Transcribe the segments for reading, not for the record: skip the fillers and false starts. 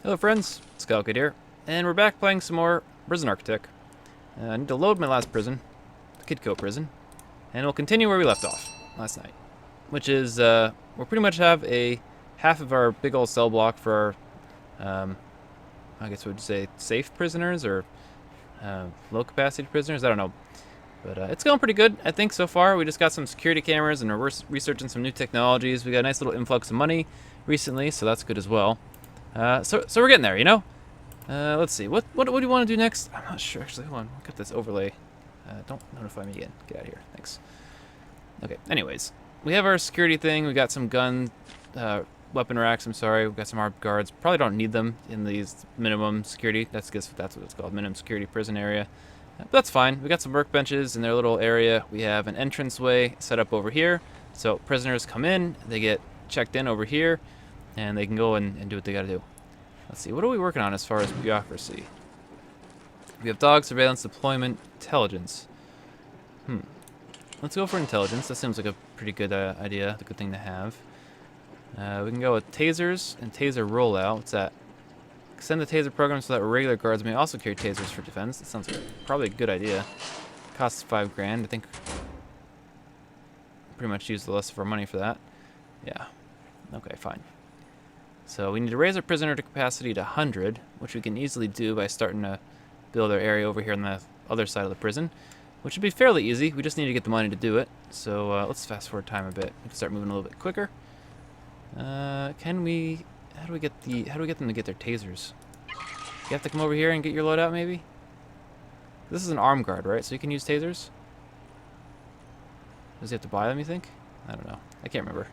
Hello friends, it's KiddCo here, and we're back playing some more Prison Architect. I need to load my last prison, the KiddCo prison, and we'll continue where we left off last night. Which is, we'll pretty much have a half of our big old cell block for our, I guess what would you say, safe prisoners, or low capacity prisoners, I don't know. But it's going pretty good, I think, so far. We just got some security cameras, and we're researching some new technologies. We got a nice little influx of money recently, so that's good as well. So we're getting there, you know? Let's see. What do you want to do next? I'm not sure, actually. Hold on. Look at this overlay. Don't notify me again. Get out of here. Thanks. Okay, anyways. We have our security thing. We got some weapon racks, I'm sorry. We've got some armed guards. Probably don't need them in these minimum security. That's what it's called. Minimum security prison area. But that's fine. We got some workbenches in their little area. We have an entranceway set up over here. So prisoners come in. They get checked in over here. And they can go and do what they gotta do. Let's see, what are we working on as far as bureaucracy? We have dog surveillance, deployment, intelligence. Let's go for intelligence. That seems like a pretty good idea, a good thing to have. We can go with tasers and taser rollout. What's that? Extend the taser program so that regular guards may also carry tasers for defense. That sounds like probably a good idea. Costs $5 grand. I think pretty much use the rest of our money for that. Yeah. Okay, fine. So we need to raise our prisoner to capacity to 100, which we can easily do by starting to build our area over here on the other side of the prison, which should be fairly easy. We just need to get the money to do it. So let's fast forward time a bit. We can start moving a little bit quicker. How do we get them to get their tasers? You have to come over here and get your loadout, maybe? This is an armed guard, right? So you can use tasers? Does he have to buy them, you think? I don't know. I can't remember.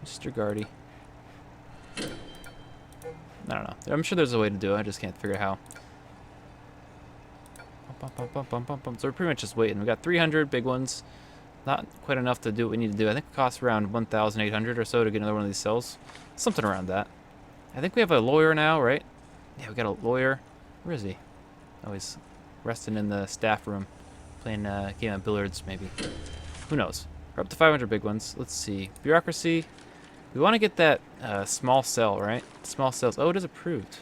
Mr. Guardy. I don't know. I'm sure there's a way to do it. I just can't figure out how. So we're pretty much just waiting. We got 300 big ones. Not quite enough to do what we need to do. I think it costs around 1,800 or so to get another one of these cells. Something around that. I think we have a lawyer now, right? Yeah, we got a lawyer. Where is he? Oh, he's resting in the staff room. Playing a game of billiards, maybe. Who knows? We're up to 500 big ones. Let's see. Bureaucracy. We want to get that small cell, right? Small cells. Oh, it is approved.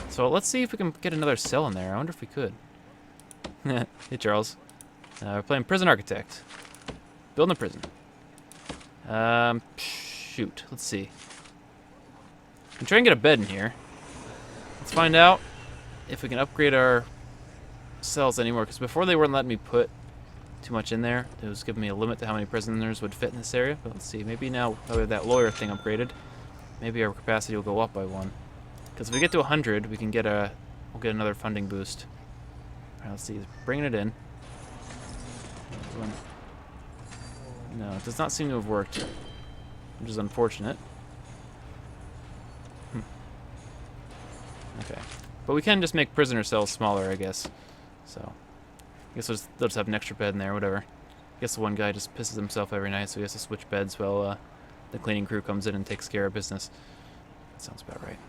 So let's see if we can get another cell in there. I wonder if we could. Hey, Charles. We're playing Prison Architect. Building a prison. Shoot. Let's see. I'm trying to get a bed in here. Let's find out if we can upgrade our cells anymore. Because before they weren't letting me put too much in there. It was giving me a limit to how many prisoners would fit in this area. But let's see. Maybe now that we have that lawyer thing upgraded, maybe our capacity will go up by 1. Because if we get to 100, we can get we'll get another funding boost. All right, let's see. Bringing it in. No, it does not seem to have worked, which is unfortunate. Okay, but we can just make prisoner cells smaller, I guess. So. I guess they'll just have an extra bed in there, whatever. I guess the one guy just pisses himself every night, so he has to switch beds while the cleaning crew comes in and takes care of business. That sounds about right.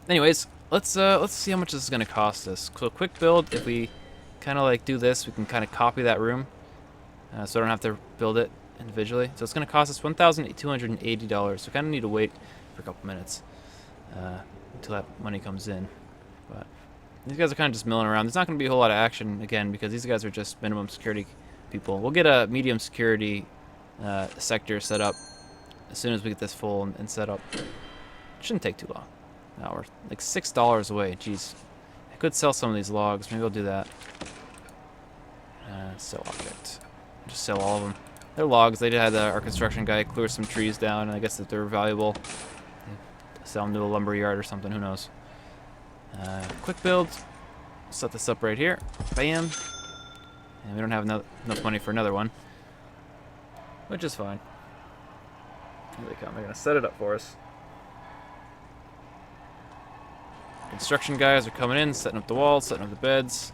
Anyways, let's see how much this is gonna cost us. So quick build. If we kind of like do this, we can kind of copy that room, so I don't have to build it individually. So it's gonna cost us $1,280. So kind of need to wait for a couple minutes until that money comes in, but. These guys are kind of just milling around. There's not going to be a whole lot of action, again, because these guys are just minimum security people. We'll get a medium security sector set up as soon as we get this full and set up. It shouldn't take too long. No, we're like $6 away. Jeez. I could sell some of these logs. Maybe I'll do that. Sell object. Just sell all of them. They're logs. They had our construction guy clear some trees down, and I guess that they're valuable. Sell them to a lumber yard or something. Who knows? Quick build. Set this up right here. Bam. And we don't have enough money for another one, which is fine. Here they come. They're gonna set it up for us. Construction guys are coming in, setting up the walls, setting up the beds.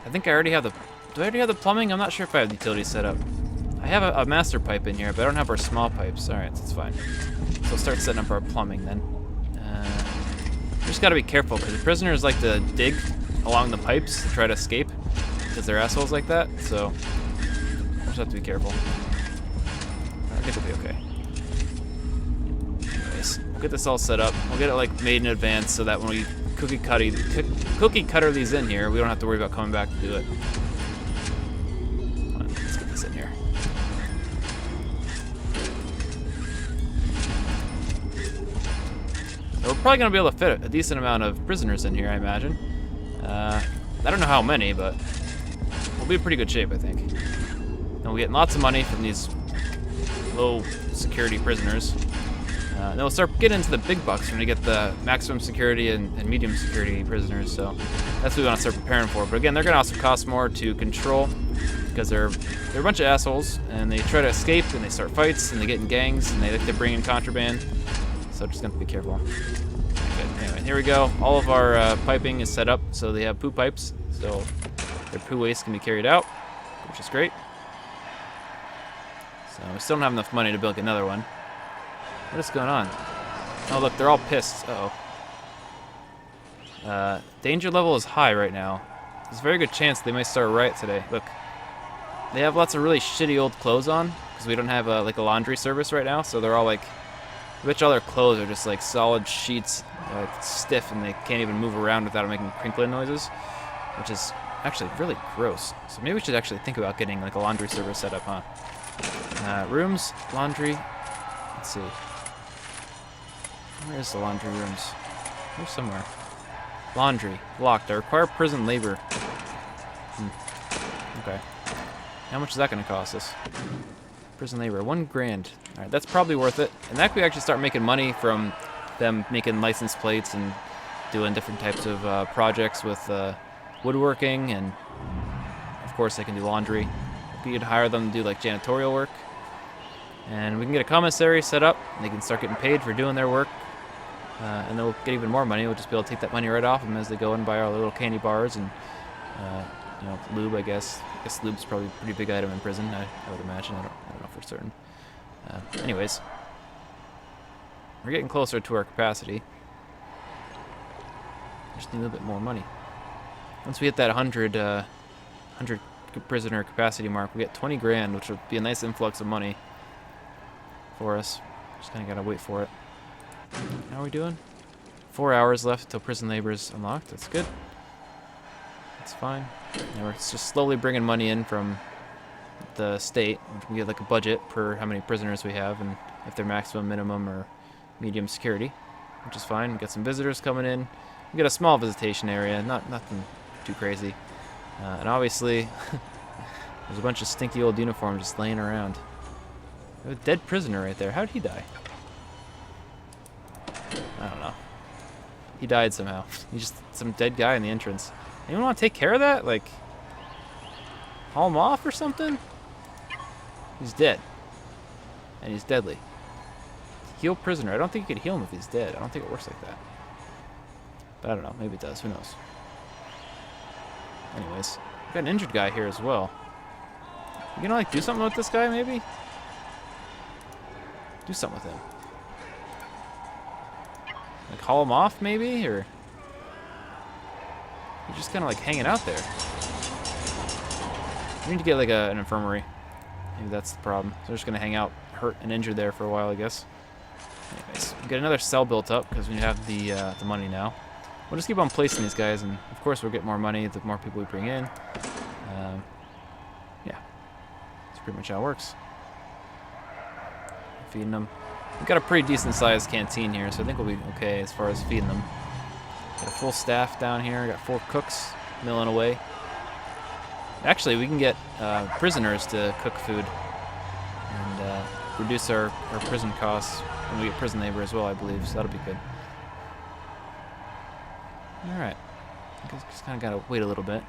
I think I already have the. Do I already have the plumbing? I'm not sure if I have the utilities set up. I have a master pipe in here, but I don't have our small pipes. All right, that's fine. So we'll start setting up our plumbing then. Just gotta be careful because the prisoners like to dig along the pipes to try to escape because they're assholes like that. So we'll just have to be careful. I think we'll be okay. Anyways, get this all set up. We'll get it like made in advance so that when we cookie cutter these in here, we don't have to worry about coming back to do it. Come on, let's get this in here. So we're probably gonna be able to fit a decent amount of prisoners in here, I imagine. I don't know how many, but we'll be in pretty good shape, I think. And we'll get lots of money from these low security prisoners. Then we'll start getting into the big bucks when we get the maximum security and medium security prisoners, so that's what we want to start preparing for. But again, they're going to also cost more to control because they're a bunch of assholes, and they try to escape, and they start fights, and they get in gangs, and they like to bring in contraband, so just going to be careful. Good. Anyway, here we go. All of our piping is set up, so they have poo pipes, so their poo waste can be carried out, which is great. So we still don't have enough money to build another one. What is going on? Oh, look, they're all pissed. Uh-oh. Danger level is high right now. There's a very good chance they might start a riot today. Look, they have lots of really shitty old clothes on because we don't have like a laundry service right now, so they're all like, I bet you all their clothes are just like solid sheets, stiff, and they can't even move around without making crinkling noises, which is actually really gross. So maybe we should actually think about getting like a laundry service set up, huh? Rooms, laundry. Let's see. Where's the laundry rooms? There's somewhere. Laundry. Locked. I require prison labor. Okay. How much is that going to cost us? Prison labor. $1 grand. Alright, that's probably worth it. And that could actually start making money from them making license plates and doing different types of projects with woodworking, and of course they can do laundry. We could hire them to do like janitorial work. And we can get a commissary set up, and they can start getting paid for doing their work. And they'll get even more money. We'll just be able to take that money right off them as they go and buy our little candy bars and, you know, lube, I guess. I guess lube's probably a pretty big item in prison, I would imagine. I don't know for certain. Anyways, we're getting closer to our capacity. Just need a little bit more money. Once we hit that 100 prisoner capacity mark, we get 20 grand, which would be a nice influx of money for us. Just kind of gotta wait for it. How are we doing? 4 hours left until prison labor is unlocked. That's good. That's fine. Now we're just slowly bringing money in from the state. We get like a budget per how many prisoners we have, and if they're maximum, minimum, or medium security, which is fine. We got some visitors coming in. We got a small visitation area, nothing too crazy. And obviously, there's a bunch of stinky old uniforms just laying around. A dead prisoner right there. How'd he die? I don't know. He died somehow. He's just some dead guy in the entrance. Anyone want to take care of that? Like, haul him off or something? He's dead. And he's deadly. Heal prisoner. I don't think you could heal him if he's dead. I don't think it works like that. But I don't know. Maybe it does. Who knows? Anyways, we got an injured guy here as well. You gonna like do something with this guy, maybe? Do something with him. Like haul him off, maybe, or he's just kind of like hanging out there. We need to get like an infirmary. Maybe that's the problem. So we're just gonna hang out, hurt and injured there for a while, I guess. Anyways, we'll get another cell built up because we have the money now. We'll just keep on placing these guys, and of course we'll get more money the more people we bring in. Yeah, that's pretty much how it works. Feeding them. We've got a pretty decent sized canteen here, so I think we'll be okay as far as feeding them. Got a full staff down here. Got 4 cooks milling away. Actually, we can get prisoners to cook food and reduce our prison costs when we get prison labor as well, I believe, so that'll be good. Alright. I guess just kind of gotta wait a little bit.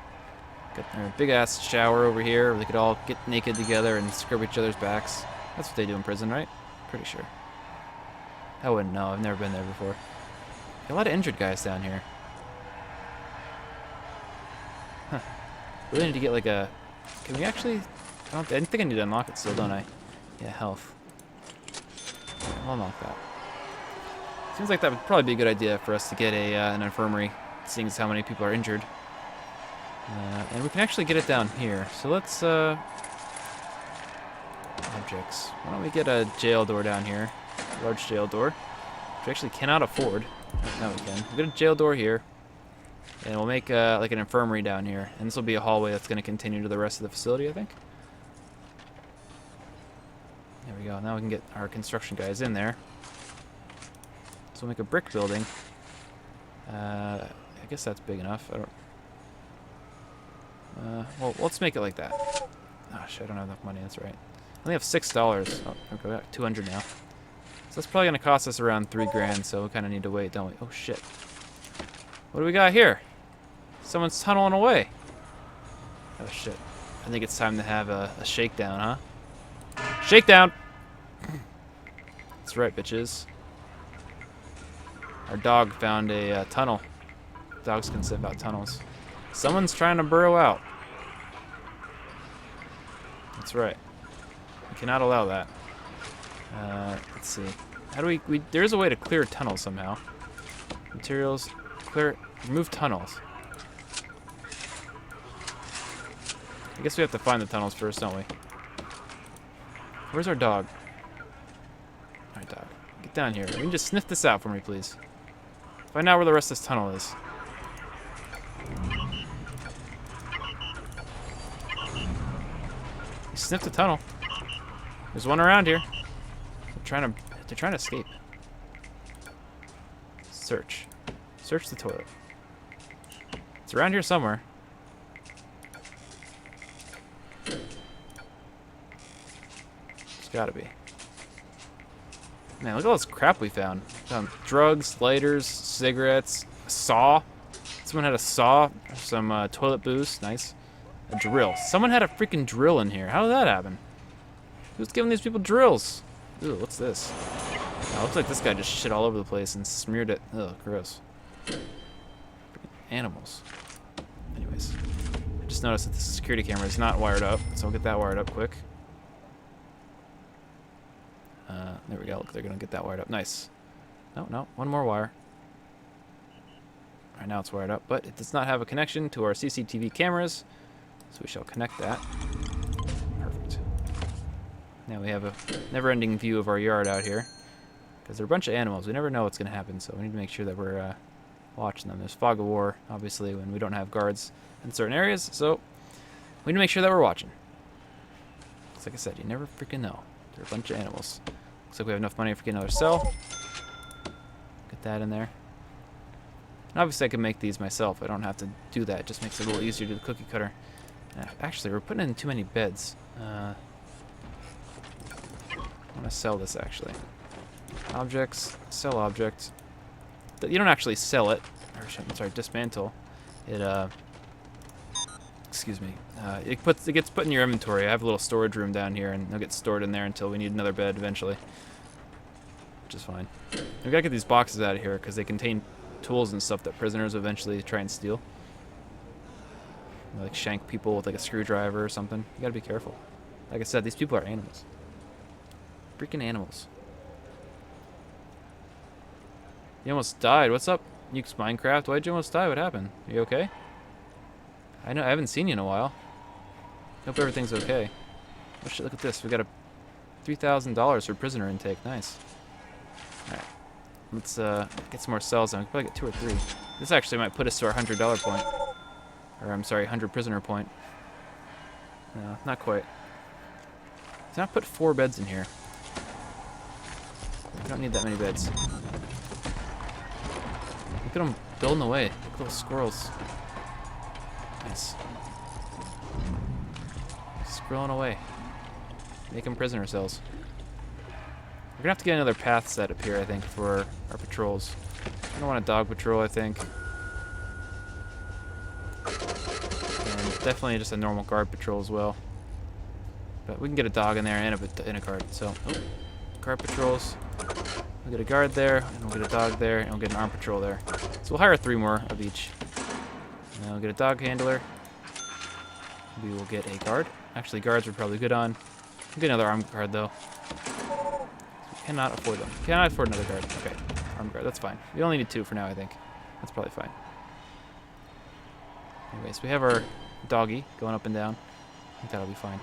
Got their big ass shower over here where they could all get naked together and scrub each other's backs. That's what they do in prison, right? Pretty sure. I wouldn't know. I've never been there before. Got a lot of injured guys down here. Huh. Really need to get like a... Can we actually... I think I need to unlock it still, don't I? Yeah, health. I'll unlock that. Seems like that would probably be a good idea for us to get an infirmary, seeing as how many people are injured. And we can actually get it down here. So let's... Objects. Why don't we get a jail door down here? Large jail door. which we actually cannot afford. Now we can. We'll get a jail door here. And we'll make like an infirmary down here. And this will be a hallway that's going to continue to the rest of the facility, I think. There we go. Now we can get our construction guys in there. So we'll make a brick building. I guess that's big enough. I don't... well, let's make it like that. Oh, shit, I don't have enough money. That's right. I only have $6. Oh, okay, we got 200 now. So that's probably going to cost us around 3 grand, so we kind of need to wait, don't we? Oh, shit. What do we got here? Someone's tunneling away. Oh, shit. I think it's time to have a shakedown, huh? Shakedown! That's right, bitches. Our dog found a tunnel. Dogs can sniff out tunnels. Someone's trying to burrow out. That's right. We cannot allow that. Let's see. How do we there's a way to clear tunnels somehow. Materials, clear, remove tunnels. I guess we have to find the tunnels first, don't we? Where's our dog? Alright, dog. Get down here. You can just sniff this out for me, please. Find out where the rest of this tunnel is. You sniffed the tunnel. There's one around here. They're trying to escape. Search. Search the toilet. It's around here somewhere. It's gotta be. Man, look at all this crap we found. Found drugs, lighters, cigarettes, a saw. Someone had a saw, some toilet booze, nice. A drill. Someone had a freaking drill in here. How did that happen? Who's giving these people drills? Ooh, what's this? Oh, looks like this guy just shit all over the place and smeared it. Ugh, gross. Freaking animals. Anyways, I just noticed that the security camera is not wired up, so I'll get that wired up quick. There we go. Look, they're gonna get that wired up. Nice. No, one more wire. Right now it's wired up, but it does not have a connection to our CCTV cameras, so we shall connect that. Perfect. Now we have a never-ending view of our yard out here, because they're a bunch of animals. We never know what's going to happen, so we need to make sure that we're watching them. There's fog of war, obviously, when we don't have guards in certain areas, so we need to make sure that we're watching. Because like I said, you never freaking know. They're a bunch of animals. Looks like we have enough money for getting another cell. Get that in there. And obviously I can make these myself. I don't have to do that. It just makes it a little easier to do the cookie cutter. Actually, we're putting in too many beds. I want to sell this, actually. Objects. Sell object. You don't actually sell it. Or, I'm sorry, dismantle. It, excuse me. It gets put in your inventory. I have a little storage room down here, and it'll get stored in there until we need another bed eventually. Which is fine. We gotta get these boxes out of here, because they contain tools and stuff that prisoners eventually try and steal. Like shank people with like a screwdriver or something. You gotta be careful. Like I said, these people are animals. Freaking animals. You almost died. What's up, Nukes Minecraft? Why'd you almost die? What happened? Are you okay? I know I haven't seen you in a while. Hope everything's okay. Oh shit, look at this. We got a $3,000 for prisoner intake. Nice. Alright. Let's get some more cells on. We can probably get 2 or 3. This actually might put us to our $100 point. Or I'm sorry, 100 prisoner point. No, not quite. Let's not put 4 beds in here. We don't need that many beds. Look at them building away. Look at those squirrels. Nice. Squirreling away. Making prisoner cells. We're gonna have to get another path set up here, I think, for our patrols. I don't want a dog patrol, I think. And definitely just a normal guard patrol as well. But we can get a dog in there and a guard. So, guard patrols. We'll get a guard there, and we'll get a dog there, and we'll get an armed patrol there. So we'll hire 3 more of each. And we'll get a dog handler. We will get a guard. Actually, guards we're probably good on. We'll get another armed guard, though. We cannot afford them. Cannot afford another guard. Okay, armed guard. That's fine. We only need 2 for now, I think. That's probably fine. Anyways, we have our doggy going up and down. I think that'll be fine.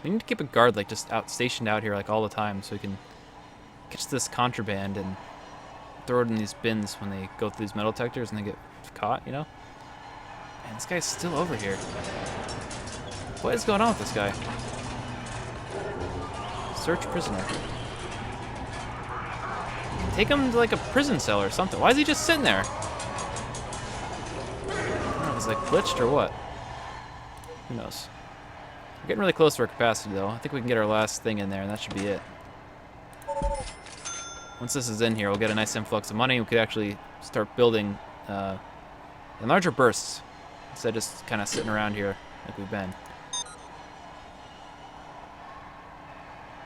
We need to keep a guard like just stationed out here like all the time so we can catch this contraband and throw it in these bins when they go through these metal detectors and they get caught, you know? Man, this guy's still over here. What is going on with this guy? Search prisoner. Take him to like a prison cell or something. Why is he just sitting there? I don't know, he's like glitched or what? Who knows? We're getting really close to our capacity though. I think we can get our last thing in there and that should be it. Once this is in here, we'll get a nice influx of money. We could actually start building in larger bursts instead of just kind of sitting around here like we've been.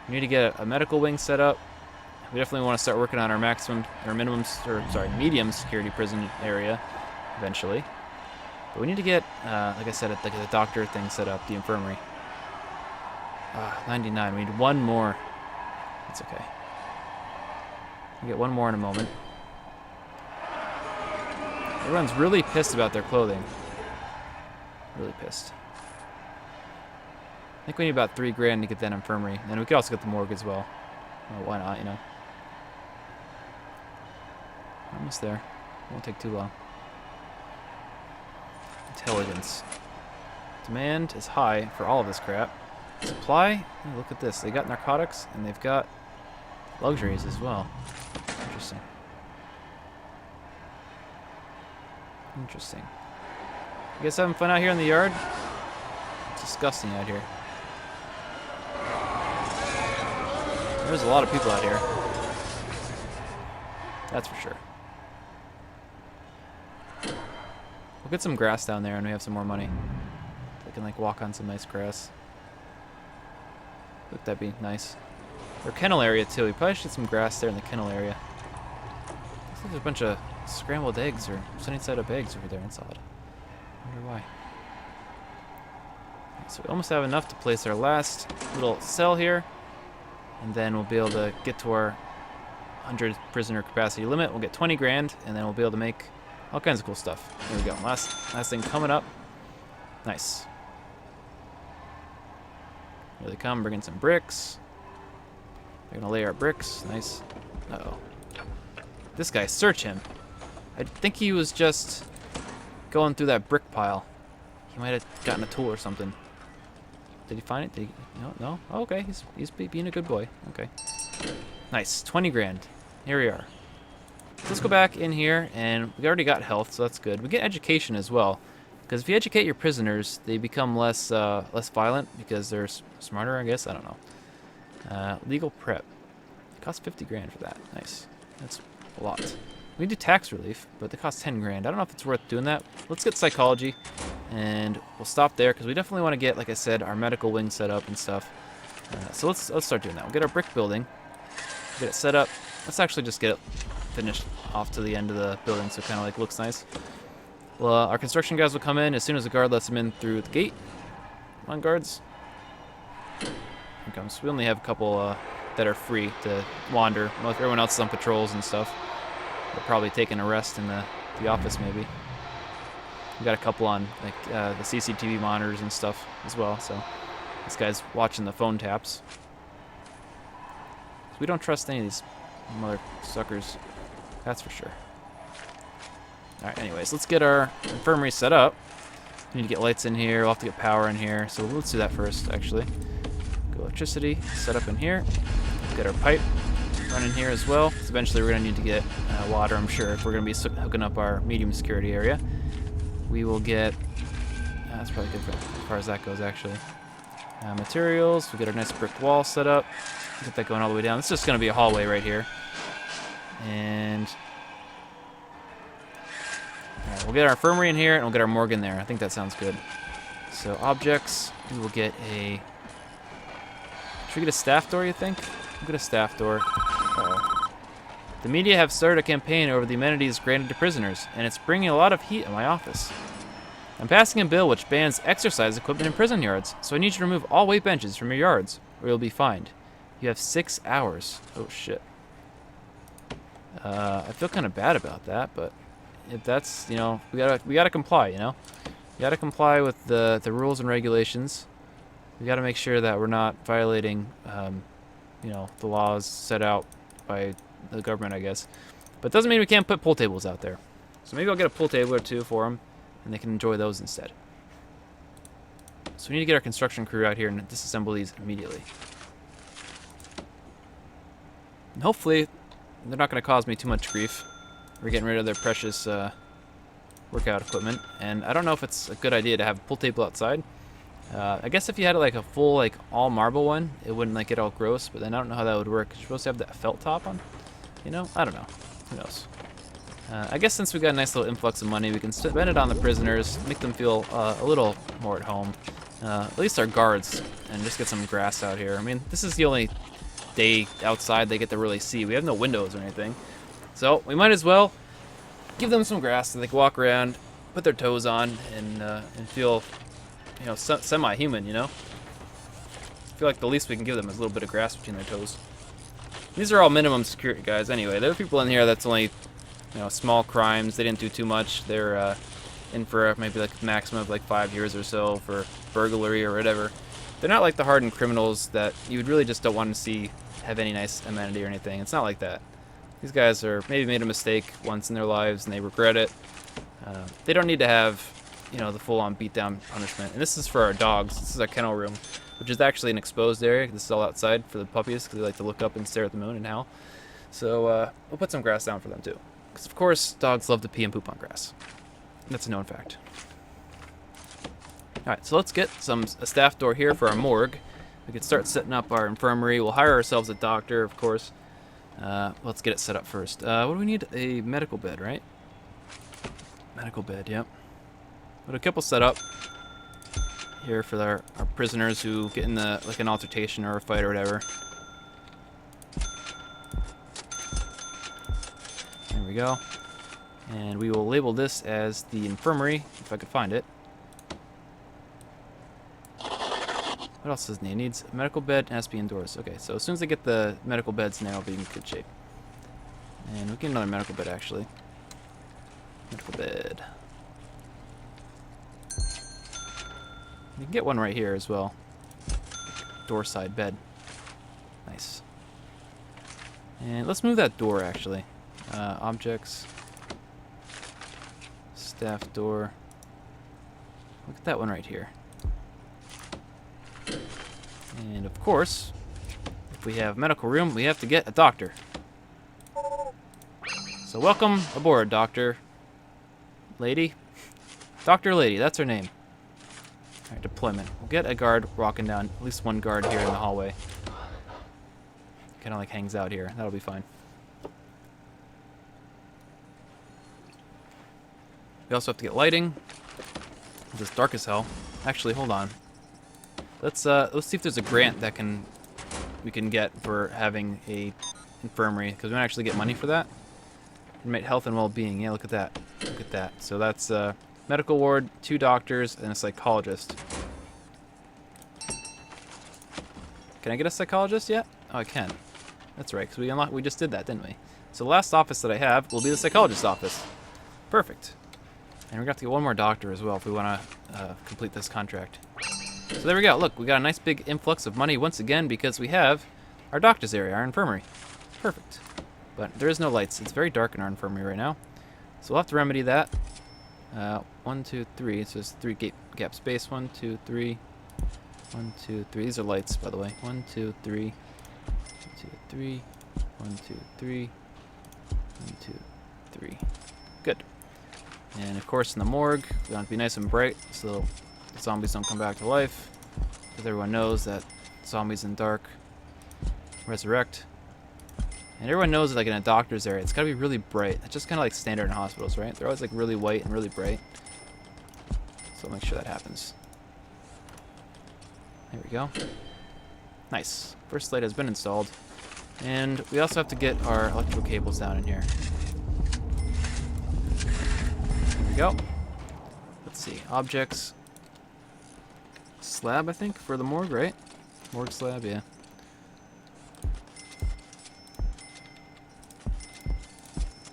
We need to get a medical wing set up. We definitely want to start working on our medium security prison area eventually. But we need to get, like I said, the doctor thing set up, the infirmary. 99. We need one more. That's okay. We'll get one more in a moment. Everyone's really pissed about their clothing. Really pissed. I think we need about $3 grand to get that infirmary. And we could also get the morgue as well. Well, why not, you know? Almost there. Won't take too long. Intelligence. Demand is high for all of this crap. Supply? Oh, look at this. They got narcotics and they've got luxuries as well. Interesting. Interesting. You guys having fun out here in the yard? It's disgusting out here. There's a lot of people out here. That's for sure. We'll get some grass down there and we have some more money. We can like walk on some nice grass. Would that be nice? Or kennel area too. We probably should get some grass there in the kennel area. Looks like there's a bunch of scrambled eggs or sunny side up eggs over there. That's odd. I wonder why. So we almost have enough to place our last little cell here. And then we'll be able to get to our 100 prisoner capacity limit. We'll get 20 grand, and then we'll be able to make all kinds of cool stuff. There we go. Last thing coming up. Nice. Here they come, bringing some bricks. They're gonna lay our bricks. Nice. Uh-oh. This guy, search him. I think he was just going through that brick pile. He might have gotten a tool or something. Did he find it? Did he? No, no. Oh, okay, he's being a good boy. Okay. Nice, 20 grand. Here we are. Let's go back in here, and we already got health, so that's good. We get education as well, because if you educate your prisoners, they become less violent because they're smarter. I guess I don't know. Legal prep. It costs 50 grand for that. Nice. That's a lot. We do tax relief, but they cost 10 grand. I don't know if it's worth doing that. Let's get psychology, and we'll stop there because we definitely want to get, like I said, our medical wing set up and stuff. So let's start doing that. We'll get our brick building, get it set up. Let's actually just get it finished off to the end of the building so it kind of like looks nice. Well, our construction guys will come in as soon as the guard lets them in through the gate. Come on, guards. Here comes. We only have a couple that are free to wander. Everyone else is on patrols and stuff. They're probably taking a rest in the office, maybe. We got a couple on like the CCTV monitors and stuff as well. So this guy's watching the phone taps. So we don't trust any of these mother suckers. That's for sure. All right. Anyways, let's get our infirmary set up. We need to get lights in here. We'll have to get power in here. So let's do that first, actually. Go electricity set up in here. Get our pipe running here as well. Because eventually we're going to need to get water, I'm sure, if we're going to be hooking up our medium security area. We will get... that's probably good for as far as that goes, actually. Materials. We'll get our nice brick wall set up. Get that going all the way down. It's just going to be a hallway right here. And... alright, we'll get our infirmary in here, and we'll get our morgue in there. I think that sounds good. So, objects. We will get a... should we get a staff door, you think? We'll get a staff door. Uh-oh. The media have started a campaign over the amenities granted to prisoners, and it's bringing a lot of heat in my office. I'm passing a bill which bans exercise equipment in prison yards, so I need you to remove all weight benches from your yards, or you'll be fined. You have 6 hours. Oh, shit. I feel kind of bad about that, but if that's, you know, we gotta comply, you know? We gotta comply with the rules and regulations. We got to make sure that we're not violating, you know, the laws set out by the government, I guess. But it doesn't mean we can't put pool tables out there. So maybe I'll get a pool table or two for them, and they can enjoy those instead. So we need to get our construction crew out here and disassemble these immediately. And hopefully, they're not going to cause me too much grief. We're getting rid of their precious workout equipment. And I don't know if it's a good idea to have a pool table outside. I guess if you had like a full like all marble one, it wouldn't like get all gross. But then I don't know how that would work. You're supposed to have that felt top on. You know, I don't know. Who knows? I guess since we got a nice little influx of money, we can spend it on the prisoners, make them feel a little more at home. At least our guards, and just get some grass out here. I mean, this is the only day outside they get to really see. We have no windows or anything. So we might as well give them some grass so they can walk around, put their toes on, and feel, you know, semi-human, you know? I feel like the least we can give them is a little bit of grass between their toes. These are all minimum security guys anyway. There are people in here that's only, you know, small crimes. They didn't do too much. They're in for maybe like a maximum of like 5 years or so for burglary or whatever. They're not like the hardened criminals that you would really just don't want to see have any nice amenity or anything. It's not like that. These guys are maybe made a mistake once in their lives and they regret it. They don't need to have, you know, the full-on beat-down punishment. And this is for our dogs. This is our kennel room, which is actually an exposed area. This is all outside for the puppies because they like to look up and stare at the moon and howl. So we'll put some grass down for them too. Because of course, dogs love to pee and poop on grass. That's a known fact. Alright, so let's get a staff door here for our morgue. We could start setting up our infirmary. We'll hire ourselves a doctor, of course. Let's get it set up first. What do we need? A medical bed, right? Medical bed, yep. Put a couple set up here for our prisoners who get in like an altercation or a fight or whatever. There we go. And we will label this as the infirmary, if I could find it. What else does it need? It needs a medical bed and has to be indoors. Okay, so as soon as I get the medical beds now, I'll be in good shape. And we get another medical bed, actually. Medical bed. You can get one right here as well. Door side bed. Nice. And let's move that door, actually. Objects. Staff door. Look at that one right here. And of course, if we have medical room, we have to get a doctor. So welcome aboard, Doctor Lady. Dr. Lady, that's her name. Alright, deployment. We'll get a guard walking down, at least one guard here in the hallway. Kind of like hangs out here. That'll be fine. We also have to get lighting. It's dark as hell. Actually, hold on. Let's see if there's a grant that we can get for having a infirmary, because we might actually get money for that. Inmate health and well-being. Yeah, look at that. Look at that. So that's medical ward, 2 doctors, and a psychologist. Can I get a psychologist yet? Oh, I can. That's right, because we just did that, didn't we? So the last office that I have will be the psychologist's office. Perfect. And we're going to have to get one more doctor as well if we want to complete this contract. So there we go. Look, we got a nice big influx of money once again because we have our doctor's area, our infirmary. Perfect. But there is no lights. It's very dark in our infirmary right now. So we'll have to remedy that. 1, 2, 3. So there's 3 gap space. 1, 2, 3. 1, 2, 3. These are lights, by the way. 1, 2, 3. 1, 2, 3. 1, 2, 3. 1, 2, 3. Good. And of course in the morgue, we want it to be nice and bright so the zombies don't come back to life. Because everyone knows that zombies in dark resurrect. And everyone knows that, like, in a doctor's area, it's gotta be really bright. It's just kind of like standard in hospitals, right? They're always like really white and really bright. So I'll make sure that happens. There we go. Nice. First light has been installed. And we also have to get our electrical cables down in here. There we go. Let's see. Objects. Slab, I think, for the morgue, right? Morgue slab, yeah.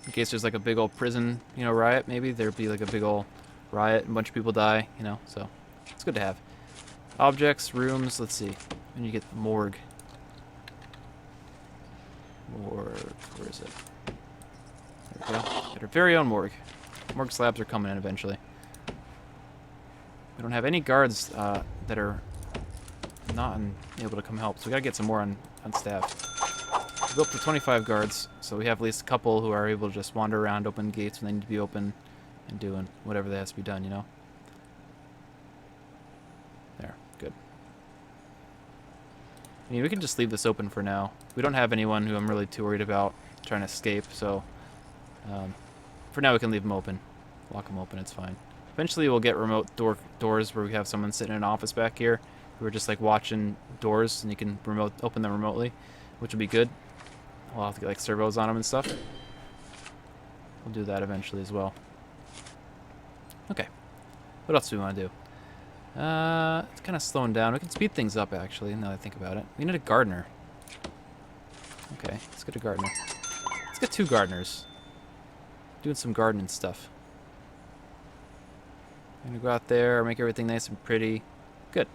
In case there's like a big old prison, you know, riot, maybe there'd be like a big old riot and a bunch of people die, you know, so it's good to have. Objects, rooms, let's see. We need to get the morgue. Morgue, where is it? There we go. Got our very own morgue. Morgue slabs are coming in eventually. We don't have any guards that are not able to come help, so we gotta get some more on staff. We built up to 25 guards, so we have at least a couple who are able to just wander around, open gates when they need to be open, and doing whatever that has to be done, you know? There, good. I mean, we can just leave this open for now. We don't have anyone who I'm really too worried about trying to escape, so for now we can leave them open. Lock them open, it's fine. Eventually we'll get remote doors where we have someone sitting in an office back here who are just like watching doors, and you can open them remotely, which will be good. We'll have to get like servos on them and stuff. We'll do that eventually as well. Okay. What else do we want to do? It's kind of slowing down. We can speed things up, actually, now that I think about it. We need a gardener. Okay, let's get a gardener. Let's get 2 gardeners. Doing some gardening stuff. I'm gonna go out there, make everything nice and pretty. Good.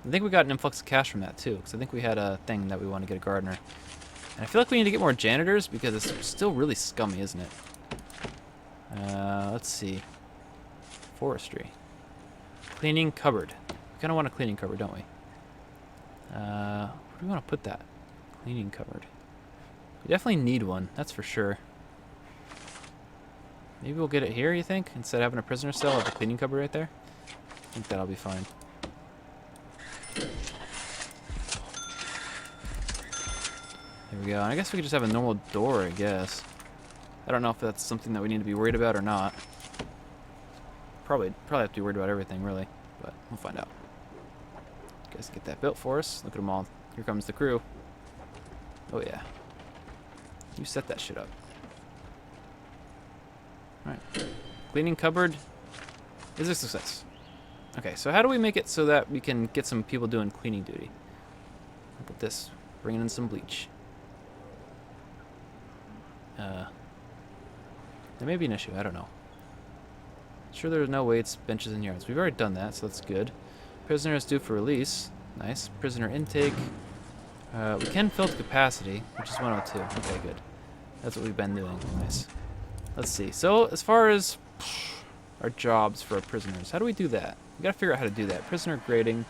I think we got an influx of cash from that, too, because I think we had a thing that we want to get a gardener. And I feel like we need to get more janitors, because it's still really scummy, isn't it? Let's see. Forestry. Cleaning cupboard. We kind of want a cleaning cupboard, don't we? Where do we want to put that? Cleaning cupboard. We definitely need one, that's for sure. Maybe we'll get it here, you think? Instead of having a prisoner cell, have a cleaning cupboard right there? I think that'll be fine. There we go. And I guess we could just have a normal door, I guess. I don't know if that's something that we need to be worried about or not. Probably have to be worried about everything, really. But we'll find out. Guys, get that built for us. Look at them all. Here comes the crew. Oh, yeah. You set that shit up. Alright. Cleaning cupboard is a success. Okay, so how do we make it so that we can get some people doing cleaning duty? Look at this. Bringing in some bleach. There may be an issue. I don't know. Sure, there's no weights, benches, and yards. We've already done that, so that's good. Prisoner is due for release. Nice. Prisoner intake. We can fill the capacity, which is 102. Okay, good. That's what we've been doing. Nice. Let's see. So, as far as our jobs for our prisoners, how do we do that? We gotta figure out how to do that. Prisoner grading.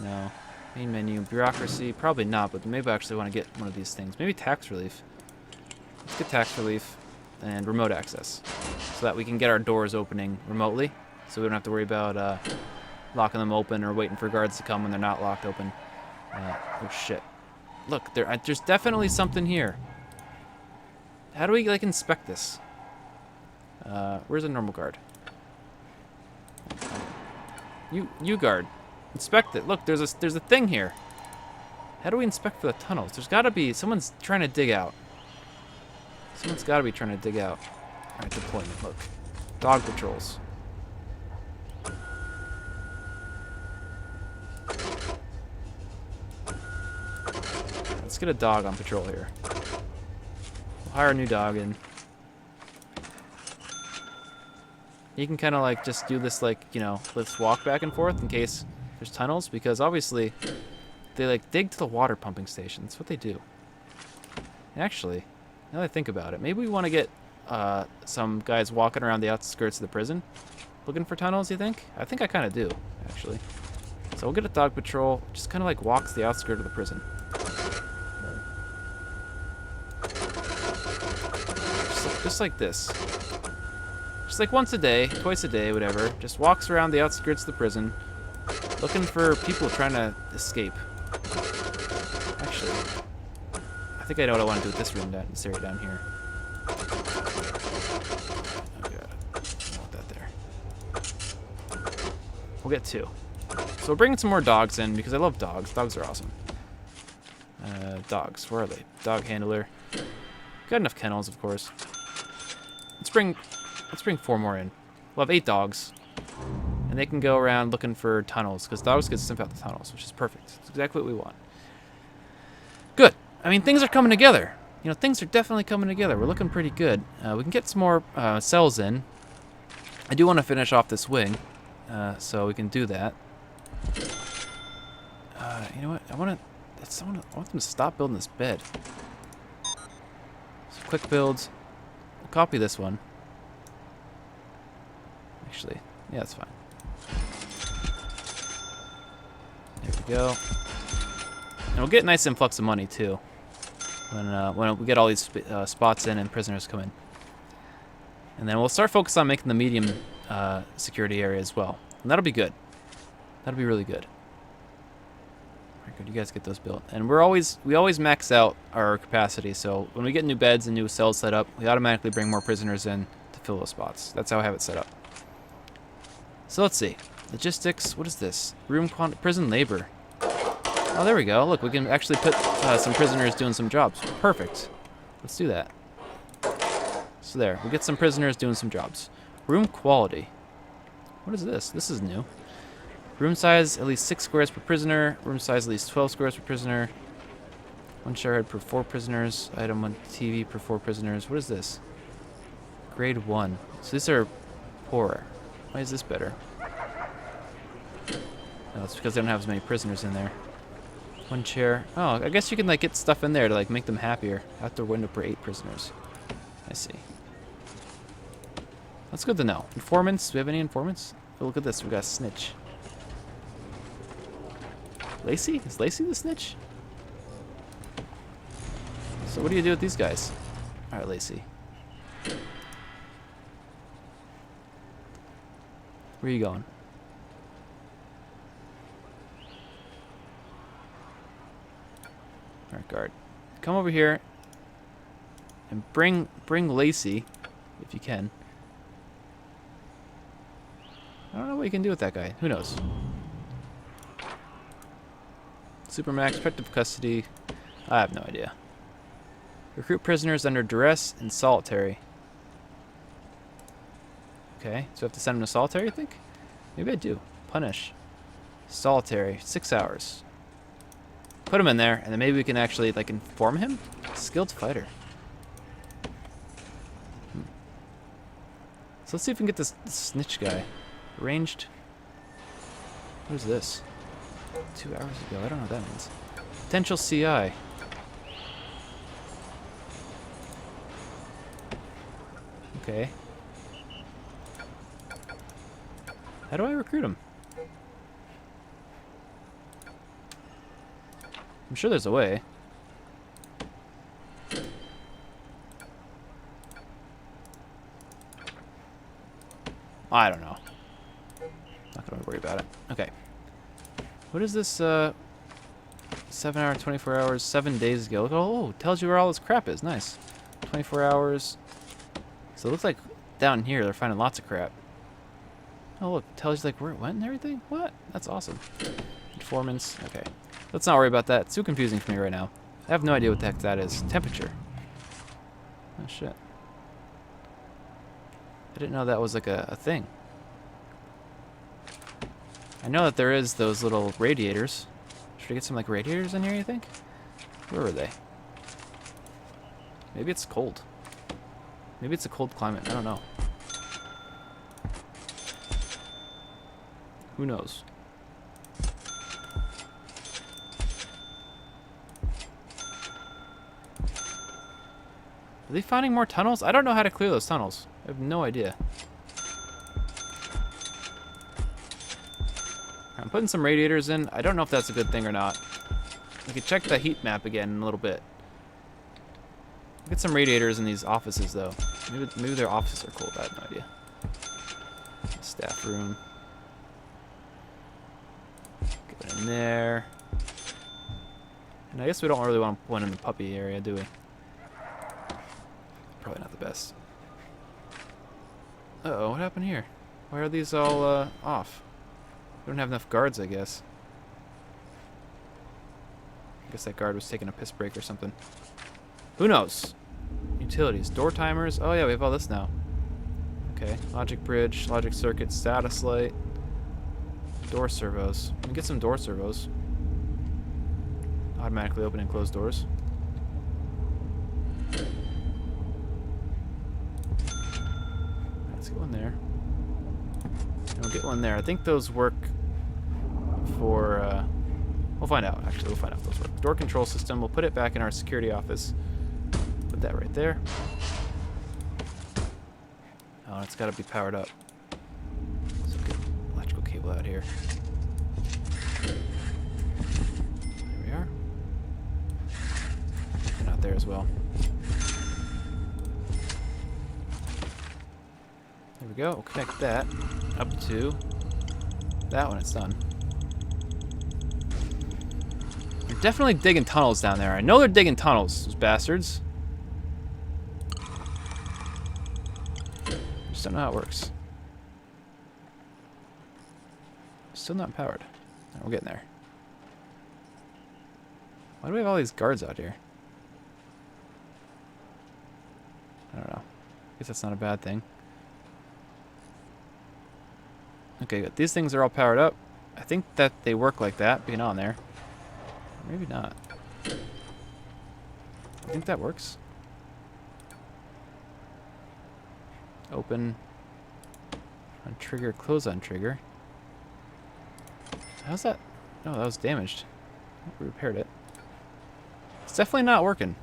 No. Main menu. Bureaucracy. Probably not, but maybe I actually want to get one of these things. Maybe tax relief. Let's get tax relief and remote access, so that we can get our doors opening remotely, so we don't have to worry about locking them open or waiting for guards to come when they're not locked open. Oh shit. Look, there's definitely something here. How do we like inspect this? Where's a normal guard? You guard. Inspect it. Look, there's a thing here. How do we inspect for the tunnels? There's gotta be someone's trying to dig out. Someone's got to be trying to dig out. Alright, deployment, look. Dog patrols. Let's get a dog on patrol here. We'll hire a new dog and he can kind of like just do this, like, you know, let's walk back and forth in case there's tunnels, because obviously they like dig to the water pumping station. That's what they do. Actually, now that I think about it, maybe we want to get some guys walking around the outskirts of the prison looking for tunnels, you think? I think I kind of do, actually. So we'll get a dog patrol, just kind of like walks the outskirts of the prison. Just like this. Just like once a day, twice a day, whatever. Just walks around the outskirts of the prison looking for people trying to escape. Actually, I think I know what I want to do with this room, this area down here. Oh god, I want that there. We'll get 2. So we're bringing some more dogs in because I love dogs. Dogs are awesome. Dogs, where are they? Dog handler. Got enough kennels, of course. Let's bring 4 more in. We'll have 8 dogs, and they can go around looking for tunnels because dogs get sniff out the tunnels, which is perfect. It's exactly what we want. Good. I mean, things are coming together. You know, things are definitely coming together. We're looking pretty good. We can get some more cells in. I do want to finish off this wing, so we can do that. I want them to stop building this bed. So quick builds. We'll copy this one. Actually, yeah, that's fine. There we go. And we'll get a nice influx of money too when we get all these spots in and prisoners come in. And then we'll start focusing on making the medium security area as well. And that'll be good. That'll be really good. Very good. You guys get those built. And we always max out our capacity. So when we get new beds and new cells set up, we automatically bring more prisoners in to fill those spots. That's how I have it set up. So let's see. Logistics. What is this? Prison labor. Oh, there we go. Look, we can actually put some prisoners doing some jobs. Perfect. Let's do that. So there, we get some prisoners doing some jobs. Room quality. What is this? This is new. Room size, at least 6 squares per prisoner. Room size, at least 12 squares per prisoner. 1 showerhead per 4 prisoners. Item 1 TV per 4 prisoners. What is this? Grade 1. So these are poorer. Why is this better? No, it's because they don't have as many prisoners in there. 1 chair. Oh, I guess you can like get stuff in there to like make them happier. Outdoor window per 8 prisoners. I see. That's good to know. Informants? Do we have any informants? Oh, look at this. We got a snitch. Lacey? Is Lacey the snitch? So what do you do with these guys? Alright, Lacey. Where are you going? Alright, guard. Come over here and bring Lacey, if you can. I don't know what you can do with that guy. Who knows? Supermax, protective custody. I have no idea. Recruit prisoners under duress and solitary. Okay, so I have to send him to solitary, you think? Maybe I do. Punish. Solitary, 6 hours. Put him in there, and then maybe we can actually, like, inform him? Skilled fighter. So let's see if we can get this snitch guy. Ranged. What is this? 2 hours ago. I don't know what that means. Potential CI. Okay. How do I recruit him? I'm sure there's a way. I don't know. Not gonna worry about it. Okay. What is this, 7 hour, 24 hours, 7 days ago? Look, oh, tells you where all this crap is. Nice. 24 hours. So it looks like down here they're finding lots of crap. Oh, look, tells you like where it went and everything? What? That's awesome. Informants. Okay. Let's not worry about that. It's too confusing for me right now. I have no idea what the heck that is. Temperature. Oh, shit. I didn't know that was like a thing. I know that there is those little radiators. Should I get some like radiators in here, you think? Where are they? Maybe it's cold. Maybe it's a cold climate. I don't know. Who knows? Are they finding more tunnels? I don't know how to clear those tunnels. I have no idea. I'm putting some radiators in. I don't know if that's a good thing or not. We could check the heat map again in a little bit. Get some radiators in these offices, though. Maybe their offices are cold. I have no idea. Staff room. Get it in there. And I guess we don't really want one in the puppy area, do we? Probably not the best. Uh-oh, what happened here? Why are these all off? We don't have enough guards, I guess. I guess that guard was taking a piss break or something. Who knows? Utilities, door timers. Oh yeah, we have all this now. Okay, logic bridge, logic circuit, status light, door servos. We can get some door servos. Automatically open and close doors. Let's get one there. And we'll get one there. I think those work for We'll find out, actually. We'll find out if those work. Door control system. We'll put it back in our security office. Put that right there. Oh, and it's got to be powered up. So get electrical cable out here. There we are. And out there as well. There we go. We'll connect that up to that when it's done. They're definitely digging tunnels down there. I know they're digging tunnels, those bastards. Just don't know how it works. Still not powered. Oh, we're getting there. Why do we have all these guards out here? I don't know. I guess that's not a bad thing. Okay, good. These things are all powered up. I think that they work like that, being on there. Maybe not. I think that works. Open. On trigger, close on trigger. How's that? No, that was damaged. We repaired it. It's definitely not working.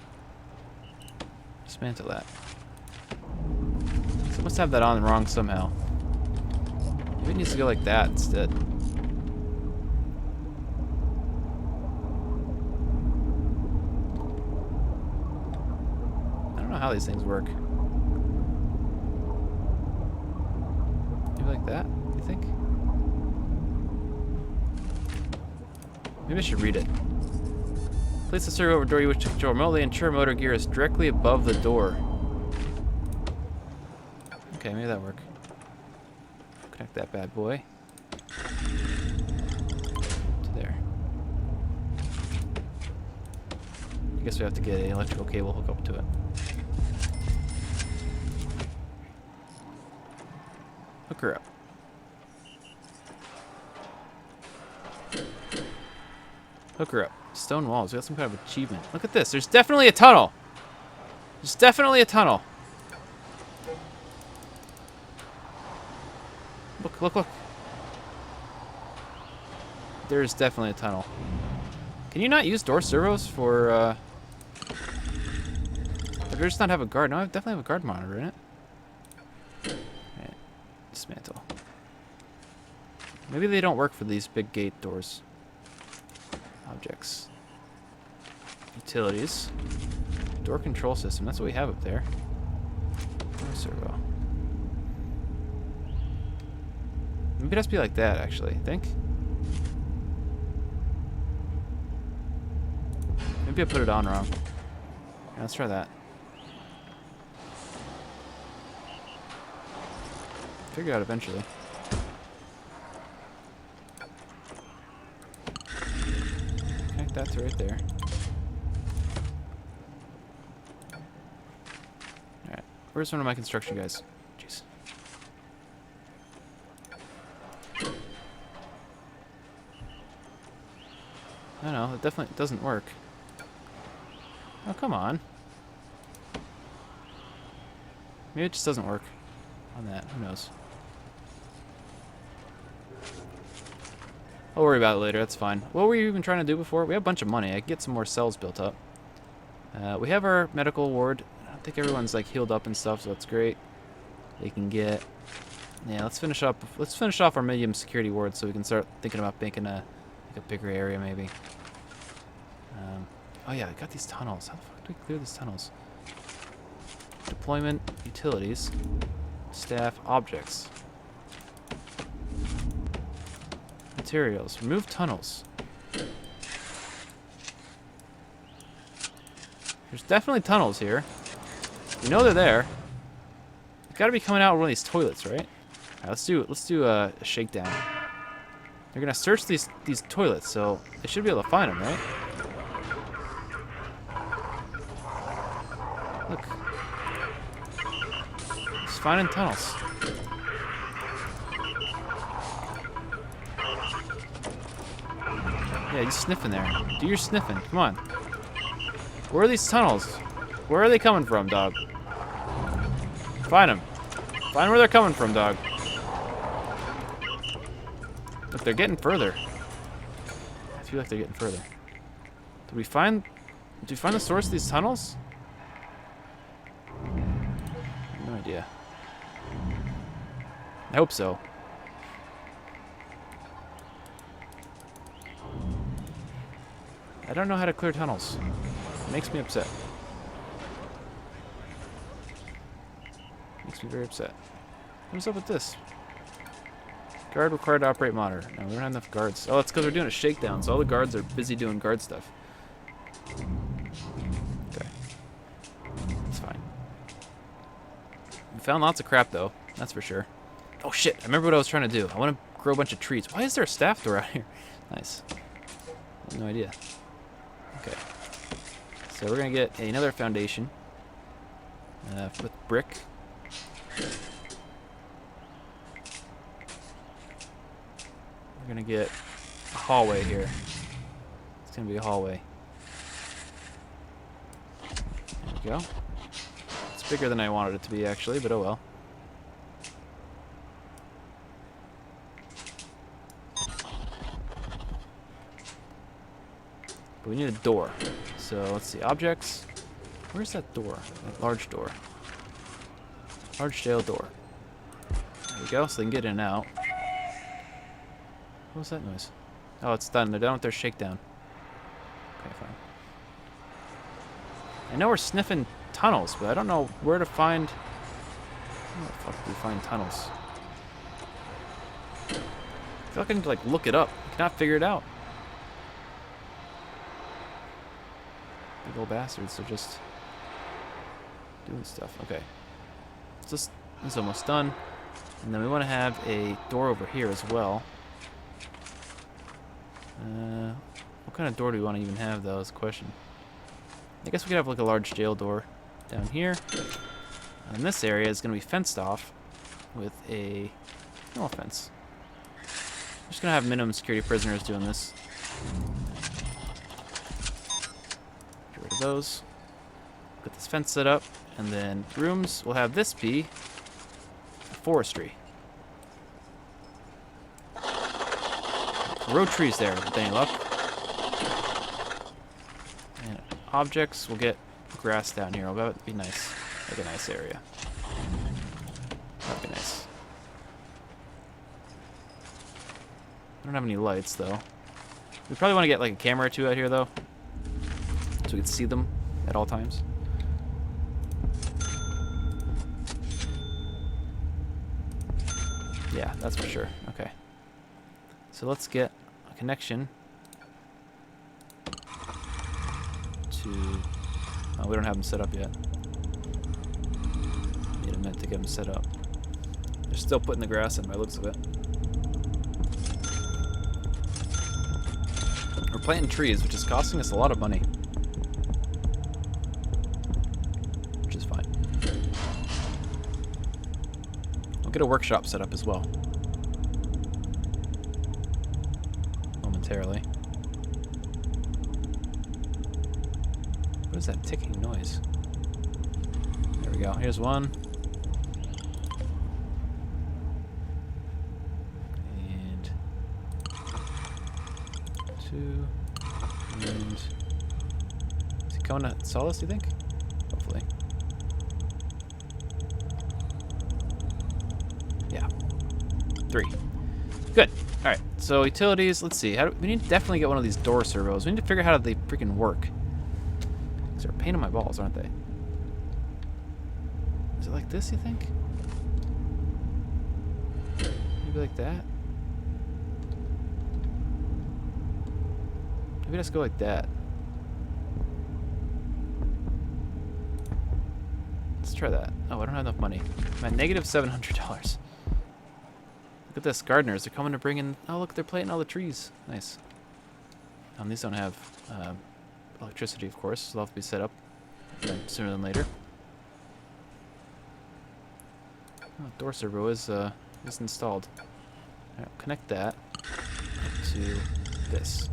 Dismantle that. So I must have that on wrong somehow. Maybe it needs to go like that instead. I don't know how these things work. Maybe like that, you think? Maybe I should read it. Place the servo over door you wish to control remotely. Ensure motor gear is directly above the door. Okay, maybe that'll work. Connect that bad boy to there. I guess we have to get an electrical cable hook up to it. Hook her up. Hook her up. Stone walls. We got some kind of achievement. Look at this. There's definitely a tunnel. There's definitely a tunnel. Look, look, look. There's definitely a tunnel. Can you not use door servos for, Or just not have a guard? No, I definitely have a guard monitor in it. Alright. Dismantle. Maybe they don't work for these big gate doors. Objects. Utilities. Door control system. That's what we have up there. Door servo. Maybe it has to be like that, actually. Think? Maybe I put it on wrong. Yeah, let's try that. Figure it out eventually. Connect that to right there. Alright. Where's one of my construction guys? Jeez. I know, it definitely doesn't work. Oh, come on. Maybe it just doesn't work on that. Who knows? I'll worry about it later. That's fine. What were you even trying to do before? We have a bunch of money. I can get some more cells built up. We have our medical ward. I think everyone's like healed up and stuff, so that's great. They can get... Yeah, let's finish up. Let's finish off our medium security ward so we can start thinking about making a bigger area maybe. Oh yeah, I got these tunnels. How the fuck do we clear these tunnels? Deployment, utilities, staff, objects. Materials, remove tunnels. There's definitely tunnels here. We know they're there. They've got to be coming out of one of these toilets, right? Alright, let's do a shakedown. They're gonna search these toilets, so they should be able to find them, right? Look, just finding tunnels. Yeah, you sniffing there. Do your sniffing. Come on. Where are these tunnels? Where are they coming from, dog? Find them. Find where they're coming from, dog. Look, they're getting further. I feel like they're getting further. Did we find the source of these tunnels? No idea. I hope so. I don't know how to clear tunnels. It makes me upset. Makes me very upset. What's up with this? Guard required to operate monitor. No, we don't have enough guards. Oh, it's because we're doing a shakedown, so all the guards are busy doing guard stuff. Okay. It's fine. We found lots of crap, though. That's for sure. Oh, shit. I remember what I was trying to do. I want to grow a bunch of trees. Why is there a staff door out here? Nice. I have no idea. Okay. So we're going to get another foundation with brick. We're going to get a hallway here. It's going to be a hallway. There we go. It's bigger than I wanted it to be, actually, but oh well. But we need a door. So let's see. Objects. Where's that door? That large door. Large jail door. There we go, so they can get in and out. What was that noise? Oh, it's done. They're done with their shakedown. Okay, fine. I know we're sniffing tunnels, but I don't know where to find... Where the fuck do we find tunnels? I feel like I need to, like, look it up. I cannot figure it out. Big old bastards. They're just doing stuff. Okay. So this is almost done. And then we want to have a door over here as well. What kind of door do we want to even have, though, is the question. I guess we could have, like, a large jail door down here. And this area is going to be fenced off with a no fence. I'm just going to have minimum security prisoners doing this. Get rid of those. Get this fence set up. And then rooms, we'll have this be forestry. Grow trees there with any luck. And objects, we'll get grass down here. That would be nice. Like a nice area. That'd be nice. I don't have any lights, though. We probably want to get like a camera or two out here, though. So we can see them at all times. Yeah, that's for sure. Okay. So let's get a connection to... Oh, we don't have them set up yet. Need a minute to get them set up. They're still putting the grass in by the looks of it. We're planting trees, which is costing us a lot of money. Which is fine. We'll get a workshop set up as well. Momentarily. What is that ticking noise? There we go. Here's one. And two. And is he coming to Solace, do you think? Hopefully. Yeah. 3. Good. Alright, so utilities, let's see. We need to definitely get one of these door servos. We need to figure out how they freaking work. Because they're a pain in my balls, aren't they? Is it like this, you think? Maybe like that? Maybe let's go like that. Let's try that. Oh, I don't have enough money. I'm at negative $700. Look at this, gardeners. They're coming to bring in... Oh, look, they're planting all the trees. Nice. These don't have electricity, of course. So they'll have to be set up sooner than later. Oh, door servo is installed. All right, connect that to this.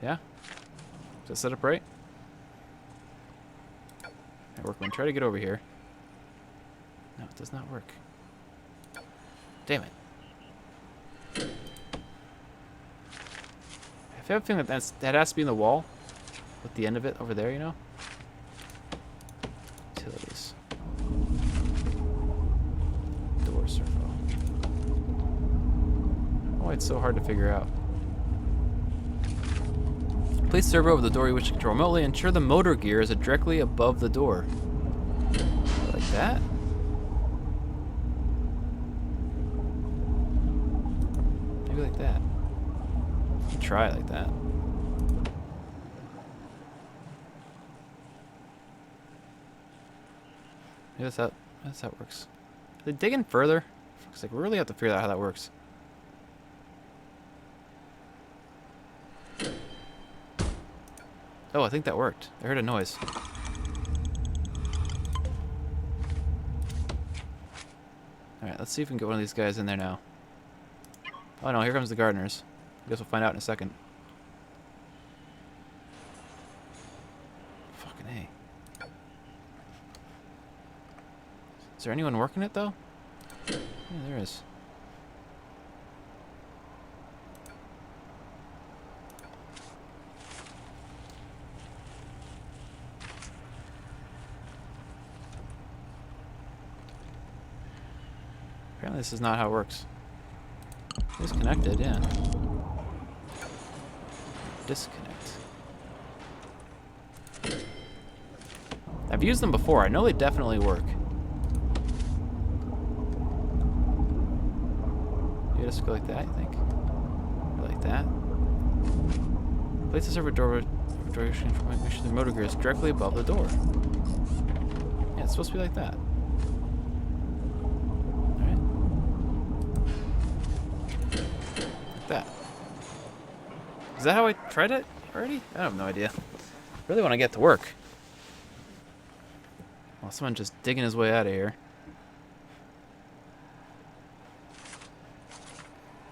Yeah? Is that set up right? All right, workman, try to get over here. No, it does not work. Damn it. I have a feeling that has to be in the wall with the end of it over there, you know? Utilities. Door servo. Oh, it's so hard to figure out. Place servo over the door you wish to control remotely. Ensure the motor gear is directly above the door. Like that? Maybe like that. Try it like that. Maybe that's how it works. Are they digging further? Looks like we really have to figure out how that works. Oh, I think that worked. I heard a noise. Alright, let's see if we can get one of these guys in there now. Oh no, here comes the gardeners. I guess we'll find out in a second. Fucking A. Is there anyone working it though? Yeah, there is. Apparently this is not how it works. It's connected, yeah. Disconnect. I've used them before. I know they definitely work. You just go like that, I think. Or like that. Place the servo door information the motor gear is directly above the door. Yeah, it's supposed to be like that. Alright. Like that. Is that how I tried it already? I have no idea. Really want to get to work. Well, someone's just digging his way out of here.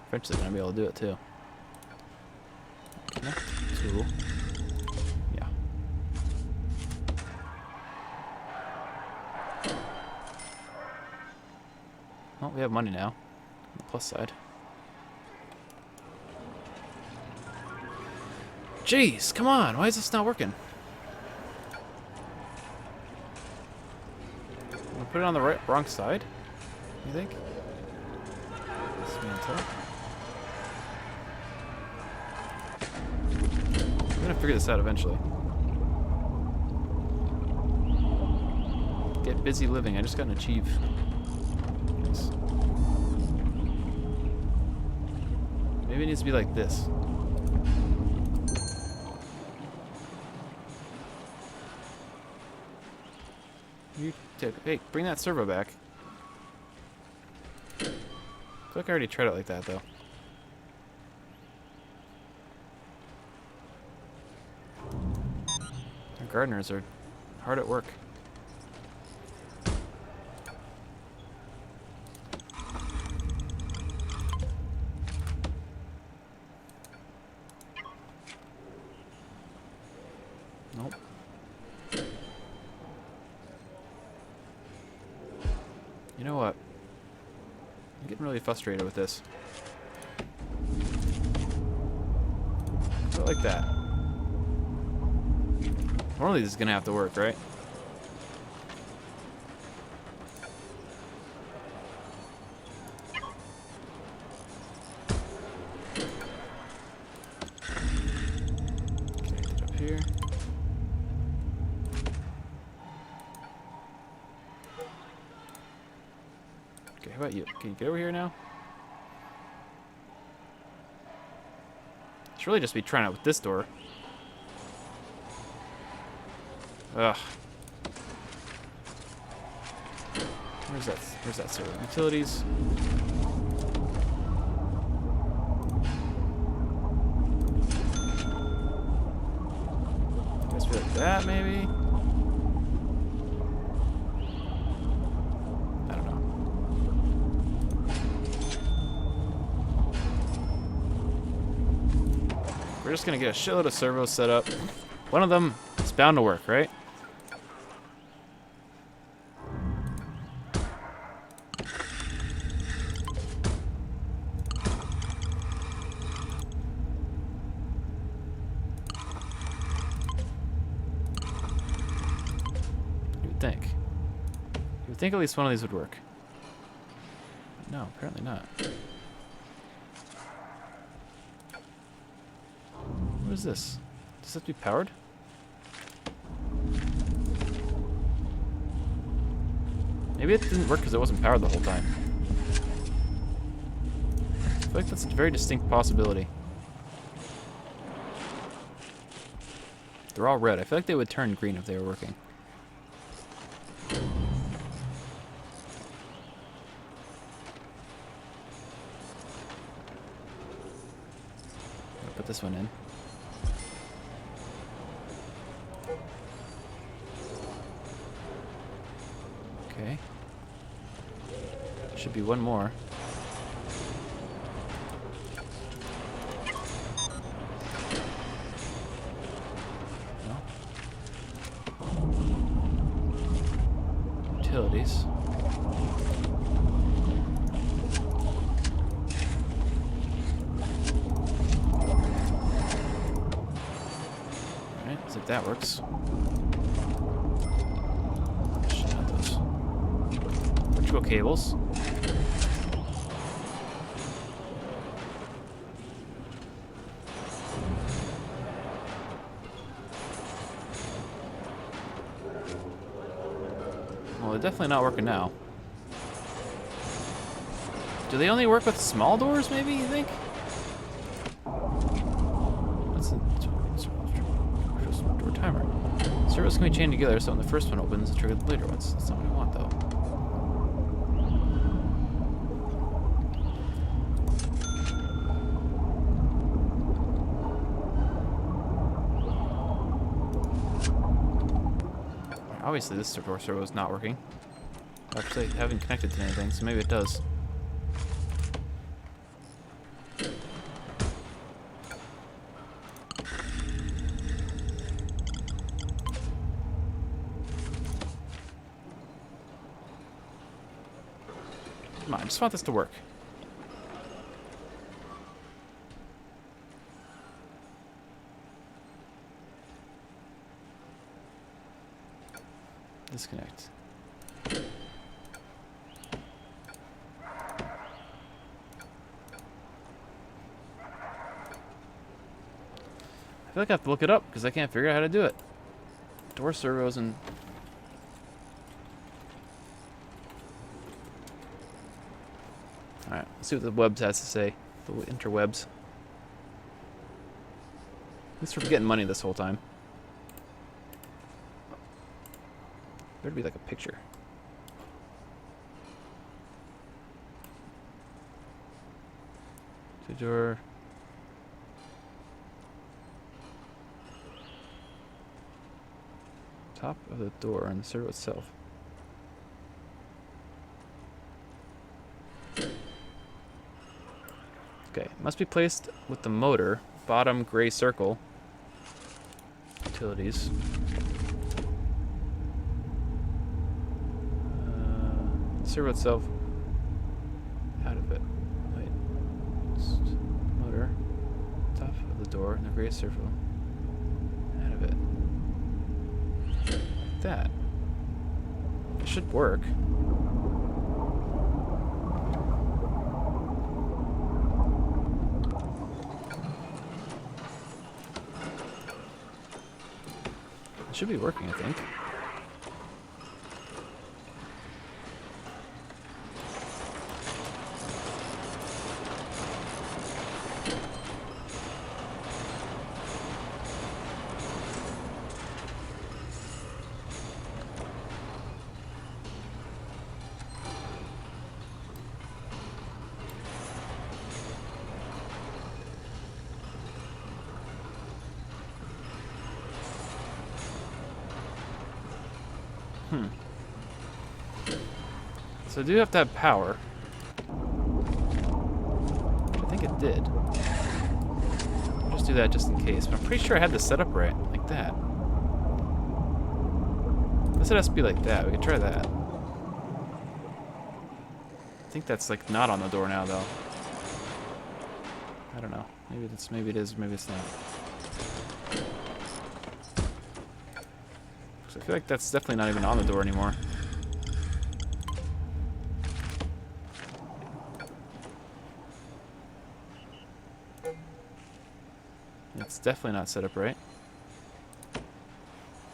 Eventually gonna be able to do it too. Connect tool. Yeah. Well, we have money now. On the plus side. Jeez, come on! Why is this not working? We'll put it on the wrong side. You think? Dismantle. I'm gonna figure this out eventually. Get busy living. I just got an achieve. Nice. Maybe it needs to be like this. You take. Hey, bring that servo back. I feel like I already tried it like that though. Gardeners are hard at work. Nope. You know what? I'm getting really frustrated with this. Go like that. One of these is gonna have to work, right? Connect it up here. Okay, how about you? Can you get over here now? Should really just be trying out with this door. Ugh. Where's that server? Utilities. Guess we like that maybe? I don't know. We're just gonna get a shitload of servos set up. One of them is bound to work, right? think. You would think at least one of these would work. But no, apparently not. What is this? Does this have to be powered? Maybe it didn't work because it wasn't powered the whole time. I feel like that's a very distinct possibility. They're all red. I feel like they would turn green if they were working. I'll put this one in. Okay. Should be one more. Utilities. Alright, see if that works. Shut out those electrical cables. Well, they're definitely not working now. Do they only work with small doors, maybe, you think? That's a door timer. Servos can be chained together so when the first one opens, it triggers the later ones. That's not what I want, though. Obviously, this door servo is not working. Actually, I haven't connected to anything, so maybe it does. Come on, I just want this to work. Disconnect. I feel like I have to look it up because I can't figure out how to do it. Door servos and... Alright, let's see what the webs has to say. The interwebs. At least we're getting money this whole time. There'd be like a picture. Door. Top of the door and the servo itself. Okay, must be placed with the motor. Bottom gray circle. Utilities. Servo itself out of it. Wait. Motor. Top of the door and the gray servo. Out of it. Like that. It should work. It should be working, I think. So I do have to have power. Which I think it did. I'll just do that just in case. But I'm pretty sure I had this set up right. Like that. This has to be like that. We can try that. I think that's like not on the door now though. I don't know. Maybe it is, maybe it's not. So I feel like that's definitely not even on the door anymore. It's definitely not set up right.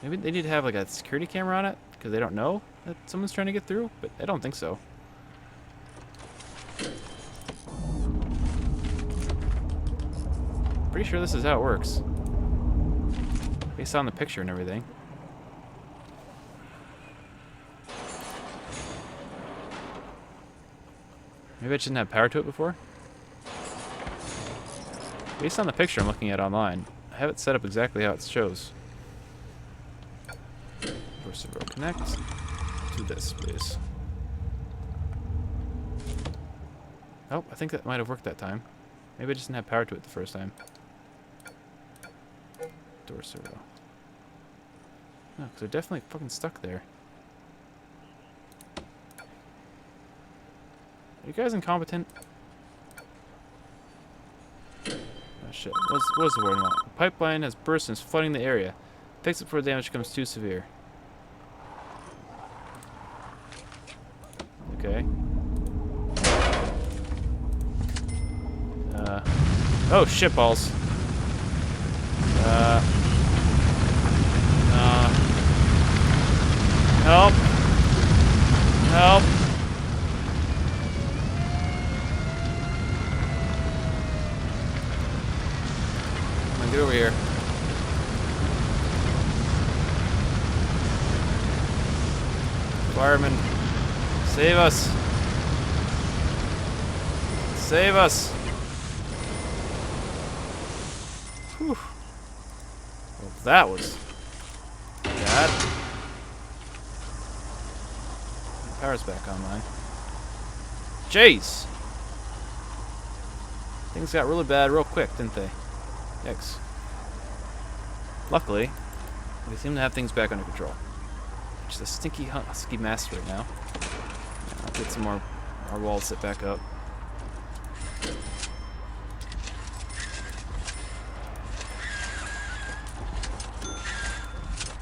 Maybe they need to have like a security camera on it because they don't know that someone's trying to get through, but I don't think so. Pretty sure this is how it works. Based on the picture and everything. Maybe I just didn't have power to it before? Based on the picture I'm looking at online, I have it set up exactly how it shows. Door servo connect to this, please. Oh, I think that might have worked that time. Maybe I just didn't have power to it the first time. Door servo. No, because they're definitely fucking stuck there. Are you guys incompetent? Oh shit. What's the word I want? The pipeline has burst and is flooding the area. Fix it before the damage becomes too severe. Okay. Oh, shitballs. Help. Help. Come on, get over here. Fireman, save us. Save us. Whew. Well, that was bad. Power's back online. Jeez! Things got really bad real quick, didn't they? Yikes. Luckily, we seem to have things back under control. Which is a stinky, husky mess right now. I'll get some more our walls set back up.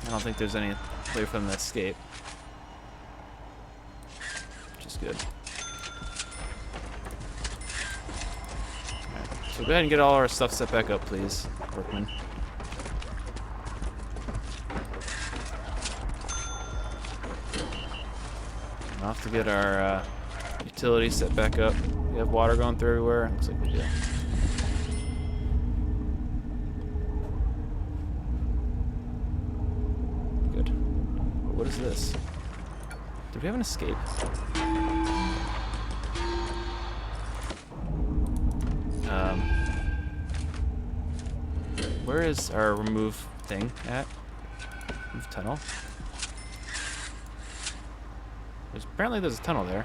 I don't think there's any way for them to escape. Which is good. Alright, so go ahead and get all our stuff set back up, please, workman. And off to get our utilities set back up. We have water going through everywhere. Looks like we do. What is this? Did we have an escape? Where is our remove thing at? Remove tunnel. Apparently there's a tunnel there.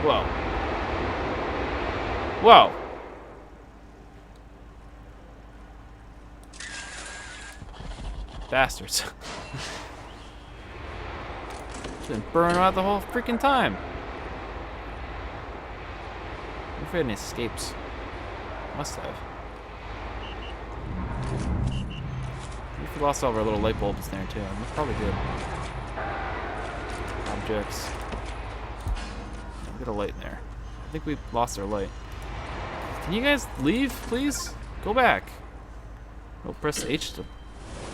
Whoa. Whoa! Bastards. It's been burning out the whole freaking time. I'm afraid any escapes. Must have. If we lost all of our little light bulbs there too. That's probably good. Objects. Get a light in there. I think we lost our light. Can you guys leave, please? Go back. Oh, press H to...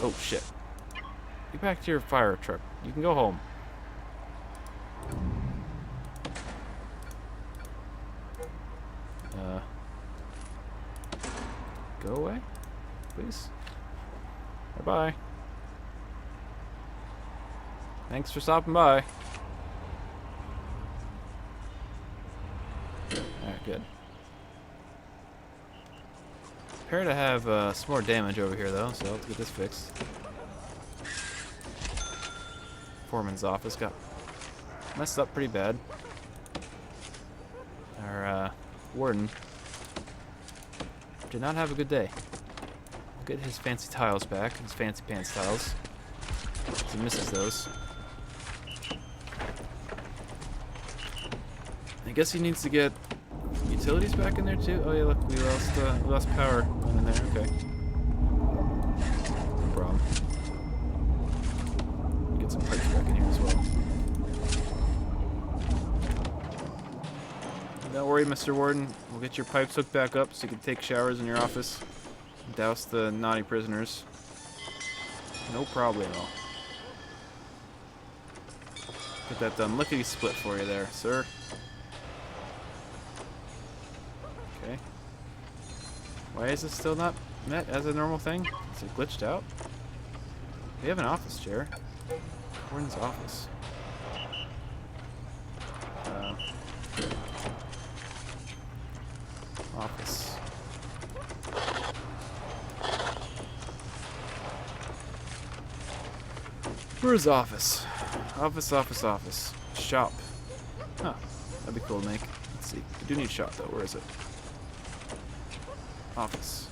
Oh, shit. Get back to your fire truck. You can go home. Go away, please. Bye-bye. Thanks for stopping by. Alright, good. Appear to have some more damage over here, though, so let's get this fixed. Foreman's office got messed up pretty bad. Our warden did not have a good day. We'll get his fancy tiles back, his fancy pants tiles. He misses those. I guess he needs to get utilities back in there too. Oh yeah, look, we lost power going in there. Okay. Don't worry, Mr. Warden. We'll get your pipes hooked back up so you can take showers in your office. Douse the naughty prisoners. No problemo. Get that done. Lickety split for you there, sir. Okay. Why is this still not met as a normal thing? Is it glitched out? We have an office chair. Warden's office. Office. Where's office? Office. Shop. Huh. That'd be cool to make. Let's see. We do need shop though. Where is it? Office.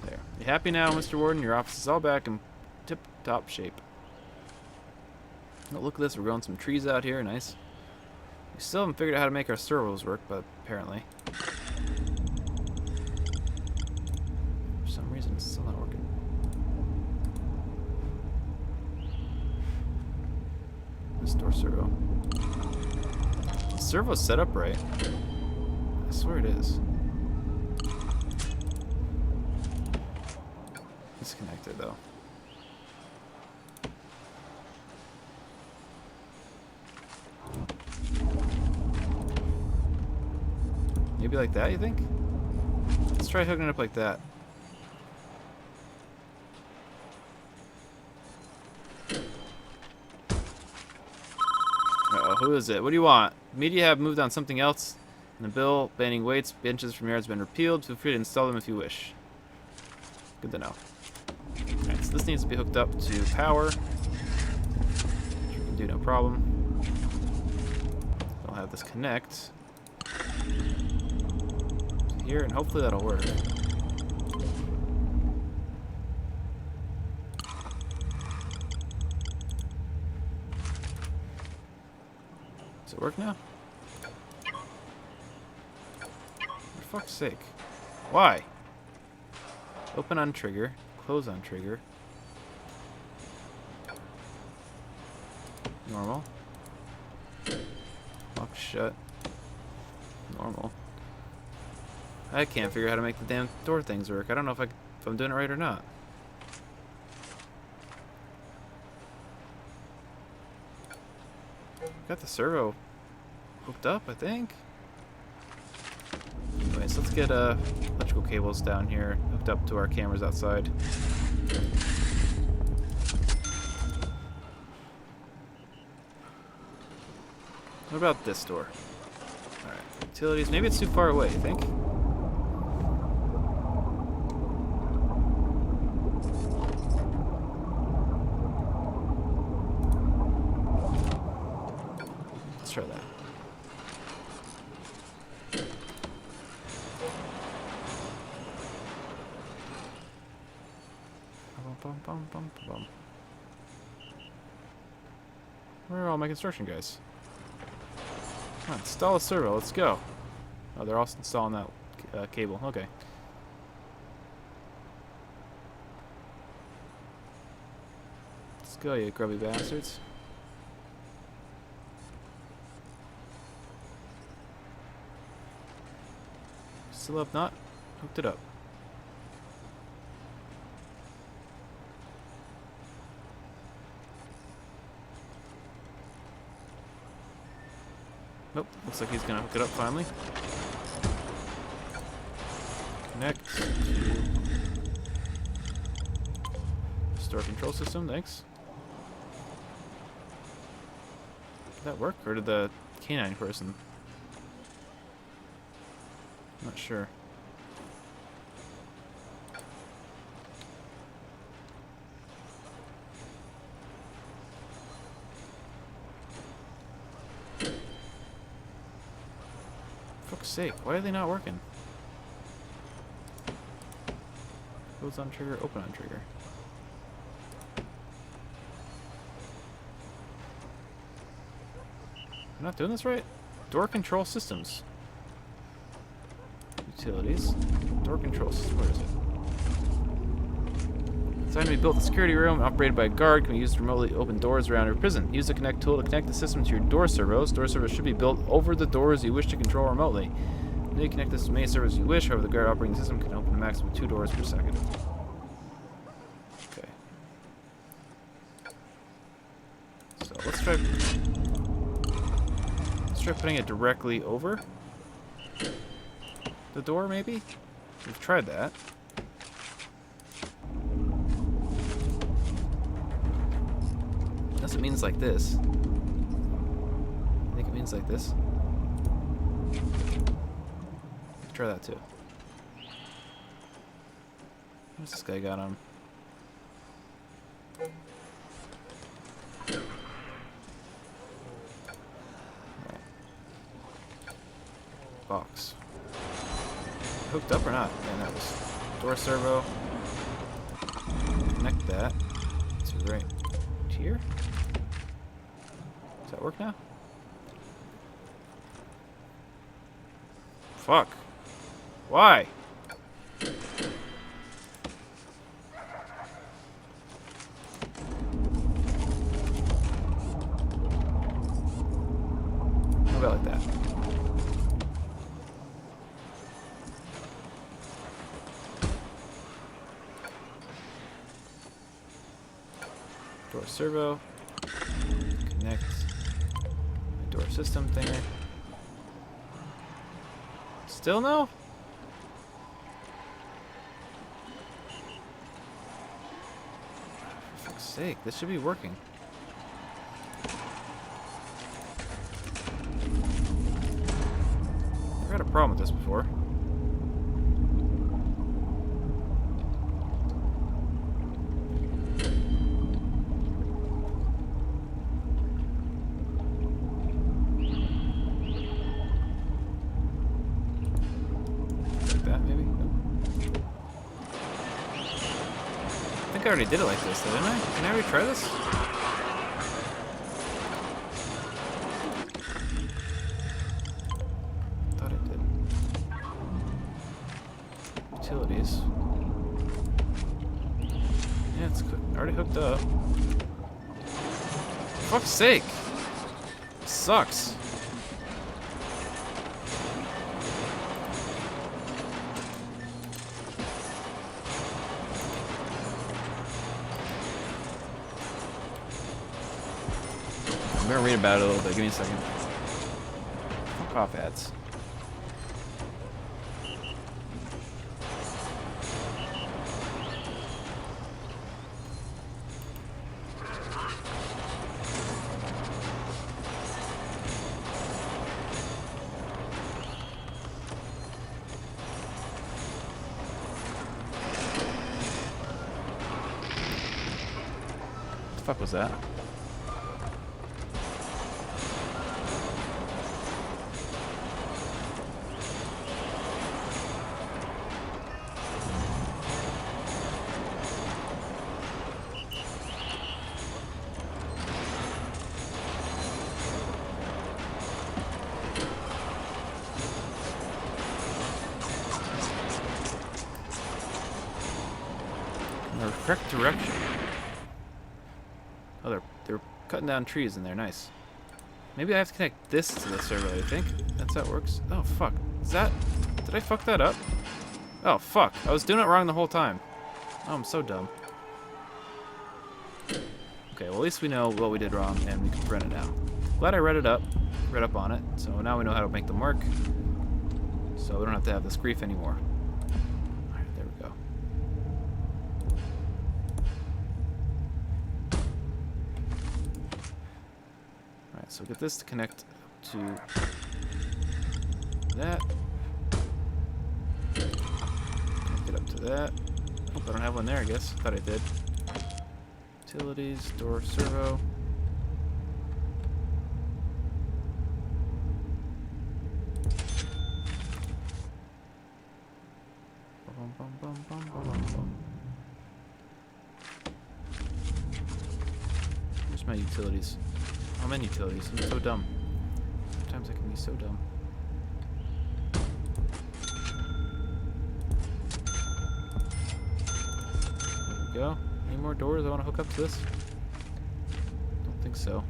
There. You happy now, Mr. Warden? Your office is all back in tip-top shape. Oh, look at this. We're growing some trees out here. Nice. We still haven't figured out how to make our servos work, but apparently. For some reason, it's still not working. Restore servo. The servo's set up right. I swear it is. Disconnected though. Maybe like that, you think? Let's try hooking it up like that. Uh-oh, who is it? What do you want? Media have moved on something else. And the bill banning weights, benches from yards has been repealed. Feel free to install them if you wish. Good to know. Alright, so this needs to be hooked up to power. Which we can do no problem. I'll have this connect here, and hopefully that'll work. Does it work now? For fuck's sake. Why? Open on trigger, close on trigger. Normal. Lock shut. Normal. I can't figure out how to make the damn door things work. I don't know if I'm doing it right or not. Got the servo hooked up, I think. Anyways, let's get electrical cables down here hooked up to our cameras outside. What about this door? Alright, utilities. Maybe it's too far away, you think? Let's try that. Where are all my construction guys? Come on, install a servo. Let's go. Oh, they're also installing that cable. Okay. Let's go, you grubby bastards. Still have not hooked it up. Nope, looks like he's gonna hook it up finally. Connect. Store control system, thanks. Did that work, or did the canine person? I'm not sure. Fuck's sake, why are they not working? Close on trigger, open on trigger. I'm not doing this right? Door control systems. Utilities. Door control system. Where is it? Designed to be built in a security room, operated by a guard, can be used to remotely open doors around your prison. Use the connect tool to connect the system to your door servos. Door servos should be built over the doors you wish to control remotely. You may connect this to many servers you wish, however the guard operating the system can open a maximum of 2 doors per second. Okay. So let's try putting it directly over the door, maybe? We've tried that. Unless it means like this. I think it means like this. Try that too. What's this guy got on? Box. Hooked up or not? Yeah, that was door servo. Connect that to right here. Does that work now? Fuck. Why? How about like that? Door servo. Connect my door system thinger. Still no? For fuck's sake, this should be working. I've had a problem with this before. I already did it like this, didn't I? Can I retry this? Thought I did. Utilities. Yeah, it's already hooked up. For fuck's sake! This sucks. I'm gonna read about it a little bit. Give me a second. Fuck off, ads. What the fuck was that? The correct direction. Oh, they're cutting down trees in there. Nice. Maybe I have to connect this to the servo, I think. That's how it works. Oh, fuck. Is that... Did I fuck that up? Oh, fuck. I was doing it wrong the whole time. Oh, I'm so dumb. Okay, well, at least we know what we did wrong, and we can print it now. Glad I read up on it, so now we know how to make them work. So we don't have to have this grief anymore. Alright, there we go. Alright, so get this to connect to that. Get up to that. Oh, I don't have one there, I guess. Thought I did. Utilities, door servo. Where's my utilities? How many utilities? I'm so dumb. Sometimes I can be so dumb. There we go. Any more doors I want to hook up to this? Don't think so.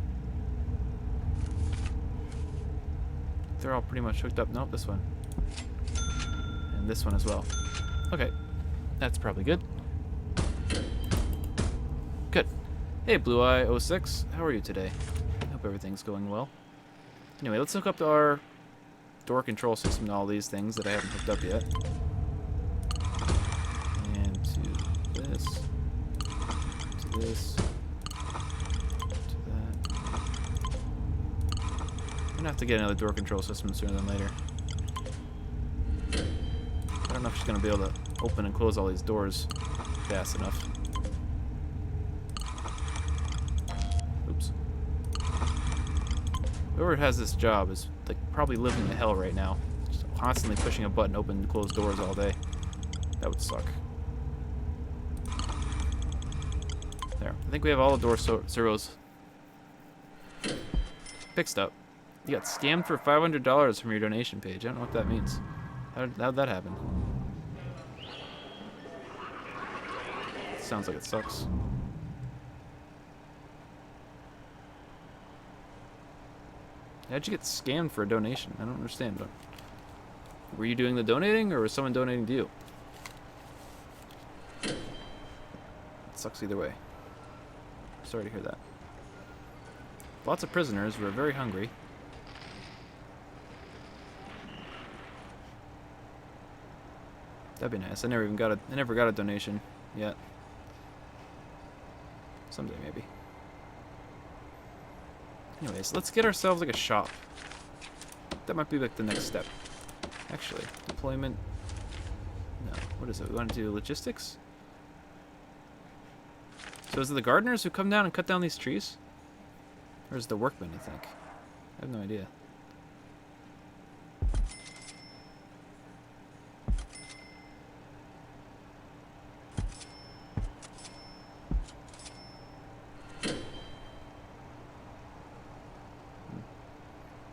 They're all pretty much hooked up. Nope, this one. And this one as well. Okay. That's probably good. Good. Hey, Blue Eye 06. How are you today? Hope everything's going well. Anyway, let's hook up to our door control system and all these things that I haven't hooked up yet. And to this. To this. To that. I'm gonna have to get another door control system sooner than later. I don't know if she's gonna be able to open and close all these doors fast enough. Oops. Whoever has this job is like probably living in hell right now. Just constantly pushing a button open and close doors all day. That would suck. There. I think we have all the door servos fixed up. You got scammed for $500 from your donation page. I don't know what that means. How'd that happen? Sounds like it sucks. How'd you get scammed for a donation? I don't understand. But were you doing the donating, or was someone donating to you? It sucks either way. Sorry to hear that. Lots of prisoners were very hungry. That'd be nice. I never got a donation yet. Someday maybe. Anyways, let's get ourselves like a shop. That might be like the next step. Actually, deployment. No, what is it? We want to do logistics? So is it the gardeners who come down and cut down these trees? Or is it the workmen, I think? I have no idea.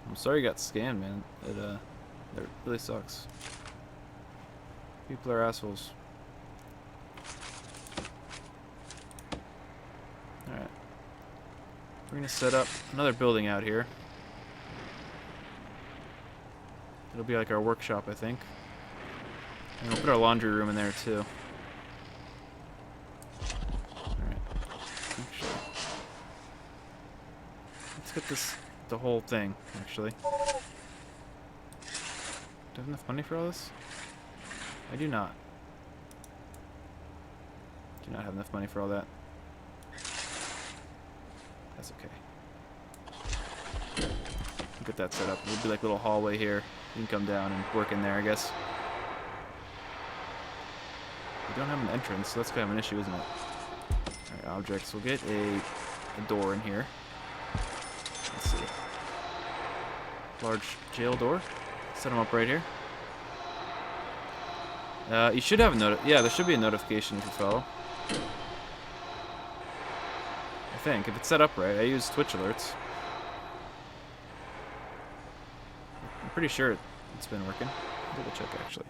I'm sorry you got scammed, man. It really sucks. People are assholes. Alright. We're gonna set up another building out here. It'll be like our workshop, I think. And we'll put our laundry room in there too. Alright. Actually, let's get this, the whole thing, actually. Do I have enough money for all this? I do not. Do not have enough money for all that. That's okay. We'll get that set up. It'll be like a little hallway here. You can come down and work in there, I guess. We don't have an entrance, so that's kind of an issue, isn't it? Alright, objects. We'll get a door in here. Let's see. Large jail door. Set them up right here. You should have a yeah, there should be a notification if you follow. I think, if it's set up right. I use Twitch alerts. I'm pretty sure it's been working. Double check, actually.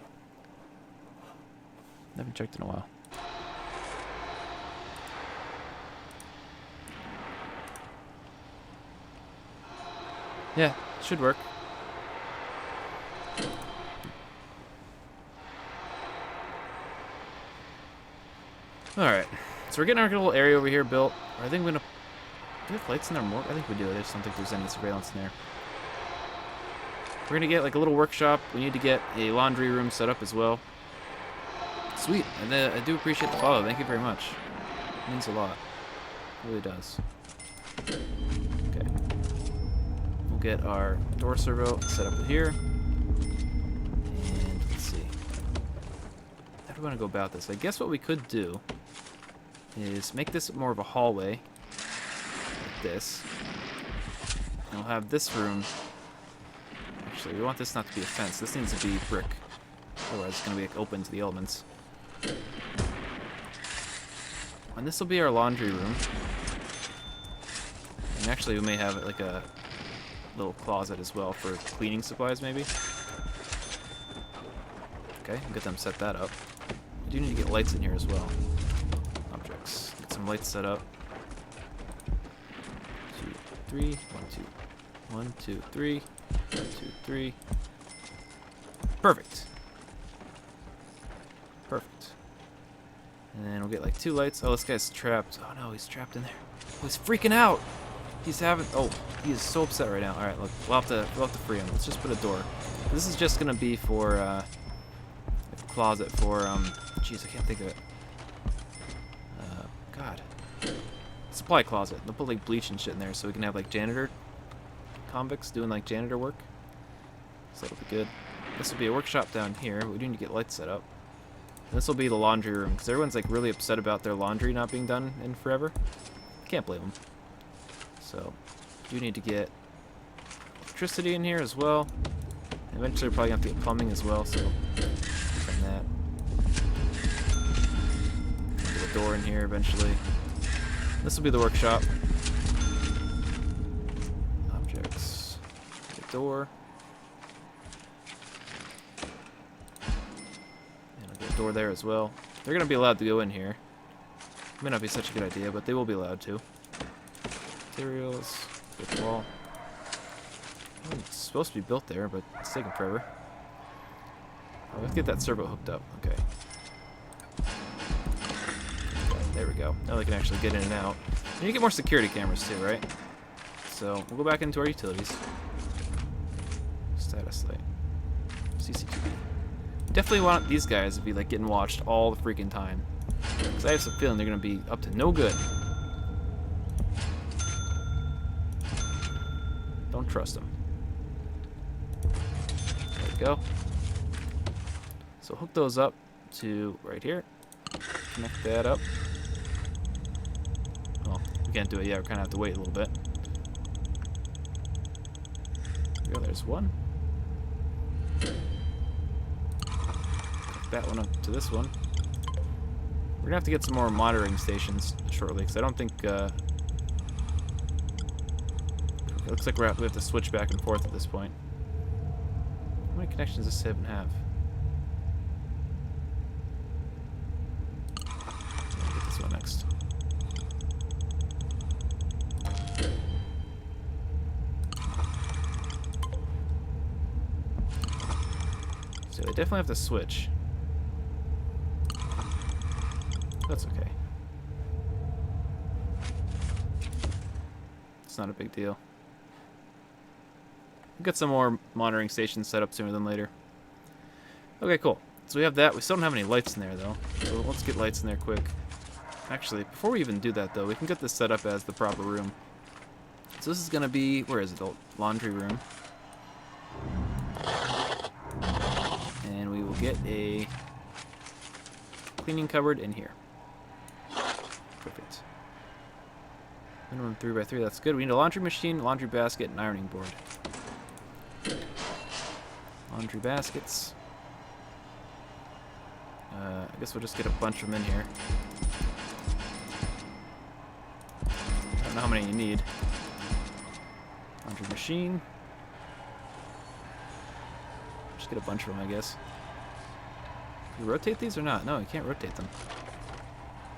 I haven't checked in a while. Yeah, it should work. Alright, so we're getting our little area over here built. I think we're gonna... Do we have lights in there more? I think we do. I just don't think there's any surveillance in there. We're gonna get like a little workshop. We need to get a laundry room set up as well. Sweet, and I do appreciate the follow. Thank you very much. It means a lot. It really does. Okay. We'll get our door servo set up here. And let's see. How do we want to go about this? I guess what we could do is make this more of a hallway, like this. And we'll have this room. Actually, we want this not to be a fence. This needs to be brick. Otherwise, it's going to be like, open to the elements. And this will be our laundry room. And actually, we may have like a little closet as well for cleaning supplies, maybe. Okay, we'll get them set that up. We do need to get lights in here as well. Objects. Let's some lights set up. 2, 3, 1, 2. 1, 2, 3. 1, 2, 3. Perfect. Perfect. And then we'll get like 2 lights. Oh, this guy's trapped. Oh no, he's trapped in there. Oh, he's freaking out. He's having. Oh, he is so upset right now. All right, look, we'll have to free him. Let's just put a door. This is just gonna be for a closet for Jeez, I can't think of it. God. Supply closet. They'll put like bleach and shit in there, so we can have like janitor convicts doing like janitor work. So that'll be good. This will be a workshop down here. We do need to get lights set up. And this will be the laundry room, because everyone's like really upset about their laundry not being done in forever. Can't blame them. So, do need to get electricity in here as well. And eventually we're probably going to have to get plumbing as well, so from that. Get a door in here eventually. This will be the workshop. Objects. Get a door. And I'll get a door there as well. They're going to be allowed to go in here. May not be such a good idea, but they will be allowed to. Materials. Brick wall. Oh, it's supposed to be built there, but it's taking forever. Oh, let's get that servo hooked up. Okay. There we go. Now they can actually get in and out. And you get more security cameras too, right? So we'll go back into our utilities. Status light. CCTV. Definitely want these guys to be like getting watched all the freaking time. Because I have some feeling they're going to be up to no good. Don't trust them. There we go. So hook those up to right here. Connect that up. Oh, we can't do it yet. We're kind of have to wait a little bit. There we go. There's one. Hook that one up to this one. We're gonna have to get some more monitoring stations shortly, because I don't think. It looks like we have to switch back and forth at this point. How many connections does this even have? I'll get this one next. So they definitely have to switch. That's okay. It's not a big deal. We'll get some more monitoring stations set up sooner than later. Okay, cool. So we have that. We still don't have any lights in there, though. So let's get lights in there quick. Actually, before we even do that, though, we can get this set up as the proper room. So this is going to be... Where is it? The laundry room. And we will get a cleaning cupboard in here. Perfect. Minimum 3x3, that's good. We need a laundry machine, laundry basket, and ironing board. Laundry baskets. I guess we'll just get a bunch of them in here. I don't know how many you need. Laundry machine. Just get a bunch of them, I guess. Can you rotate these or not? No, you can't rotate them.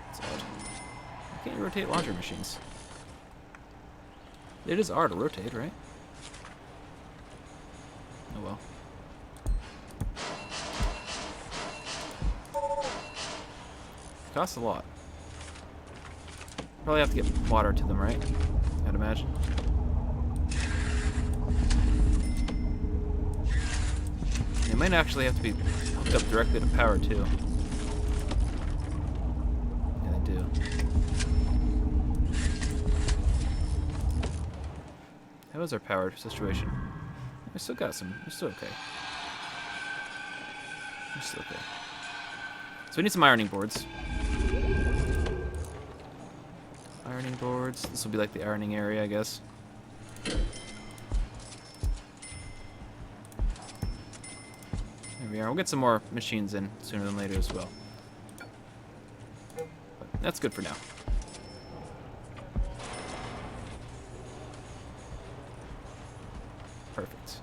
That's odd. Why can't you rotate laundry machines? It is R to rotate, right? Oh well. Costs a lot. Probably have to get water to them, right? I'd imagine. They might actually have to be hooked up directly to power too. Yeah, they do. How is our power situation? We still got some. We're still okay. We're still okay. So we need some ironing boards. Ironing boards. This will be like the ironing area, I guess. There we are. We'll get some more machines in sooner than later as well. But that's good for now. Perfect.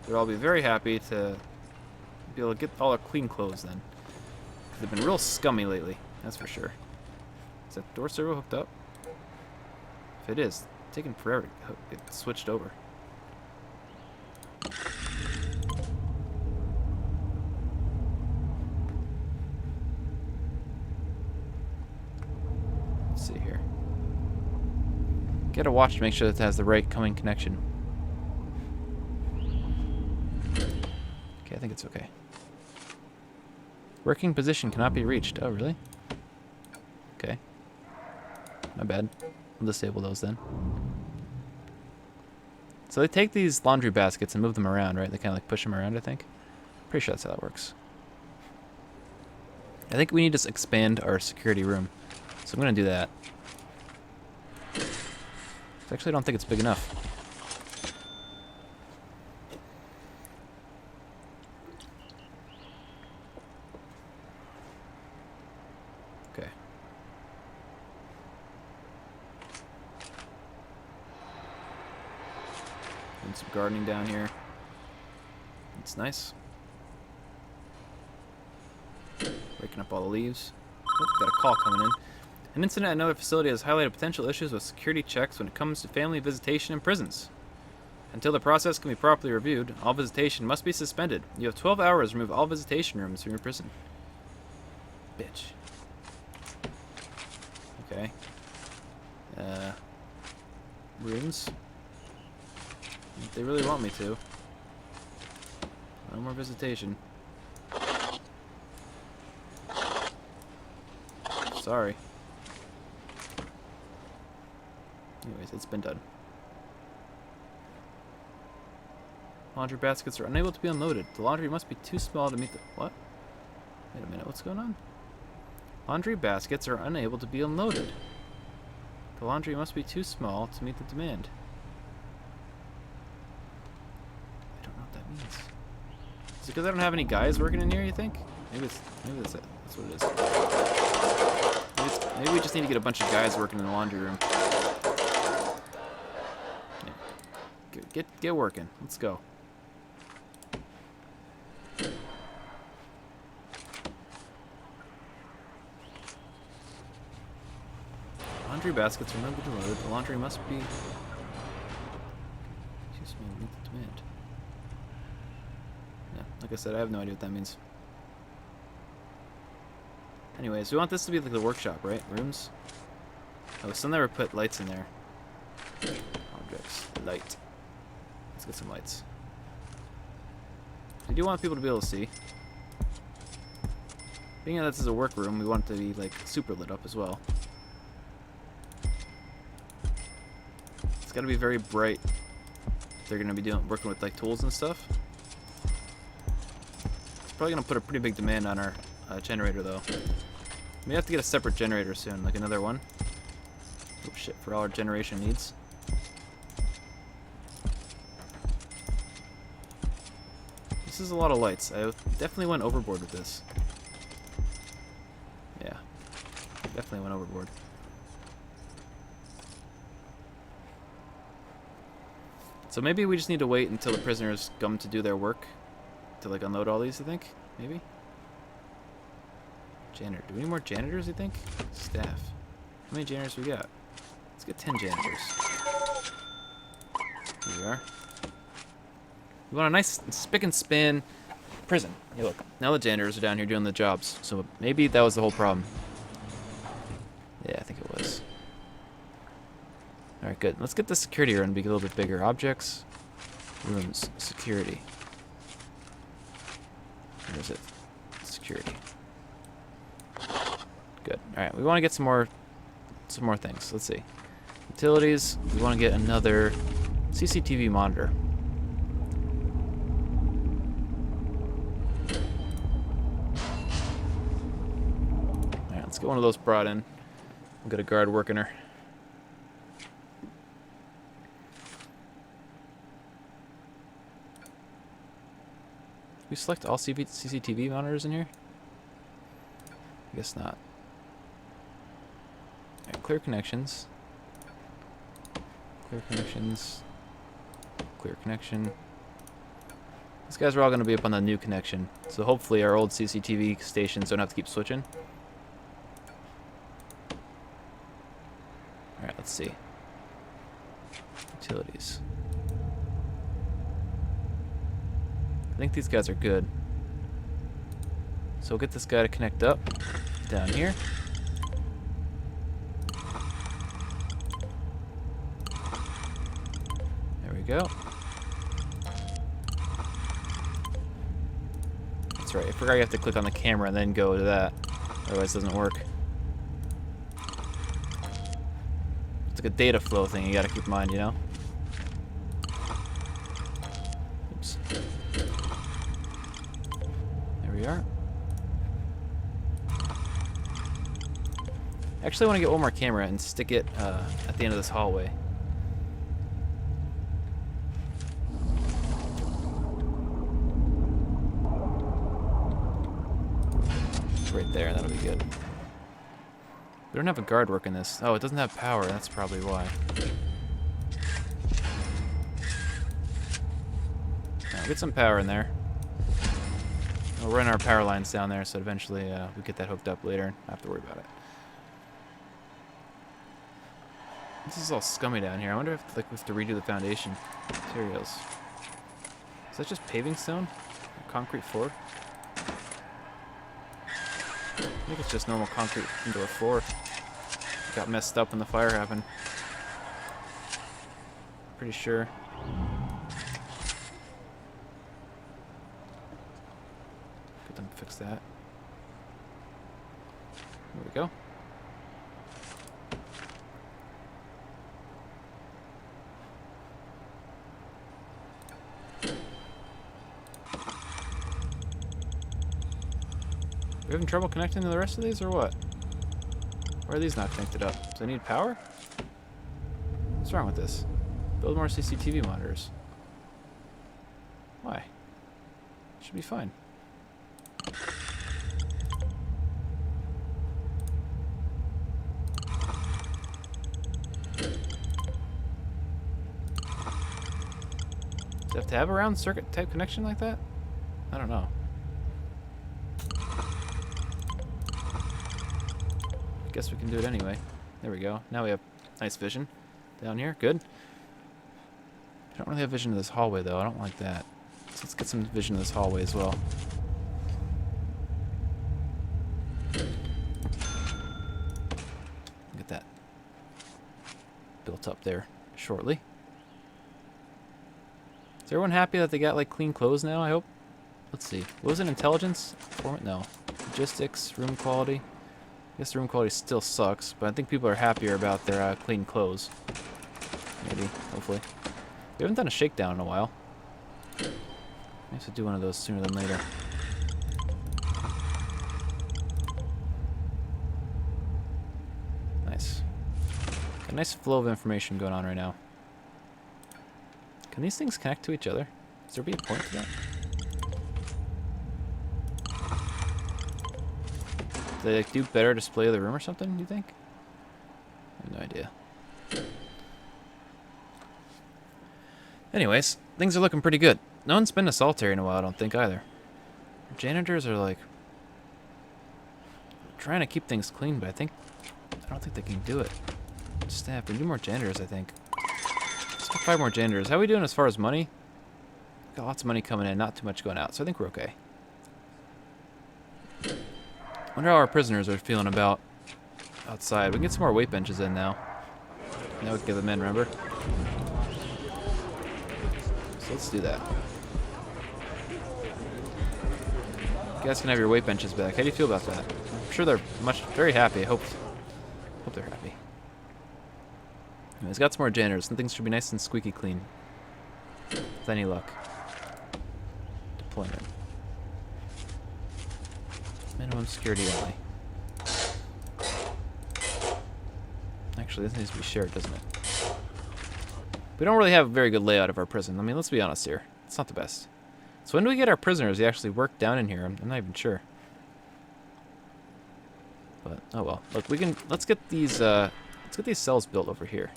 They'll all be very happy to be able to get all our clean clothes then. They've been real scummy lately, that's for sure. that door servo hooked up? If it is, it's taking forever to get switched over. Let's see here. Get a watch to make sure that it has the right coming connection. Okay, I think it's okay. Working position cannot be reached. Oh, really? Okay. My bad. I'll disable those then. So they take these laundry baskets and move them around, right? They kind of like push them around, I think. Pretty sure that's how that works. I think we need to expand our security room. So I'm going to do that. Actually, I don't think it's big enough. Okay. And some gardening down here. It's nice. Breaking up all the leaves. Oh, got a call coming in. An incident at another facility has highlighted potential issues with security checks when it comes to family visitation in prisons. Until the process can be properly reviewed, all visitation must be suspended. You have 12 hours to remove all visitation rooms from your prison. Bitch. Okay. Rooms. If they really want me to. No more visitation. Sorry. Anyways, it's been done. Laundry baskets are unable to be unloaded. The laundry must be too small to meet the... What? Wait a minute, what's going on? Laundry baskets are unable to be unloaded. The laundry must be too small to meet the demand. I don't know what that means. Is it because I don't have any guys working in here, you think? Maybe that's it. That's what it is. Maybe we just need to get a bunch of guys working in the laundry room. Yeah. Get working. Let's go. Laundry baskets are never delivered. The laundry must be... Excuse me, meet the demand. Yeah, like I said, I have no idea what that means. Anyways, we want this to be like the workshop, right? Rooms? Oh, some never put lights in there. Objects. Light. Let's get some lights. We do want people to be able to see. Being that this is a workroom, we want it to be like super lit up as well. It's got to be very bright. They're going to be working with like tools and stuff. It's probably going to put a pretty big demand on our generator though. We have to get a separate generator soon, like another one. Oh shit, for all our generation needs. This is a lot of lights. I definitely went overboard with this. Yeah, definitely went overboard. So maybe we just need to wait until the prisoners come to do their work to like unload all these, I think. Maybe. Janitor. Do we need more janitors, you think? Staff. How many janitors we got? Let's get 10 janitors. Here we are. We want a nice spick and span prison. Hey, look. Now the janitors are down here doing the jobs. So maybe that was the whole problem. Yeah, I think it was. Alright, good. Let's get the security room to be a little bit bigger. Objects. Rooms. Security. Where is it? Security. Good. Alright, we want to get some more things. Let's see. Utilities. We want to get another CCTV monitor. Alright, let's get one of those brought in. We'll get a guard working her. We select all CCTV monitors in here? I guess not. Alright, clear connections. Clear connections. Clear connection. These guys are all going to be up on the new connection. So hopefully our old CCTV stations don't have to keep switching. Let's see. Utilities. I think these guys are good. So we'll get this guy to connect up down here. There we go. That's right. I forgot you have to click on the camera and then go to that. Otherwise it doesn't work. It's like a data flow thing you gotta keep in mind, you know? Oops. There we are. Actually, I want to get one more camera and stick it at the end of this hallway. Right there, that'll be good. We don't have a guard working this. Oh, it doesn't have power. That's probably why. Right, get some power in there. We'll run our power lines down there so eventually we get that hooked up later and not have to worry about it. This is all scummy down here. I wonder if like we have to redo the foundation materials. Is that just paving stone? Or concrete floor? I think it's just normal concrete indoor floor. Got messed up when the fire happened. Pretty sure. Get them to fix that. There we go. We having trouble connecting to the rest of these, or what? Why are these not connected up? Do they need power? What's wrong with this? Build more CCTV monitors. Why? Should be fine. Does it have to have a round circuit type connection like that? I don't know. Guess we can do it anyway. There we go. Now we have nice vision down here. Good. I don't really have vision of this hallway, though. I don't like that. So let's get some vision of this hallway as well. Get that built up there shortly. Is everyone happy that they got, like, clean clothes now, I hope? Let's see. What was it? Intelligence? No. Logistics, room quality. I guess the room quality still sucks, but I think people are happier about their clean clothes. Maybe, hopefully. We haven't done a shakedown in a while. I have to do one of those sooner than later. Nice. Got a nice flow of information going on right now. Can these things connect to each other? Is there be a point to that? Do they like, do better display of the room or something, you think? I have no idea. Anyways, things are looking pretty good. No one's been to solitary in a while, I don't think, either. Janitors are like trying to keep things clean, but I don't think they can do it. Staff, we need more janitors, I think. Let's get 5 more janitors. How are we doing as far as money? Got lots of money coming in, not too much going out, so I think we're okay. Wonder how our prisoners are feeling about outside. We can get some more weight benches in now. Now we can get them in, remember? So let's do that. You guys can have your weight benches back. How do you feel about that? I'm sure they're very happy. I hope they're happy. Anyways, got some more janitors. And things should be nice and squeaky clean. With any luck. Deployment. Minimum security only. Actually, this needs to be shared, doesn't it? We don't really have a very good layout of our prison. I mean, let's be honest here. It's not the best. So when do we get our prisoners to actually work down in here? I'm not even sure. But oh well. Look, let's get these cells built over here.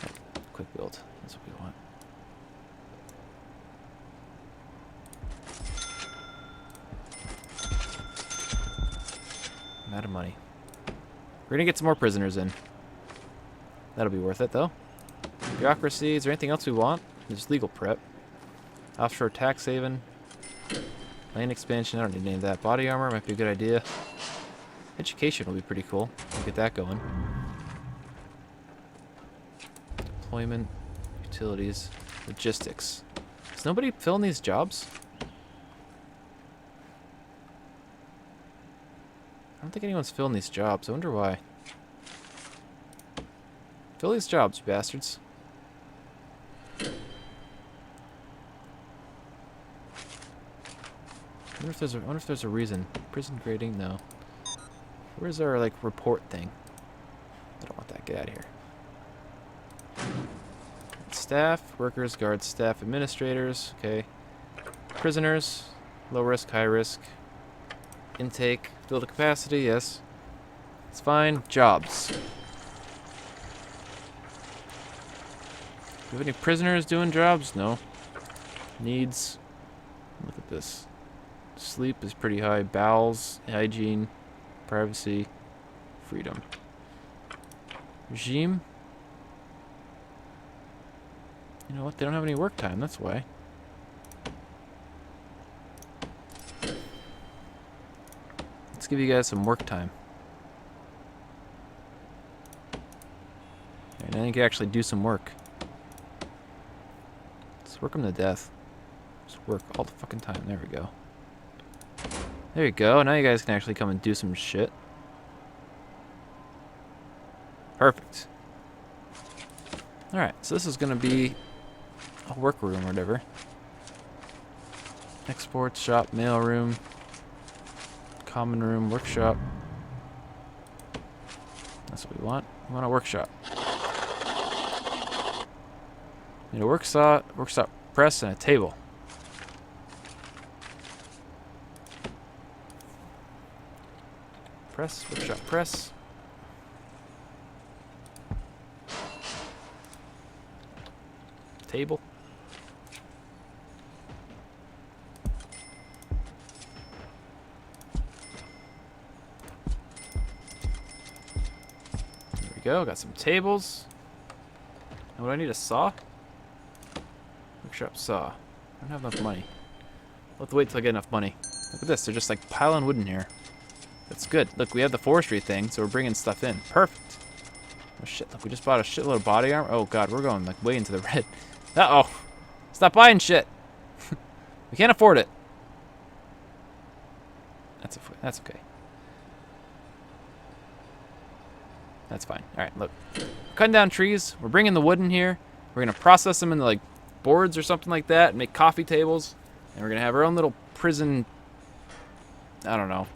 Oh, quick build. That's what we want. I'm out of money. We're gonna get some more prisoners in. That'll be worth it, though. Bureaucracy. Is there anything else we want? There's legal prep. Offshore tax haven. Land expansion. I don't need any of that. Body armor might be a good idea. Education will be pretty cool. We'll get that going. Deployment. Utilities. Logistics. Is nobody filling these jobs? I don't think anyone's filling these jobs. I wonder why. Fill these jobs, you bastards. I wonder if there's a reason. Prison grading? No. Where's our, like, report thing? I don't want that. Get out of here. Staff, workers, guards, staff, administrators. Okay. Prisoners. Low risk, high risk. Intake. Fill the capacity, yes. It's fine. Jobs. Do we have any prisoners doing jobs? No. Needs. Look at this. Sleep is pretty high. Bowels, hygiene, privacy, freedom. Regime. You know what? They don't have any work time. That's why. Let's give you guys some work time. Alright, now you can actually do some work. Let's work them to death. Just work all the fucking time. There we go. There you go. Now you guys can actually come and do some shit. Perfect. Alright, so this is going to be a workroom or whatever. Export, shop, mail room, common room, workshop. That's what we want. We want a workshop. Need a workshop press, and a table. Press, workshop press. Table. There we go, got some tables. And what, I need a saw? Workshop saw. I don't have enough money. We'll have to wait till I get enough money. Look at this, they're just like piling wood in here. That's good. Look, we have the forestry thing, so we're bringing stuff in. Perfect. Oh shit, look, we just bought a shitload of body armor. Oh god, we're going like way into the red. Uh-oh. Stop buying shit. We can't afford it. That's okay. That's fine. Alright, look. We're cutting down trees. We're bringing the wood in here. We're going to process them into like boards or something like that and make coffee tables. And we're going to have our own little prison, I don't know,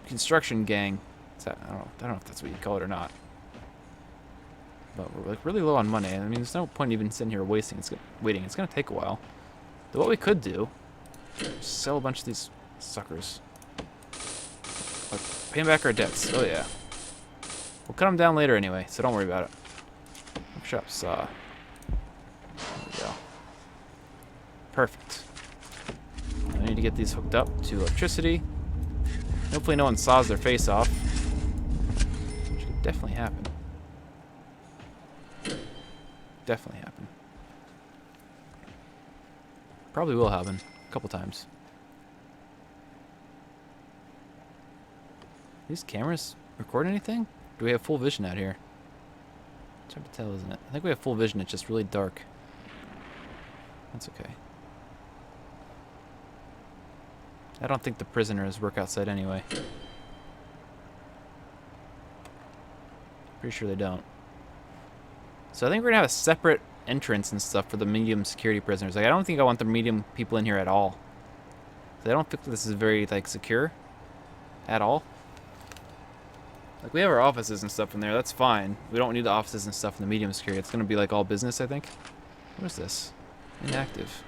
construction gang. I don't know if that's what you call it or not. But we're like really low on money. I mean, there's no point even sitting here waiting. It's going to take a while. But what we could do is sell a bunch of these suckers. Like, paying back our debts. Oh yeah. We'll cut them down later anyway, so don't worry about it. Workshop saw. There we go. Perfect. I need to get these hooked up to electricity. Hopefully no one saws their face off. Which could definitely happen. Definitely happen. Probably will happen. A couple times. These cameras record anything? Do we have full vision out here? It's hard to tell, isn't it? I think we have full vision. It's just really dark. That's okay. I don't think the prisoners work outside anyway. Pretty sure they don't. So I think we're gonna have a separate entrance and stuff for the medium security prisoners. Like, I don't think I want the medium people in here at all. I don't think this is very like secure at all. Like, we have our offices and stuff in there. That's fine. We don't need the offices and stuff in the medium security. It's gonna be like all business, I think. What is this? Inactive.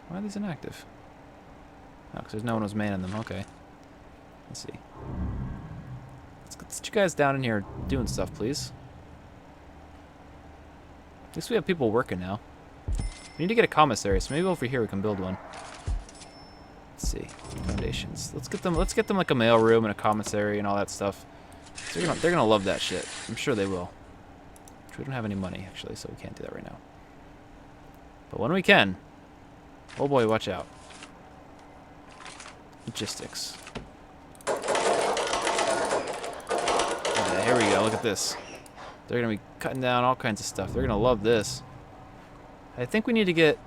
Why are these inactive? Oh, because there's no one who's manning them. Okay. Let's see. Let's get you guys down in here doing stuff, please. At least we have people working now. We need to get a commissary, so maybe over here we can build one. Let's see. Foundations. Let's get them like a mail room and a commissary and all that stuff. Let's They're gonna love that shit. I'm sure they will. Which we don't have any money actually, so we can't do that right now. But when we can, oh boy, watch out. Logistics. Yeah, here we go. Look at this. They're gonna be cutting down all kinds of stuff. They're gonna love this. I think we need to get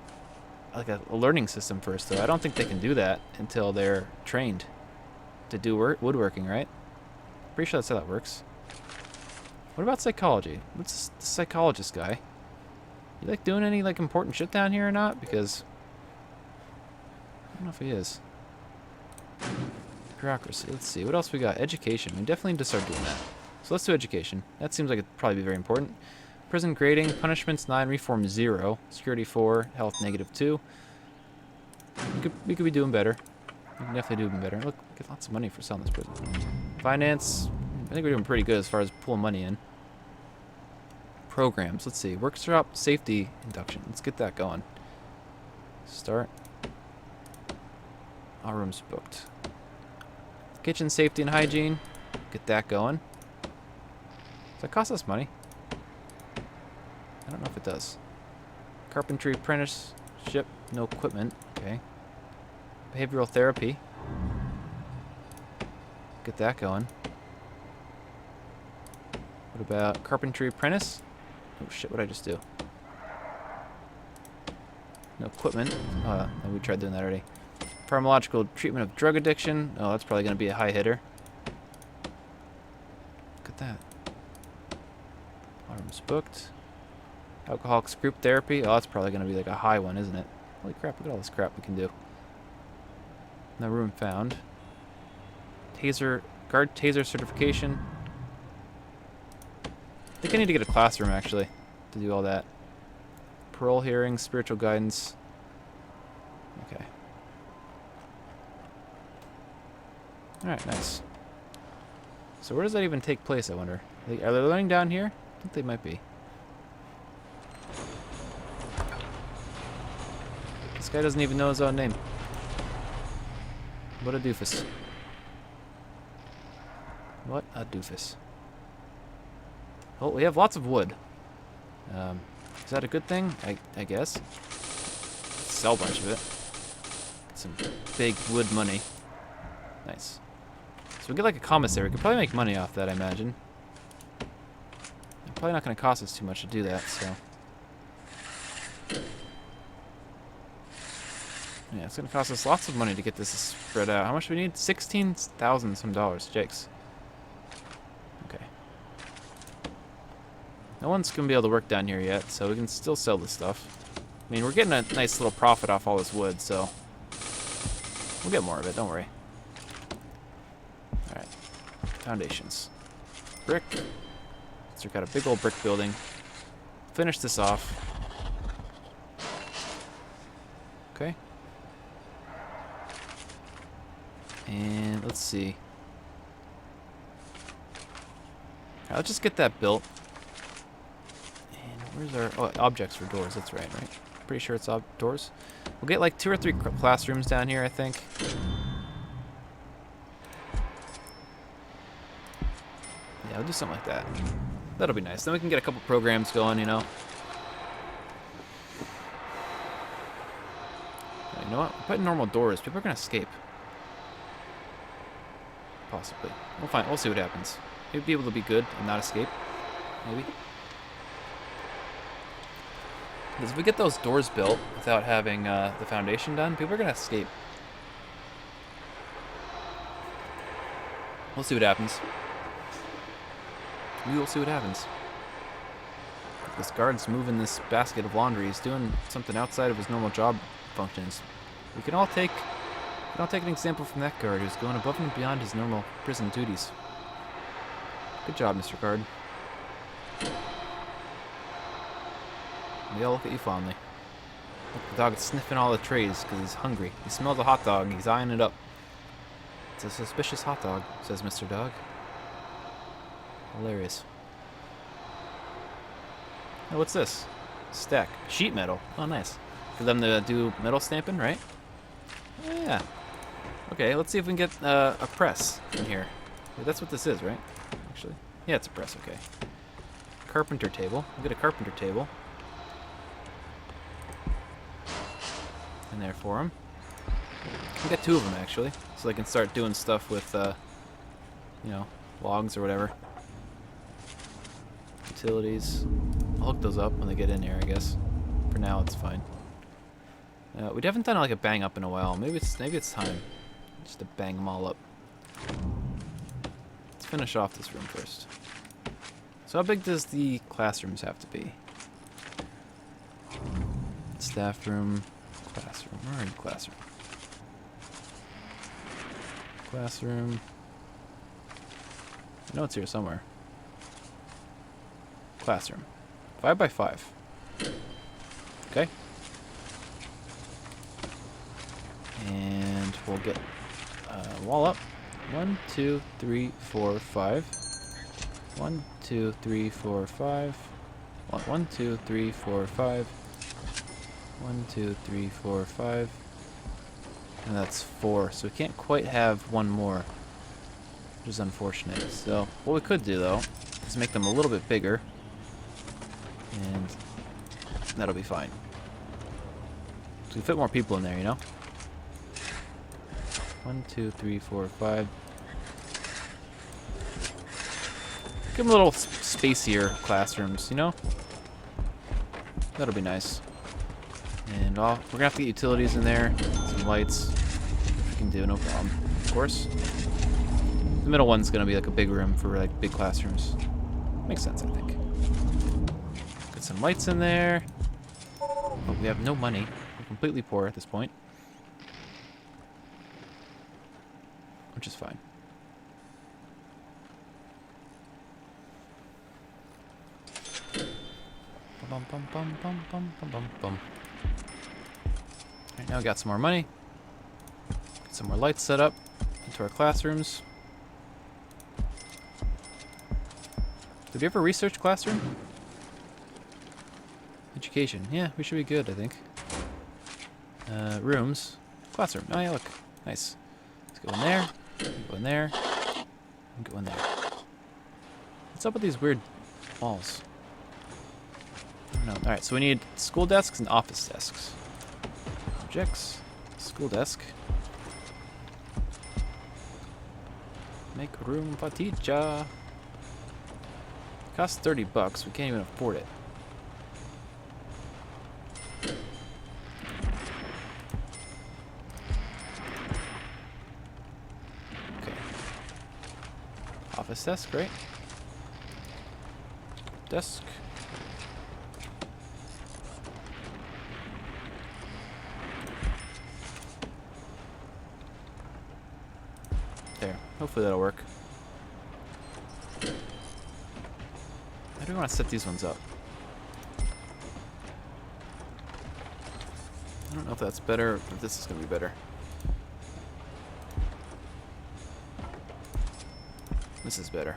like a learning system first, though. I don't think they can do that until they're trained to do woodworking, right? Pretty sure that's how that works. What about psychology? What's the psychologist guy? You like doing any like important shit down here or not? Because I don't know if he is. Bureaucracy. Let's see. What else we got? Education. We definitely need to start doing that. So let's do education. That seems like it'd probably be very important. Prison grading. Punishments 9. Reform 0. Security 4. Health -2. We could be doing better. We can definitely do better. Look, we get lots of money for selling this prison. Finance. I think we're doing pretty good as far as pulling money in. Programs. Let's see. Workshop safety induction. Let's get that going. Start. All rooms booked. Kitchen safety and hygiene. Get that going. Does that cost us money? I don't know if it does. Carpentry apprenticeship. No equipment. Okay. Behavioral therapy. Get that going. What about carpentry apprentice? Oh shit, what did I just do? No equipment. No, we tried doing that already. Pharmacological treatment of drug addiction. Oh, that's probably going to be a high hitter. Look at that. Arms booked. Alcoholics group therapy. Oh, that's probably going to be like a high one, isn't it? Holy crap, look at all this crap we can do. No room found. Taser, guard taser certification. I think I need to get a classroom, actually, to do all that. Parole hearings, spiritual guidance. Okay. Alright, nice. So where does that even take place, I wonder? Are they learning down here? I think they might be. This guy doesn't even know his own name. What a doofus. What a doofus. Well, we have lots of wood. Is that a good thing? I guess. Sell a bunch of it. Get some big wood money. Nice. So we get like a commissary. We could probably make money off that, I imagine. It's probably not going to cost us too much to do that, so. Yeah, it's going to cost us lots of money to get this spread out. How much do we need? 16,000 some dollars. Jakes. Okay. No one's going to be able to work down here yet, so we can still sell this stuff. I mean, we're getting a nice little profit off all this wood, so we'll get more of it, don't worry. Alright. Foundations. Brick. So we've got a big old brick building. Finish this off. Okay. And let's see. Alright, let's just get that built. And where's our... Oh, objects for doors. That's right? Pretty sure it's doors. We'll get like 2 or 3 classrooms down here, I think. Yeah, we'll do something like that. That'll be nice. Then we can get a couple programs going, you know. You know what? We'll put in normal doors. People are going to escape. Possibly. We'll find. We'll see what happens. Maybe be able to be good and not escape. Maybe. Because if we get those doors built without having the foundation done, people are going to escape. We'll see what happens. We will see what happens. This guard's moving this basket of laundry. He's doing something outside of his normal job functions. We can all take an example from that guard who's going above and beyond his normal prison duties. Good job, Mr. Guard. We all look at you fondly. Look, the dog is sniffing all the trays because he's hungry. He smells a hot dog and he's eyeing it up. It's a suspicious hot dog, says Mr. Dog. Hilarious. Oh, what's this? Stack. Sheet metal. Oh, nice. For them to do metal stamping, right? Yeah. Okay, let's see if we can get a press in here. That's what this is, right? actually. Yeah, it's a press, okay. Carpenter table. We'll get a carpenter table. In there for him. We got 2 of them, actually. So they can start doing stuff with, you know, logs or whatever. Utilities. I'll hook those up when they get in here, I guess. For now, it's fine. We haven't done like a bang up in a while. Maybe it's time just to bang them all up. Let's finish off this room first. So how big does the classrooms have to be? Staff room, classroom. Where are you, classroom? Classroom. I know it's here somewhere. Classroom. 5 by 5. Okay. And we'll get wall up. 1, 2, 3, 4, 5. 1, 2, 3, 4, 5. 1, 2, 3, 4, 5. 1, 2, 3, 4, 5. And that's 4. So we can't quite have one more, which is unfortunate. So what we could do though is make them a little bit bigger, and that'll be fine. So we fit more people in there, you know. 1, 2, 3, 4, 5. Give them a little spacier classrooms, you know? That'll be nice. And we're gonna have to get utilities in there, some lights, which we can do, no problem. Of course. The middle one's gonna be like a big room for like big classrooms. Makes sense, I think. Get some lights in there. But we have no money. We're completely poor at this point. Which is fine. Bum bum bum bum bum bum bum bum. Alright, now we got some more money. Get some more lights set up into our classrooms. Did we ever research classroom? Education. Yeah, we should be good, I think. Rooms. Classroom. Oh yeah, look. Nice. Let's go in there. Go in there. And go in there. What's up with these weird walls? I don't know. Alright, so we need school desks and office desks. Objects. School desk. Make room for teacher. Costs $30. We can't even afford it. Okay. Office desk, right? Desk. There. Hopefully that'll work. How do we want to set these ones up? I don't know if that's better or if this is going to be better. This is better.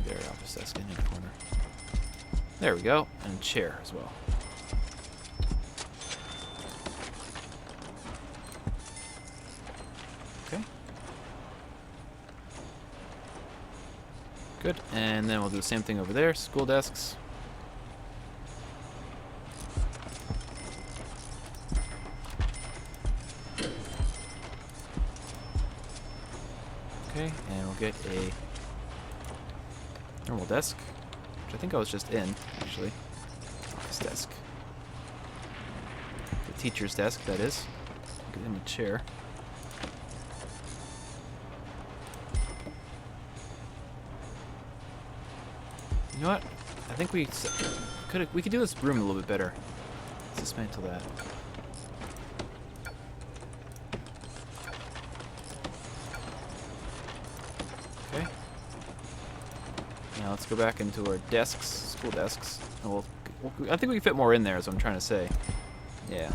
There, office desk in the corner. There we go, and a chair as well. Okay. Good, and then we'll do the same thing over there, school desks. Okay, and we'll get a normal desk, which I think I was just in, actually. Office desk. The teacher's desk, that is. Get him a chair. You know what? I think we could do this room a little bit better. Let's dismantle that. Okay. Now let's go back into our desks, school desks. And I think we can fit more in there, is what I'm trying to say. Yeah.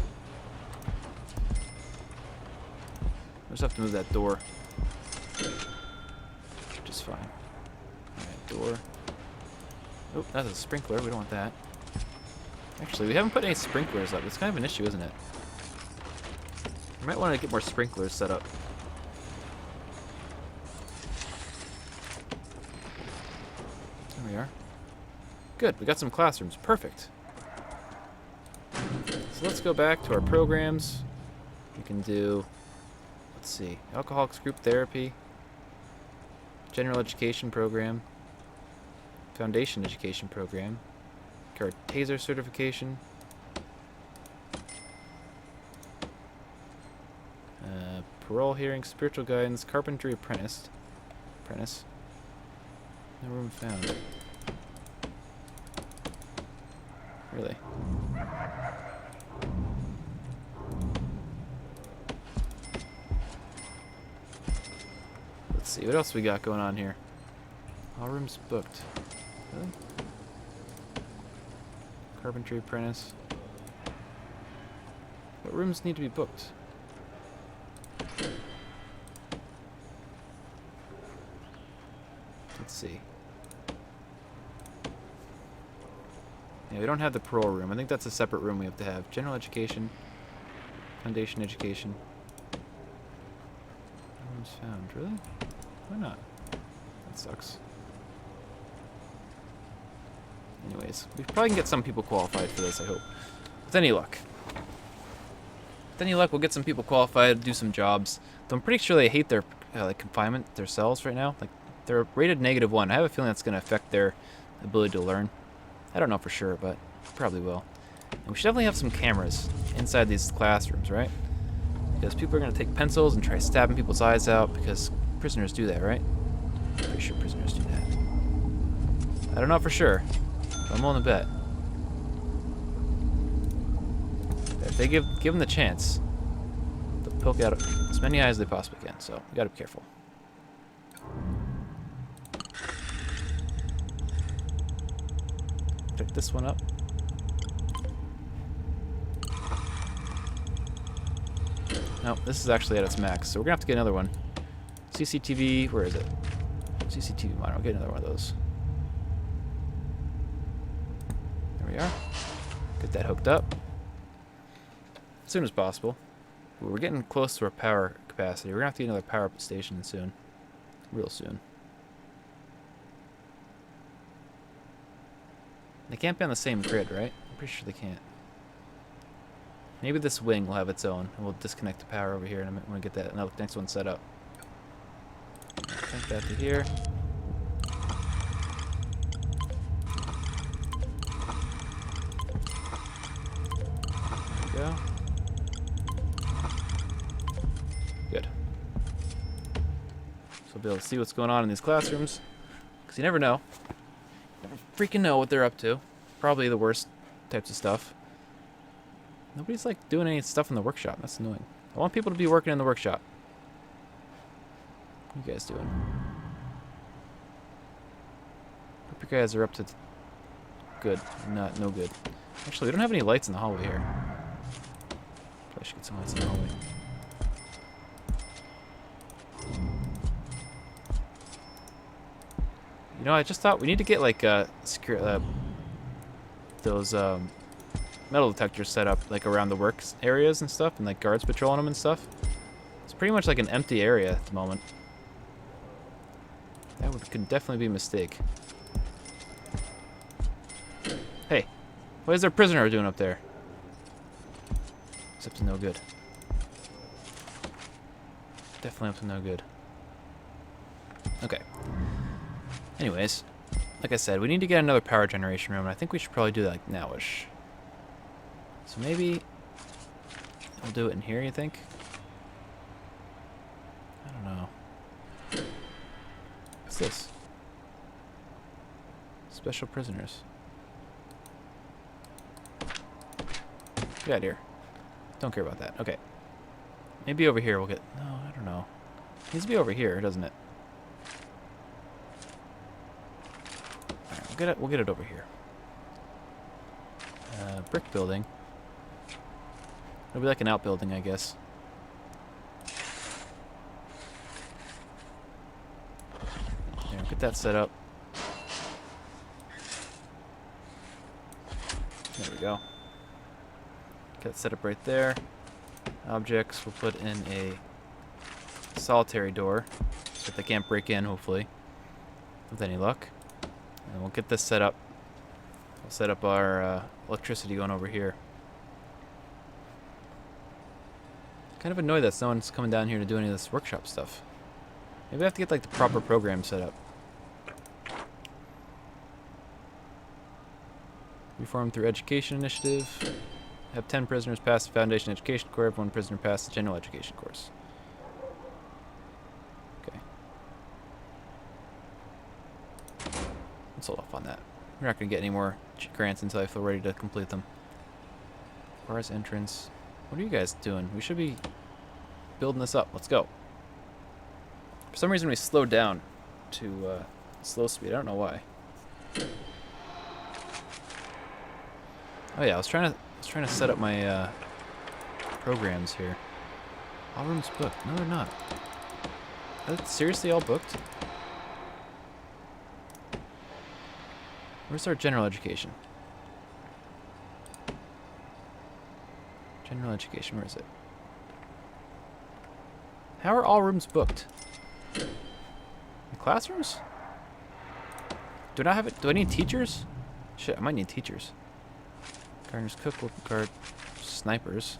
We just have to move that door. Which is fine. Alright, door. Oh, that's a sprinkler. We don't want that. Actually, we haven't put any sprinklers up. It's kind of an issue, isn't it? We might want to get more sprinklers set up. There we are. Good, we got some classrooms. Perfect. So let's go back to our programs. We can do, let's see, Alcoholics Group Therapy, General Education Program, Foundation Education Program, Taser Certification, Parole Hearing, Spiritual Guidance, Carpentry Apprentice. No room found. Really? Let's see, what else we got going on here? All rooms booked. Really? Carpentry Apprentice. What rooms need to be booked? Let's see. Yeah, we don't have the parole room. I think that's a separate room we have to have. General Education, Foundation Education. No rooms found. Really? Why not? That sucks. Anyways, we probably can get some people qualified for this, I hope. With any luck. With any luck, we'll get some people qualified, do some jobs. Though I'm pretty sure they hate their like confinement, their cells right now. Like, they're rated -1. I have a feeling that's going to affect their ability to learn. I don't know for sure, but probably will. And we should definitely have some cameras inside these classrooms, right? Because people are going to take pencils and try stabbing people's eyes out, because prisoners do that, right? Pretty sure prisoners do that. I don't know for sure. I'm willing to bet. If they give them the chance, they'll poke out as many eyes as they possibly can. So we gotta be careful. Pick this one up. No, this is actually at its max, so we're gonna have to get another one. CCTV, where is it? CCTV monitor. I'll get another one of those. There we are. Get that hooked up as soon as possible. We're getting close to our power capacity. We're gonna have to get another power up station soon, real soon. They can't be on the same grid, right? I'm pretty sure they can't. Maybe this wing will have its own, and we'll disconnect the power over here, and I'm gonna get that next one set up. Connect that to here. Go. Good. So we'll be able to see what's going on in these classrooms, because you never know. Never freaking know what they're up to. Probably the worst types of stuff. Nobody's like doing any stuff in the workshop. That's annoying. I want people to be working in the workshop. What are you guys doing? Hope you guys are up to good. Not no good. Actually, we don't have any lights in the hallway here. Probably should get some lights in the hallway. You know, I just thought we need to get like those metal detectors set up like around the work areas and stuff, and like guards patrolling them and stuff. It's pretty much like an empty area at the moment. That could definitely be a mistake. Hey, what is our prisoner doing up there? Except to no good. Definitely up to no good. Okay. Anyways, like I said, we need to get another power generation room, and I think we should probably do that like nowish. So maybe we'll do it in here, you think? I don't know. What's this? Special prisoners. Get out of here. Don't care about that. Okay. Maybe over here we'll get... No, I don't know. It needs to be over here, doesn't it? Alright, we'll get it over here. Brick building. It'll be like an outbuilding, I guess. There, get that set up. There we go. Get it set up right there. Objects, we'll put in a solitary door so that they can't break in, hopefully, with any luck. And we'll get this set up. We'll set up our electricity going over here. Kind of annoyed that no one's coming down here to do any of this workshop stuff. Maybe I have to get like the proper program set up. Reform through education initiative. Have 10 prisoners pass the foundation education course. Have 1 prisoner pass the general education course. Okay. Let's hold off on that. We're not going to get any more grants until I feel ready to complete them. Bars entrance. What are you guys doing? We should be building this up. Let's go. For some reason we slowed down to slow speed. I don't know why. Oh yeah, I was trying to set up my programs here. All rooms booked. No, they're not. Are they seriously all booked? Where's our general education? General education, where is it? How are all rooms booked? The classrooms? Do I not have it? Do I need teachers? Shit, I might need teachers. Gardener's cook will guard snipers.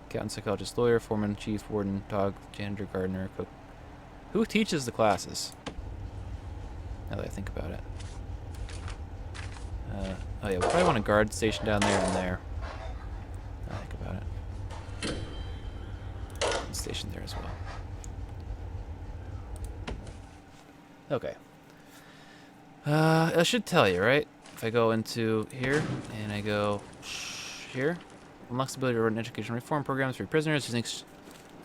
Accountant, psychologist, lawyer, foreman, chief, warden, dog, janitor, gardener, cook. Who teaches the classes? Now that I think about it. Oh yeah, we probably want a guard station down there and there. Now I think about it. And station there as well. Okay. I should tell you, right? If I go into here and I go here, unlocks the ability to run education reform programs for prisoners using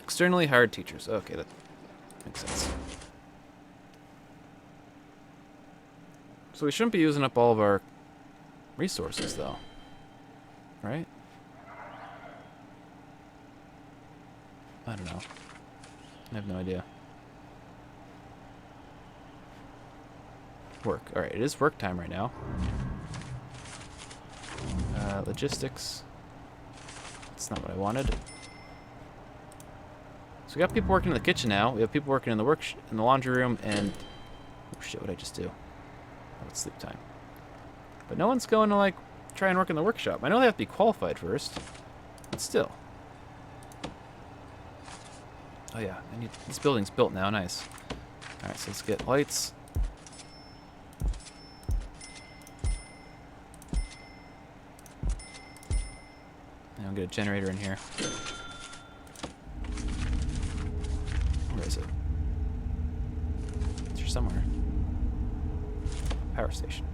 externally hired teachers. Okay, that makes sense. So we shouldn't be using up all of our resources, though, right? I don't know. I have no idea. Work. Alright, it is work time right now. Logistics. That's not what I wanted. So we got people working in the kitchen now. We have people working in the in the laundry room, and oh shit, what did I just do? Oh, it's sleep time. But no one's going to like try and work in the workshop. I know they have to be qualified first, but still. Oh yeah, this building's built now. Nice. All right, so let's get lights. And I'll get a generator in here. Where is it? It's here somewhere. Power station.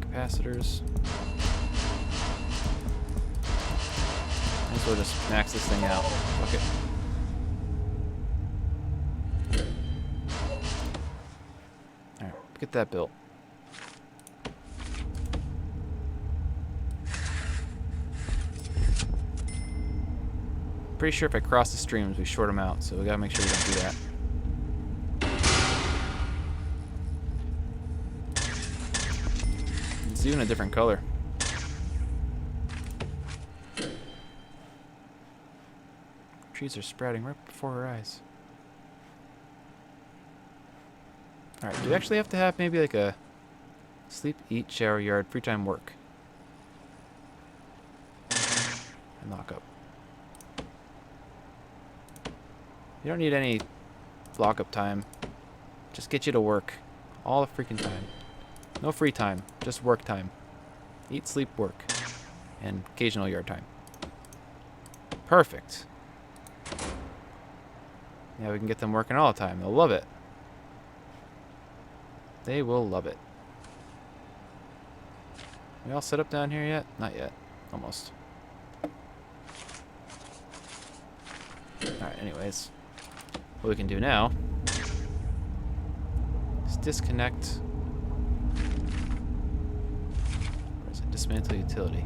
Capacitors. Might as well just max this thing out. Okay. Alright, get that built. Pretty sure if I cross the streams, we short them out, so we gotta make sure we don't do that. It's even a different color. Trees are sprouting right before our eyes. Alright, do we actually have to have maybe like a sleep, eat, shower, yard, free time, work? And lock up. You don't need any lockup time. Just get you to work. All the freaking time. No free time. Just work time. Eat, sleep, work. And occasional yard time. Perfect. Yeah, we can get them working all the time. They'll love it. They will love it. We all set up down here yet? Not yet. Almost. Alright, anyways. What we can do now is disconnect. Where is it? Dismantle utility.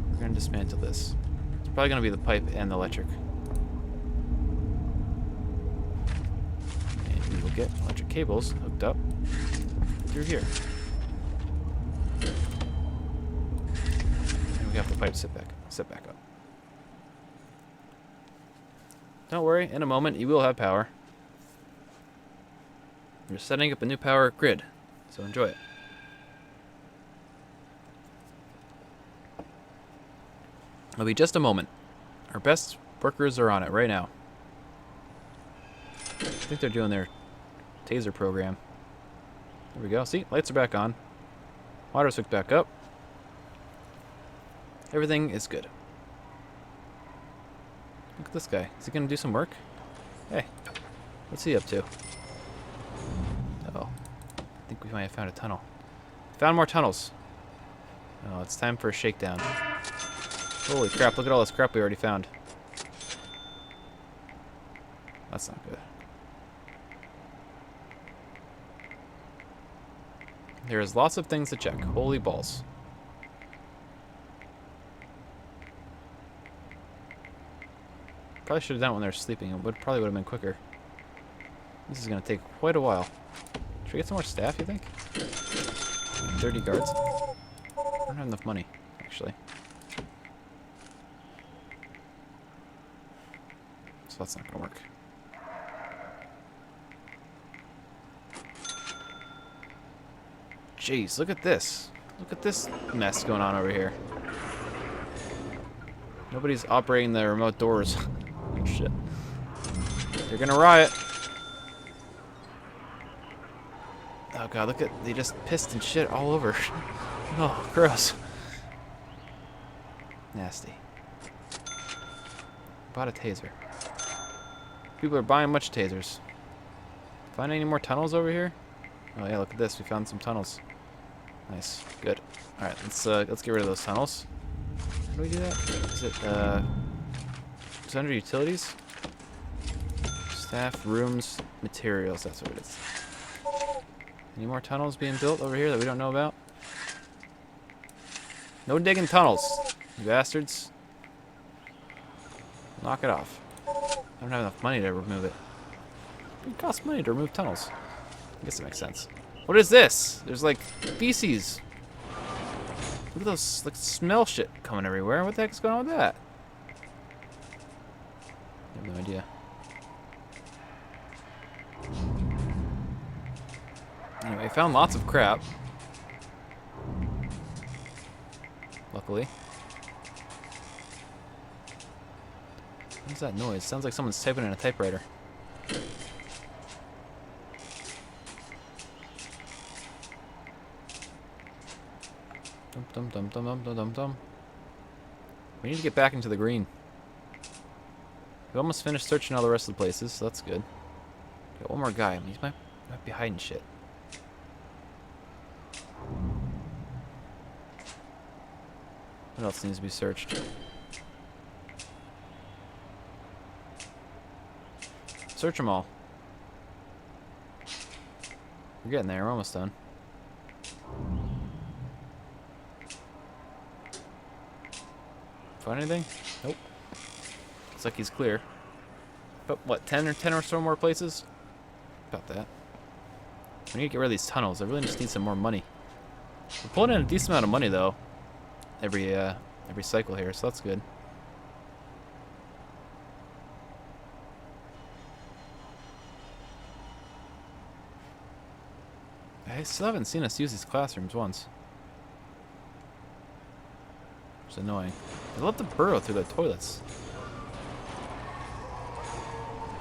We're going to dismantle this. It's probably going to be the pipe and the electric. And we will get electric cables hooked up through here. And we have the pipe set back up. Don't worry, in a moment you will have power. We're setting up a new power grid, so enjoy it. It'll be just a moment. Our best workers are on it right now. I think they're doing their taser program. There we go. See, lights are back on. Water's hooked back up. Everything is good. Look at this guy. Is he going to do some work? Hey, what's he up to? Uh-oh. I think we might have found a tunnel. Found more tunnels. Oh, it's time for a shakedown. Holy crap, look at all this crap we already found. That's not good. There's lots of things to check. Holy balls. Probably should have done it when they were sleeping. It probably would have been quicker. This is going to take quite a while. Should we get some more staff, you think? 30 guards? I don't have enough money, actually. So that's not going to work. Jeez, look at this. Look at this mess going on over here. Nobody's operating the remote doors. Oh, shit. They're gonna riot. Oh god, look at, they just pissed and shit all over. Oh, gross. Nasty. Bought a taser. People are buying much tasers. Find any more tunnels over here? Oh yeah, look at this. We found some tunnels. Nice. Good. Alright, let's get rid of those tunnels. How do we do that? Is it under utilities? Staff, rooms, materials, that's what it is. Any more tunnels being built over here that we don't know about? No digging tunnels, you bastards. Knock it off. I don't have enough money to remove it. It costs money to remove tunnels. I guess it makes sense. What is this? There's like feces. Look at those, like, smell shit coming everywhere. What the heck is going on with that? I have no idea. Anyway, I found lots of crap. Luckily. What is that noise? Sounds like someone's typing in a typewriter. Dum dum dum dum dum dum dum. We need to get back into the green. We almost finished searching all the rest of the places, so that's good. Got one more guy. I mean, he might be hiding shit. What else needs to be searched? Search them all. We're getting there. We're almost done. Find anything? Nope. Looks like he's clear. But what, 10 or so more places? About that. We need to get rid of these tunnels. I really just need some more money. We're pulling in a decent amount of money though. Every cycle here, so that's good. I still haven't seen us use these classrooms once. It's annoying. They love to burrow through the toilets.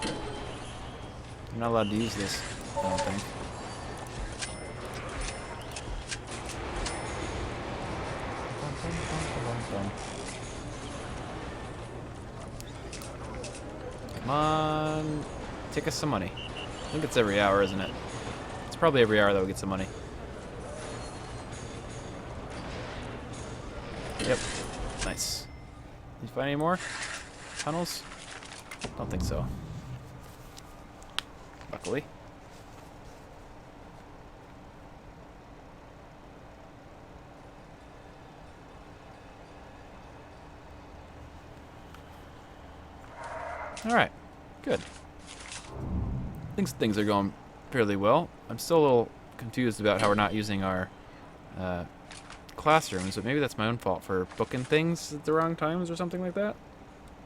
You're not allowed to use this, I don't think. Come on. Take us some money. I think it's every hour, isn't it? It's probably every hour that we get some money. Yep. Nice. Did you find any more tunnels? Don't think so. Luckily. All right. Good. I think things are going fairly well. I'm still a little confused about how we're not using our classrooms, but maybe that's my own fault for booking things at the wrong times or something like that.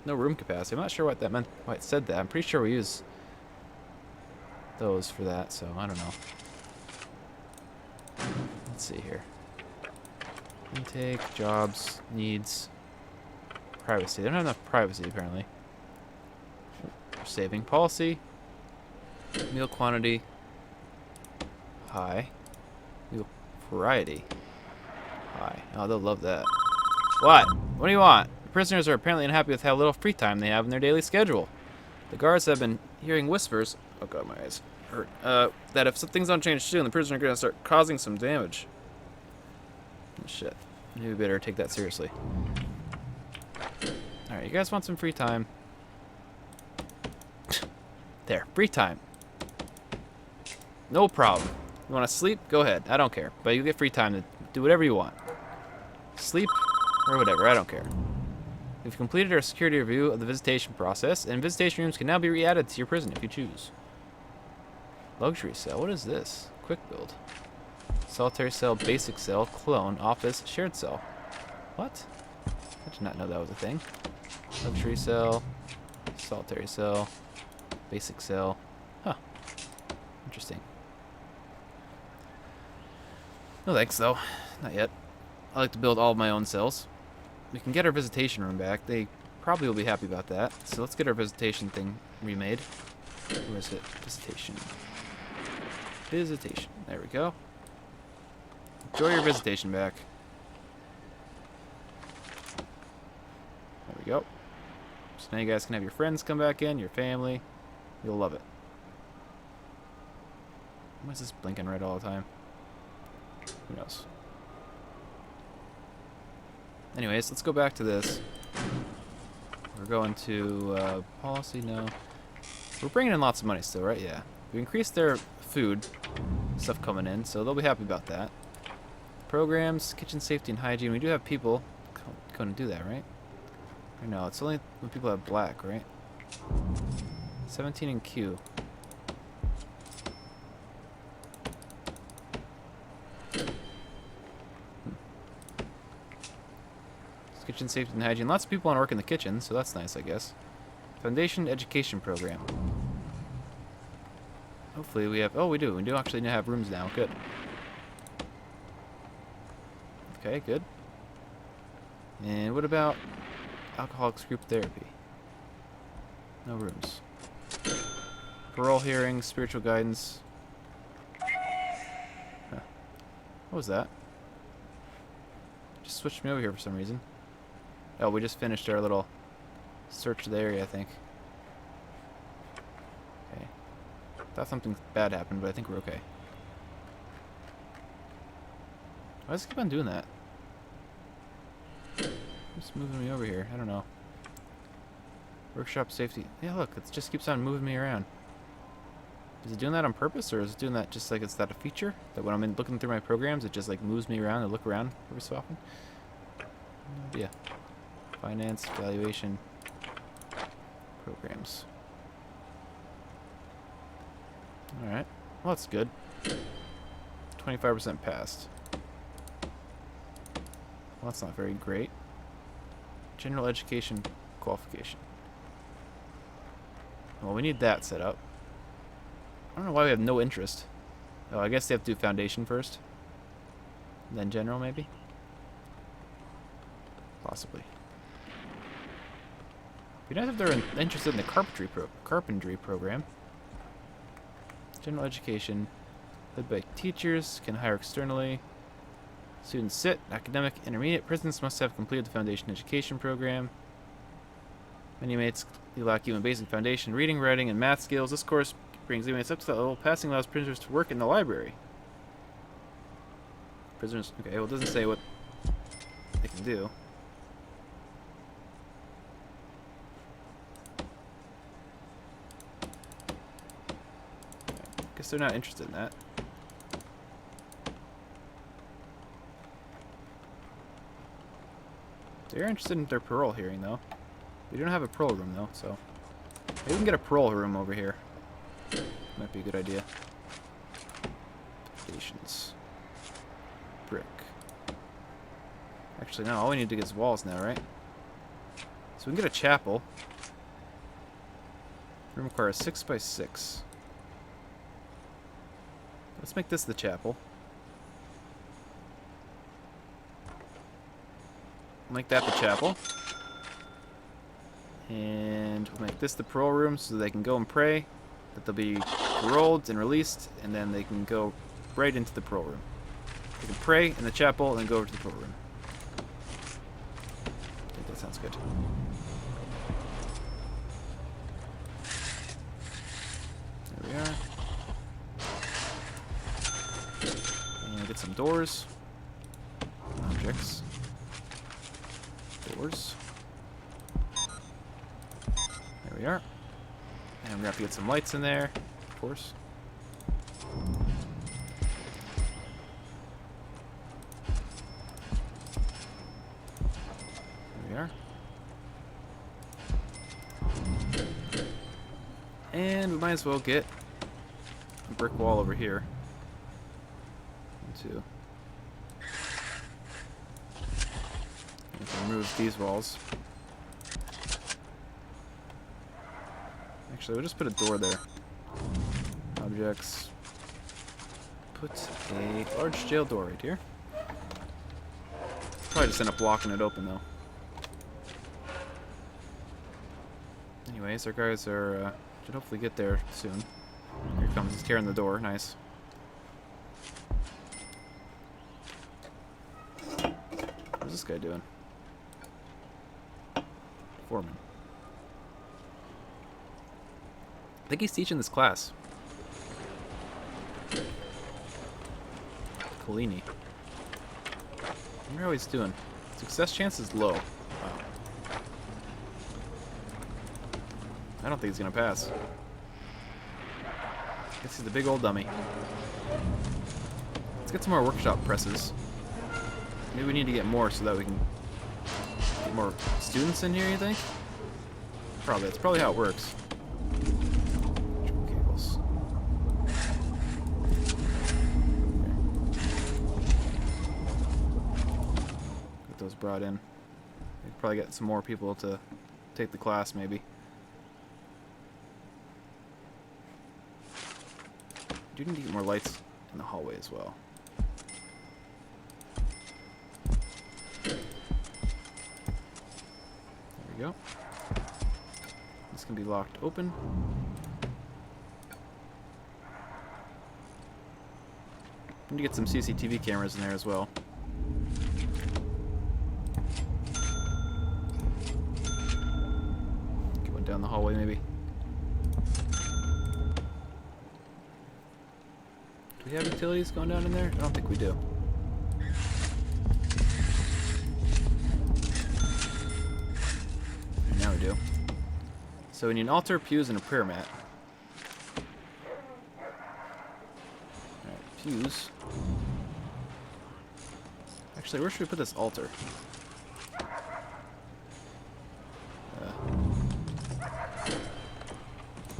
No room capacity. I'm not sure what that meant, why it said that. I'm pretty sure we use those for that, so I don't know. Let's see here. Intake, jobs, needs, privacy. They don't have enough privacy, apparently. We're saving policy. Meal quantity. High. Meal variety. High. Oh, they'll love that. What? What do you want? The prisoners are apparently unhappy with how little free time they have in their daily schedule. The guards have been hearing whispers. Oh god, my eyes hurt. That if some things don't change soon, the prisoners are going to start causing some damage. Oh, shit. Maybe we better take that seriously. Alright, you guys want some free time? There, free time. No problem. You want to sleep? Go ahead. I don't care. But you get free time to do whatever you want. Sleep or whatever. I don't care. We've completed our security review of the visitation process, and visitation rooms can now be re-added to your prison if you choose. Luxury cell. What is this? Quick build. Solitary cell, basic cell, clone, office, shared cell. What? I did not know that was a thing. Luxury cell, solitary cell, basic cell. Huh. Interesting. No thanks, though. Not yet. I like to build all of my own cells. We can get our visitation room back. They probably will be happy about that. So let's get our visitation thing remade. Where is it? Visitation. Visitation. There we go. Enjoy your visitation back. There we go. So now you guys can have your friends come back in, your family. You'll love it. Why is this blinking red all the time? Who knows? Anyways, let's go back to this. We're going to policy, no. We're bringing in lots of money still, right? Yeah. We increased their food stuff coming in, so they'll be happy about that. Programs, kitchen safety and hygiene. We do have people going to do that, right? Or no, it's only when people have black, right? 17 in Q. Kitchen safety and hygiene. Lots of people want to work in the kitchen, so that's nice, I guess. Foundation education program. Hopefully we have... Oh, we do. We do actually have rooms now. Good. Okay, good. And what about alcoholics group therapy? No rooms. Parole hearings, spiritual guidance. Huh. What was that? Just switched me over here for some reason. Oh, we just finished our little search of the area, I think. Okay. Thought something bad happened, but I think we're okay. Why does it keep on doing that? It's moving me over here. I don't know. Workshop safety. Yeah, look, it just keeps on moving me around. Is it doing that on purpose, or is it doing that just like it's that a feature? That when I'm looking through my programs, it just like moves me around and look around every so often? No idea. Finance, valuation, programs. Alright. Well, that's good. 25% passed. Well, that's not very great. General education qualification. Well, we need that set up. I don't know why we have no interest. Oh, I guess they have to do foundation first. And then general, maybe? Possibly. Be nice if they're interested in the carpentry program. General education. Led by teachers. Can hire externally. Students sit. Academic intermediate. Prisoners must have completed the foundation education program. Many inmates lack even basic foundation reading, writing, and math skills. This course brings inmates up to that level. Passing allows prisoners to work in the library. Prisoners... Okay, well, it doesn't say what they can do. Guess they're not interested in that. They're interested in their parole hearing, though. We don't have a parole room, though, so... Maybe we can get a parole room over here. Might be a good idea. Foundations. Brick. Actually, no, all we need to get is walls now, right? So we can get a chapel. Room requires 6 by 6. Let's make this the chapel. Make that the chapel. And we'll make this the parole room so they can go and pray. That they'll be paroled and released, and then they can go right into the parole room. They can pray in the chapel and then go over to the parole room. I think that sounds good. There we are. And get some doors. Objects. Doors. There we are. And we're going to have to get some lights in there, of course. There we are. And we might as well get a brick wall over here. 1, 2. We can remove these walls. Actually, we'll just put a door there. Objects. Put a large jail door right here. Probably just end up blocking it open, though. Anyways, our guys are should hopefully get there soon. Here comes, he's tearing the door. Nice. What's this guy doing? Foreman. I think he's teaching this class. Collini. I wonder how he's doing. Success chance is low. Wow. I don't think he's gonna pass. Guess he's a big old dummy. Let's get some more workshop presses. Maybe we need to get more so that we can get more students in here, you think? Probably. That's probably how it works. Cables. Get those brought in. We could probably get some more people to take the class, maybe. We do need to get more lights in the hallway as well. There we go. This can be locked open. Need to get some CCTV cameras in there as well. Get one down the hallway maybe. Do we have utilities going down in there? I don't think we do. Now we do. So we need an altar, pews, and a prayer mat. Alright, pews. Actually, where should we put this altar?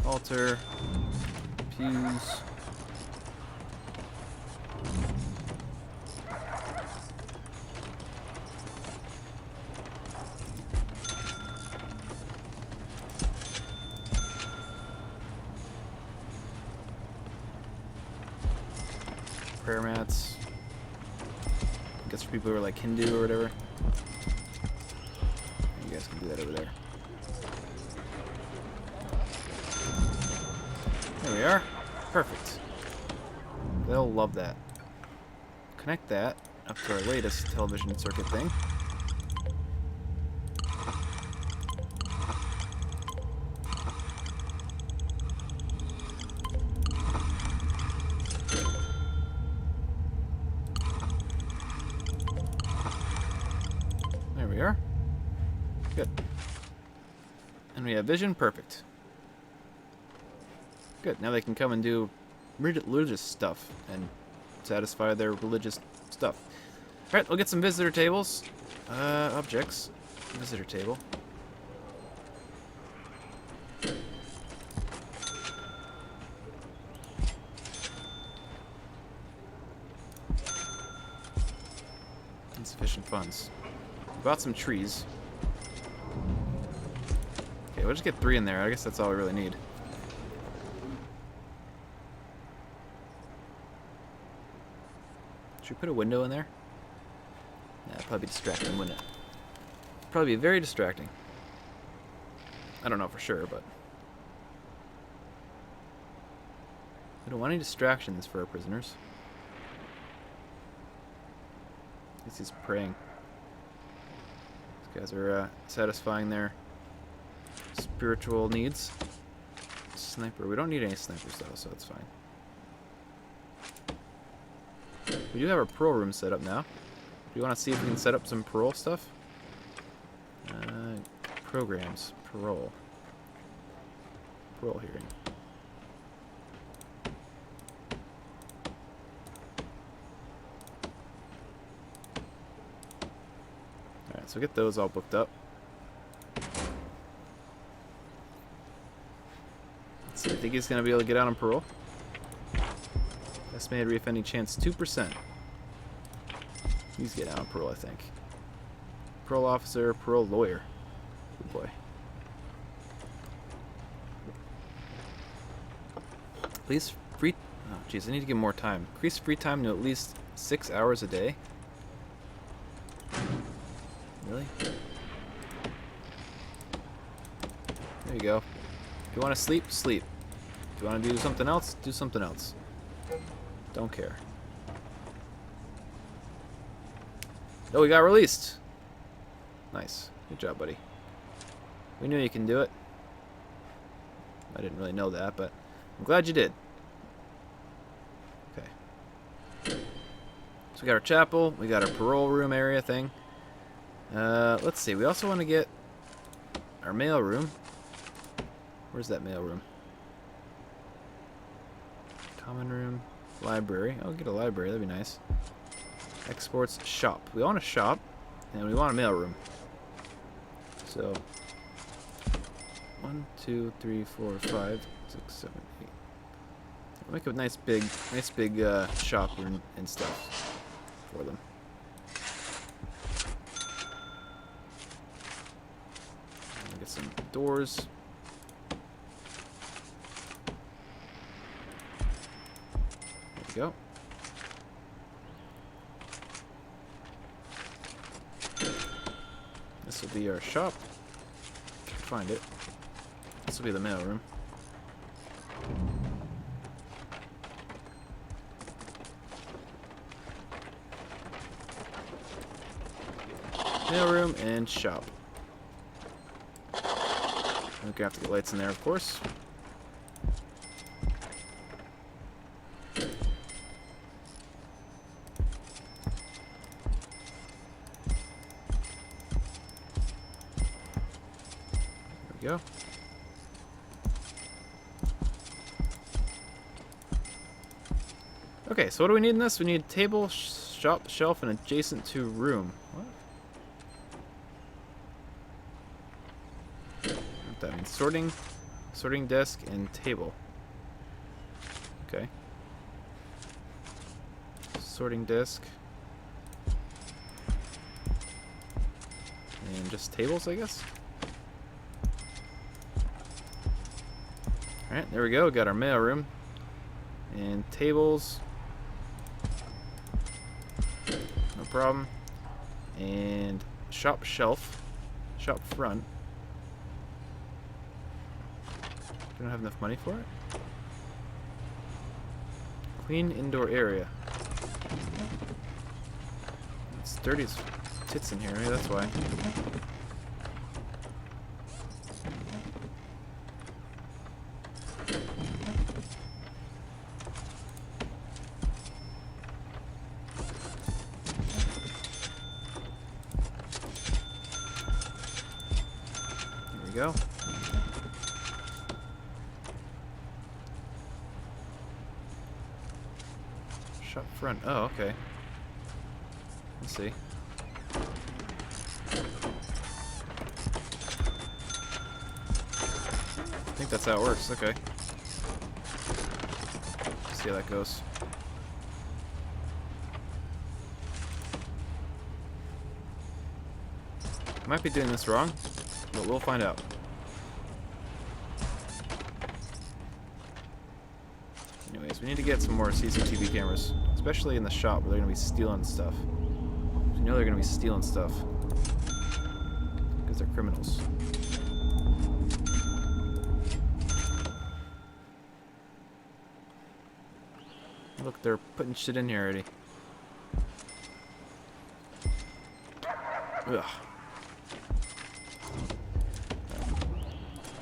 Altar, pews. Prayer mats. I guess for people who are like Hindu or whatever. You guys can do that over there. There we are. Perfect. They'll love that. Connect that up to our latest television circuit thing. There we are. Good. And we have vision. Perfect. Good. Now they can come and do religious stuff and satisfy their religious stuff. Alright, we'll get some visitor tables. Objects. Visitor table. Insufficient funds. Bought some trees. Okay, we'll just get 3 in there. I guess that's all we really need. Should we put a window in there? Yeah, it'd probably be distracting, wouldn't it? Probably be very distracting. I don't know for sure, but we don't want any distractions for our prisoners. I guess he's praying. These guys are satisfying their spiritual needs. Sniper. We don't need any snipers though, so it's fine. We do have our parole room set up now. Do you want to see if we can set up some parole stuff? Programs. Parole. Parole hearing. Alright, so get those all booked up. Let's see, I think he's going to be able to get out on parole. Estimated reoffending chance 2%. He's getting out on parole, I think. Parole officer, parole lawyer. Good boy. Please free... Oh, jeez, I need to give more time. Increase free time to at least 6 hours a day. Really? There you go. If you want to sleep, sleep. If you want to do something else, do something else. Don't care. Oh, we got released. Nice. Good job, buddy. We knew you can do it. I didn't really know that, but I'm glad you did. Okay. So we got our chapel. We got our parole room area thing. Let's see. We also want to get our mail room. Where's that mail room? Common room. Library. I'll get a library. That'd be nice. Exports. Shop. We want a shop. And we want a mail room. So 1, 2, 3, 4, 5, 6, 7, 8. We'll make a nice big shop room and stuff for them. We'll get some doors. There we go. This will be our shop. Find it. This will be the mail room. Mail room and shop. We're gonna have to get lights in there, of course. Go. Okay, so what do we need in this? We need table, shop, shelf, and adjacent to room. What? What that means? Sorting desk, and table. Okay. Sorting desk. And just tables, I guess? Alright, there we go. We got our mail room. And tables. No problem. And shop shelf. Shop front. We don't have enough money for it. Clean indoor area. It's dirty as tits in here, maybe that's why. Go. Shop front. Oh, okay. Let's see. I think that's how it works. Okay. Let's see how that goes. I might be doing this wrong, but we'll find out. Anyways, we need to get some more CCTV cameras, especially in the shop where they're going to be stealing stuff. You know they're going to be stealing stuff because they're criminals. Look, they're putting shit in here already. Ugh.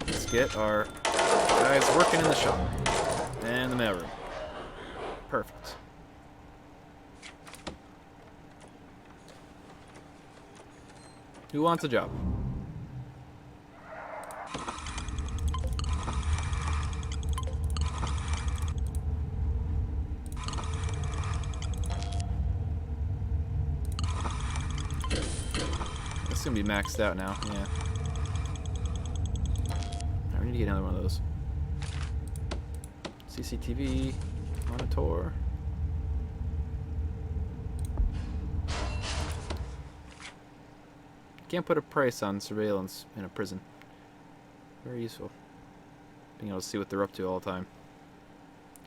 Let's get our guys working in the shop and the mailroom. Perfect. Who wants a job? It's gonna be maxed out now, yeah. I need to get another one of those. CCTV, monitor. Can't put a price on surveillance in a prison. Very useful. Being able to see what they're up to all the time.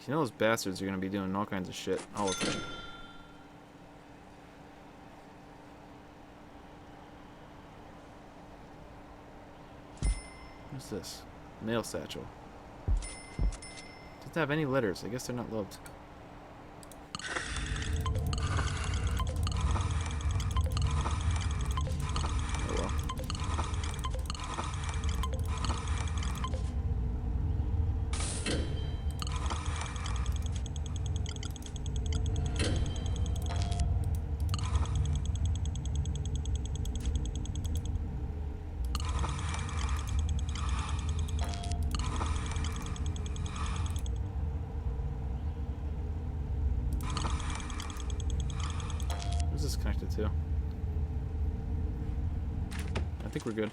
You know those bastards are gonna be doing all kinds of shit all the time. What's this? Mail satchel. Doesn't have any letters. I guess they're not loved. Oh well. What's this connected to? I think we're good.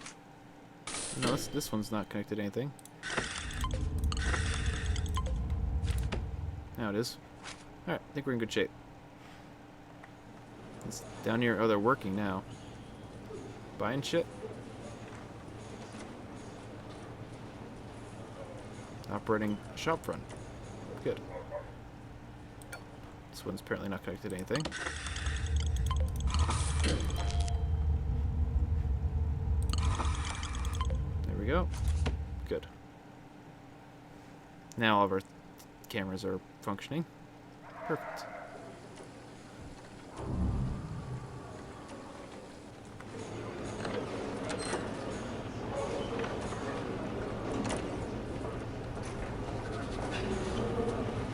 No, this one's not connected to anything. Now it is. Alright, I think we're in good shape. It's down here. Oh, they're working now. Buying shit. Operating a shop front. Good. This one's apparently not connected to anything. There we go. Good. Now all of our cameras are functioning. Perfect.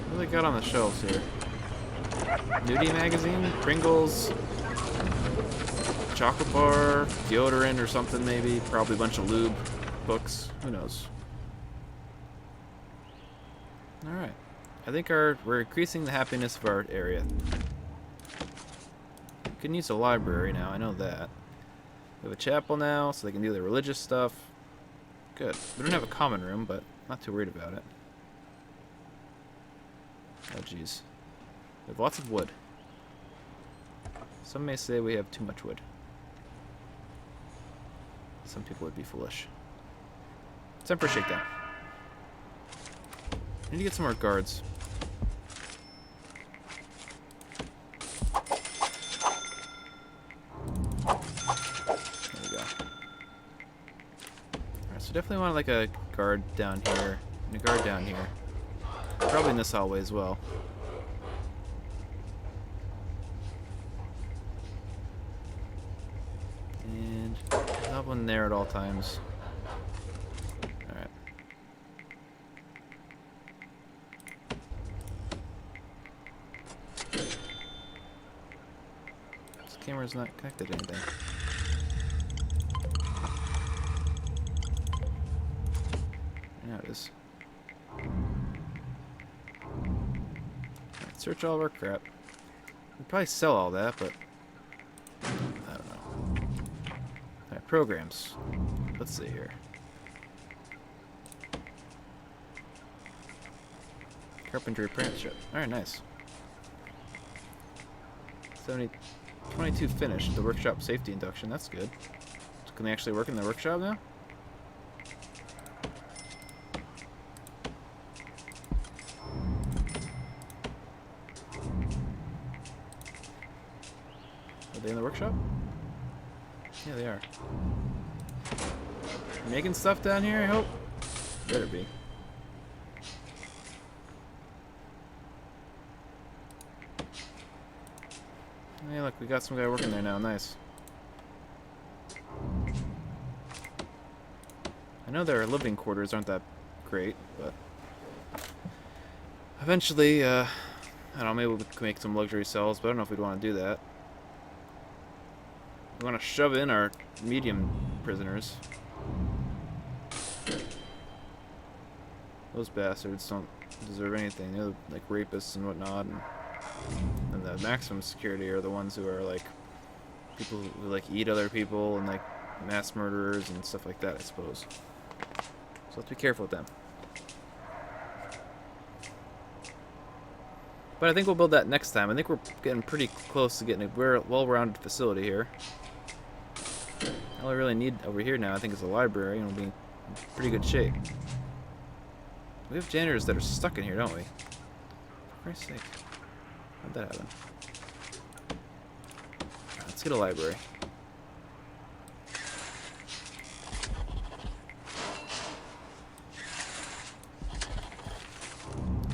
What do they got on the shelves here? Nudie magazine? Pringles? Chocolate bar? Deodorant or something maybe? Probably a bunch of lube. Books. Who knows? Alright. I think we're increasing the happiness of our area. We can use a library now, I know that. We have a chapel now, so they can do their religious stuff. Good. We don't have a common room, but not too worried about it. Oh jeez. We have lots of wood. Some may say we have too much wood. Some people would be foolish. It's time for a shakedown. I need to get some more guards. There we go. Alright, so definitely want like a guard down here and a guard down here. Probably in this hallway as well. And have one there at all times. Alright. This camera's not connected to anything. Now it is. Alright, search all of our crap. We'd probably sell all that, but I don't know. Alright, programs. Let's see here. Carpentry apprenticeship. Alright, nice. 22 finished. The workshop safety induction. That's good. It's Can they actually work in the workshop now? Are they in the workshop? Yeah, they are. Making stuff down here, I hope? Better be. Hey, look, we got some guy working there now. Nice. I know their living quarters aren't that great, but eventually, I don't know, maybe we can make some luxury cells, but I don't know if we'd want to do that. We want to shove in our medium prisoners. Those bastards don't deserve anything. They're like rapists and whatnot, and the maximum security are the ones who are like people who like eat other people and like mass murderers and stuff like that, I suppose. So let's be careful with them. But I think we'll build that next time. I think we're getting pretty close to getting a well-rounded facility here. All I really need over here now, I think, is a library, and we'll be in pretty good shape. We have janitors that are stuck in here, don't we? For Christ's sake. How'd that happen? Right, let's get a library.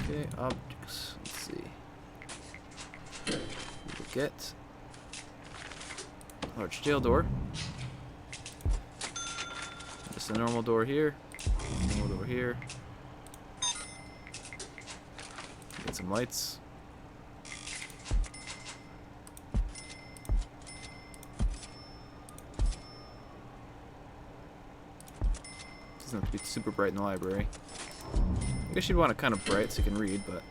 Okay, objects. Let's see. We will get a large jail door. Just a normal door here. Normal door here. Get some lights. Doesn't have to be super bright in the library. I guess you'd want it kind of bright so you can read, but...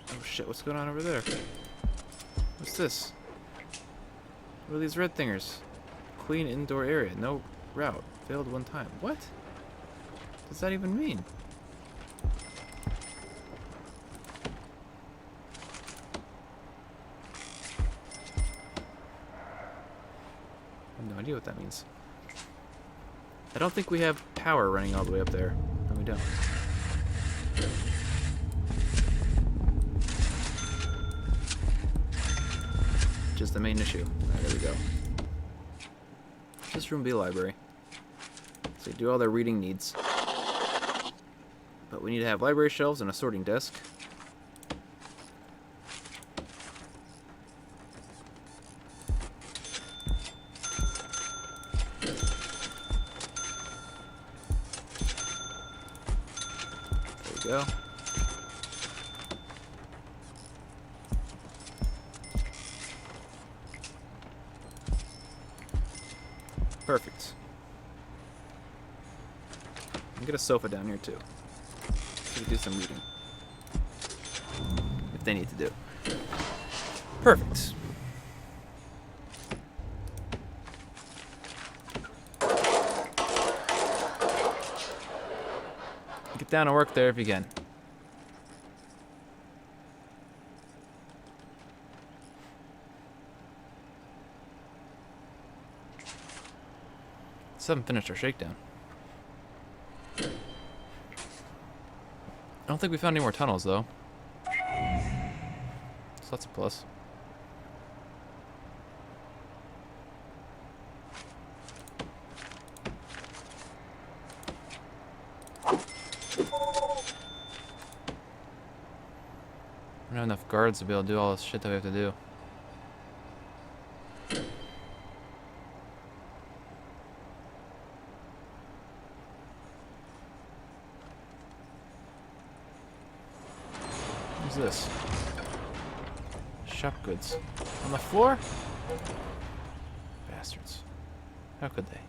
Oh shit, what's going on over there? What's this? What are these red thingers? Clean indoor area. No route. Failed one time. What? Does that even mean? I have no idea what that means. I don't think we have power running all the way up there. No, we don't. Which is the main issue. Alright, there we go. This room be a library. So they do all their reading needs. But we need to have library shelves and a sorting desk. There we go. Perfect. And get a sofa down here too. So we do some reading. If they need to do. Perfect. Get down and work there if you can. Still haven't finished our shakedown. I don't think we found any more tunnels, though. So that's a plus. We don't have enough guards to be able to do all this shit that we have to do. What's this? Shop goods. On the floor? Bastards. How could they?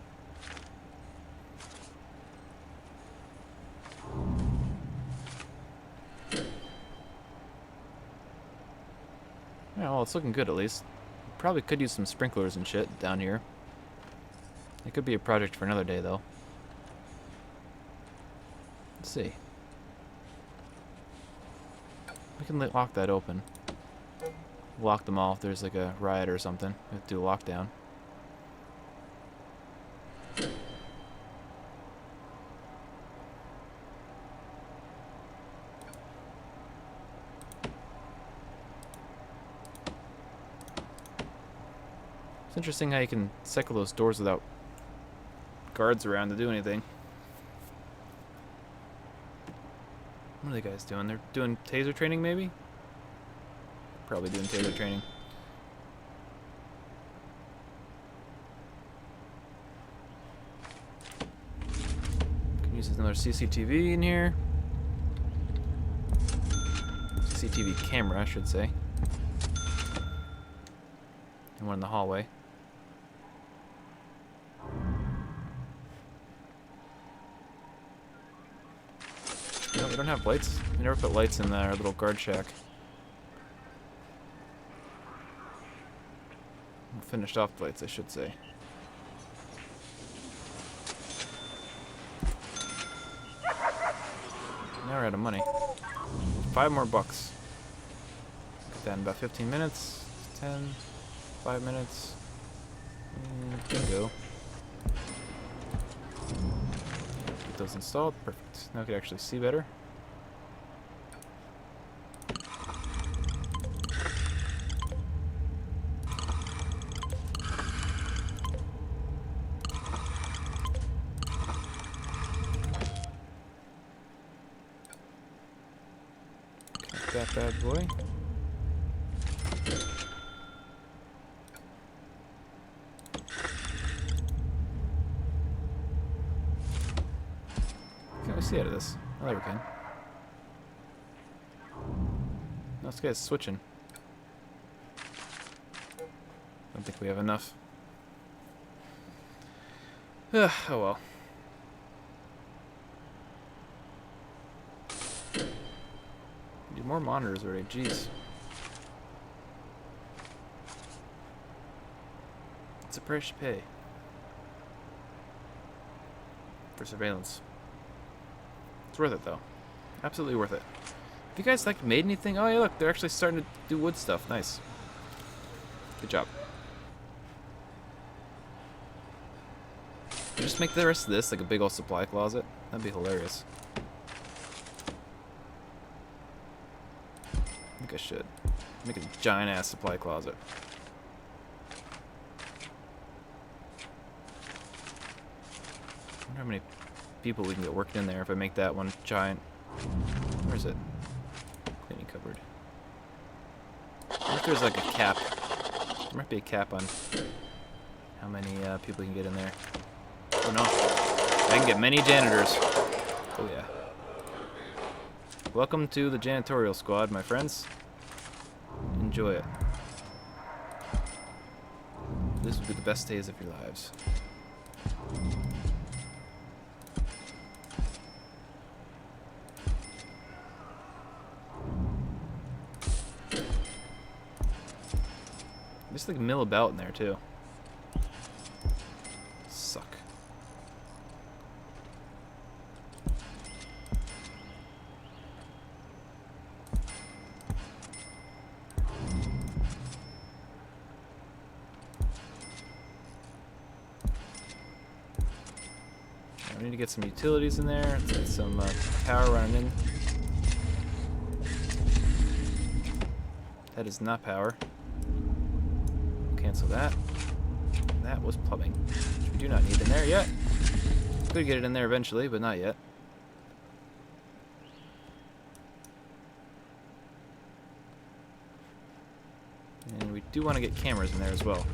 Yeah, well, it's looking good at least. Probably could use some sprinklers and shit down here. It could be a project for another day, though. Let's see. We can lock that open. Lock them all if there's like a riot or something. We have to do a lockdown. It's interesting how you can cycle those doors without guards around to do anything. What are the guys doing? They're doing taser training, maybe? Probably doing taser training. Can use another CCTV in here. CCTV camera, I should say. And one in the hallway. No, we don't have lights. We never put lights in our little guard shack. Finished off the lights, I should say. Now we're out of money. 5 more bucks. Get that in about 15 minutes. 10, 5 minutes. And bingo. Get those installed. Perfect. Now I can actually see better. That bad boy. Can we see out of this? Oh, there we can. No, this guy's switching. Don't think we have enough. Oh well. Need more monitors already, jeez. It's a price you pay for surveillance. It's worth it though. Absolutely worth it. Have you guys like made anything? Oh yeah, look, they're actually starting to do wood stuff. Nice. Good job. Just make the rest of this like a big old supply closet. That'd be hilarious. I think I should. Make a giant ass supply closet. I wonder how many people we can get working in there if I make that one giant. Where is it? Cleaning cupboard. I wonder if there's like a cap. There might be a cap on how many people you can get in there. Oh no. I can get many janitors. Oh yeah. Welcome to the janitorial squad, my friends. Enjoy it. This will be the best days of your lives. Just like mill about in there too. Suck. We need to get some utilities in there. Let's get some power running in. That is not power. Cancel that. That was plumbing, which we do not need in there yet. Could get it in there eventually, but not yet. And we do want to get cameras in there as well.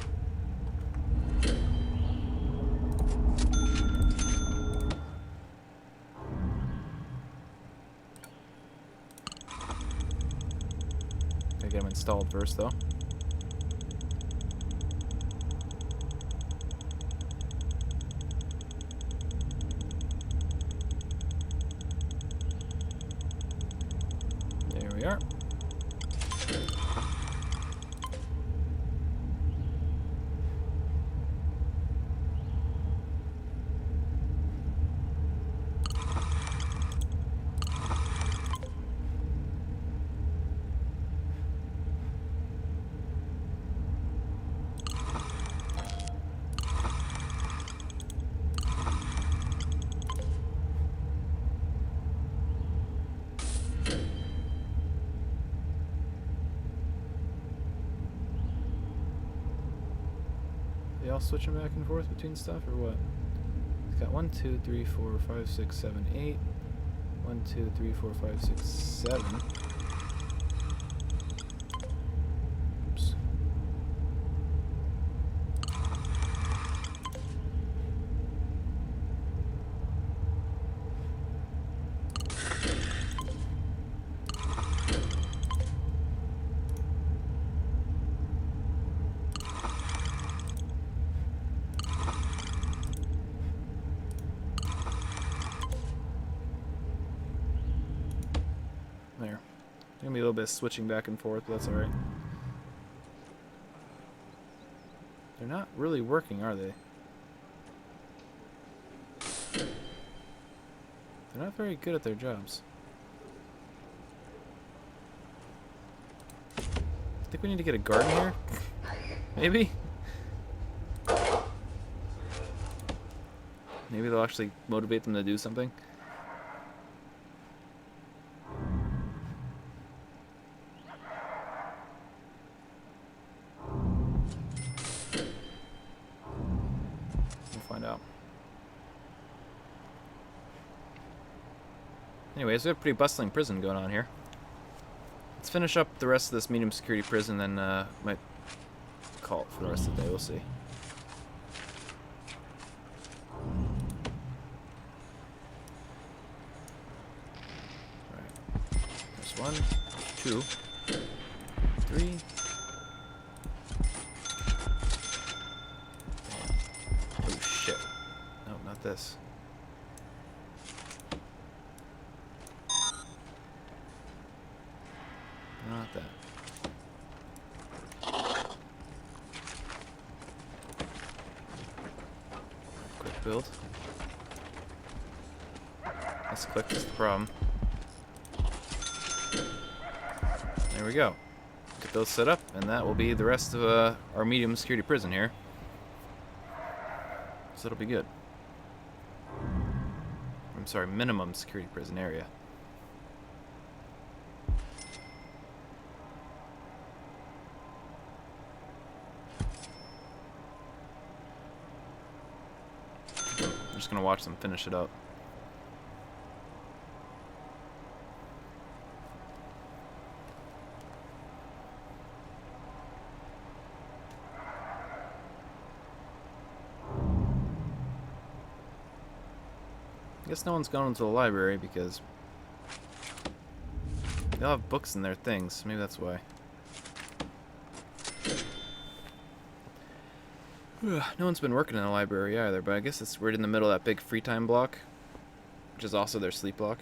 Gotta get them installed first, though. There we are. all switching back and forth between stuff, or what? It's got 1, 2, 3, 4, 5, 6, 7, 8. 1, 2, 3, 4, 5, 6, 7. Oops. There. Gonna be a little bit of switching back and forth, but that's alright. They're not really working, are they? They're not very good at their jobs. I think we need to get a garden here? Maybe? Maybe they'll actually motivate them to do something. Find out. Anyways, we have a pretty bustling prison going on here. Let's finish up the rest of this medium security prison, then might call it for the rest of the day. We'll see. Alright. There's 1, 2, 3. This. Not that. Quick build. Let's click, is the problem. There we go. Get those set up, and that will be the rest of our medium security prison here. So it'll be good. I'm sorry, minimum security prison area. I'm just gonna watch them finish it up. I guess no one's gone into the library because they all have books in their things. Maybe that's why. No one's been working in the library either, but I guess it's right in the middle of that big free time block, which is also their sleep block.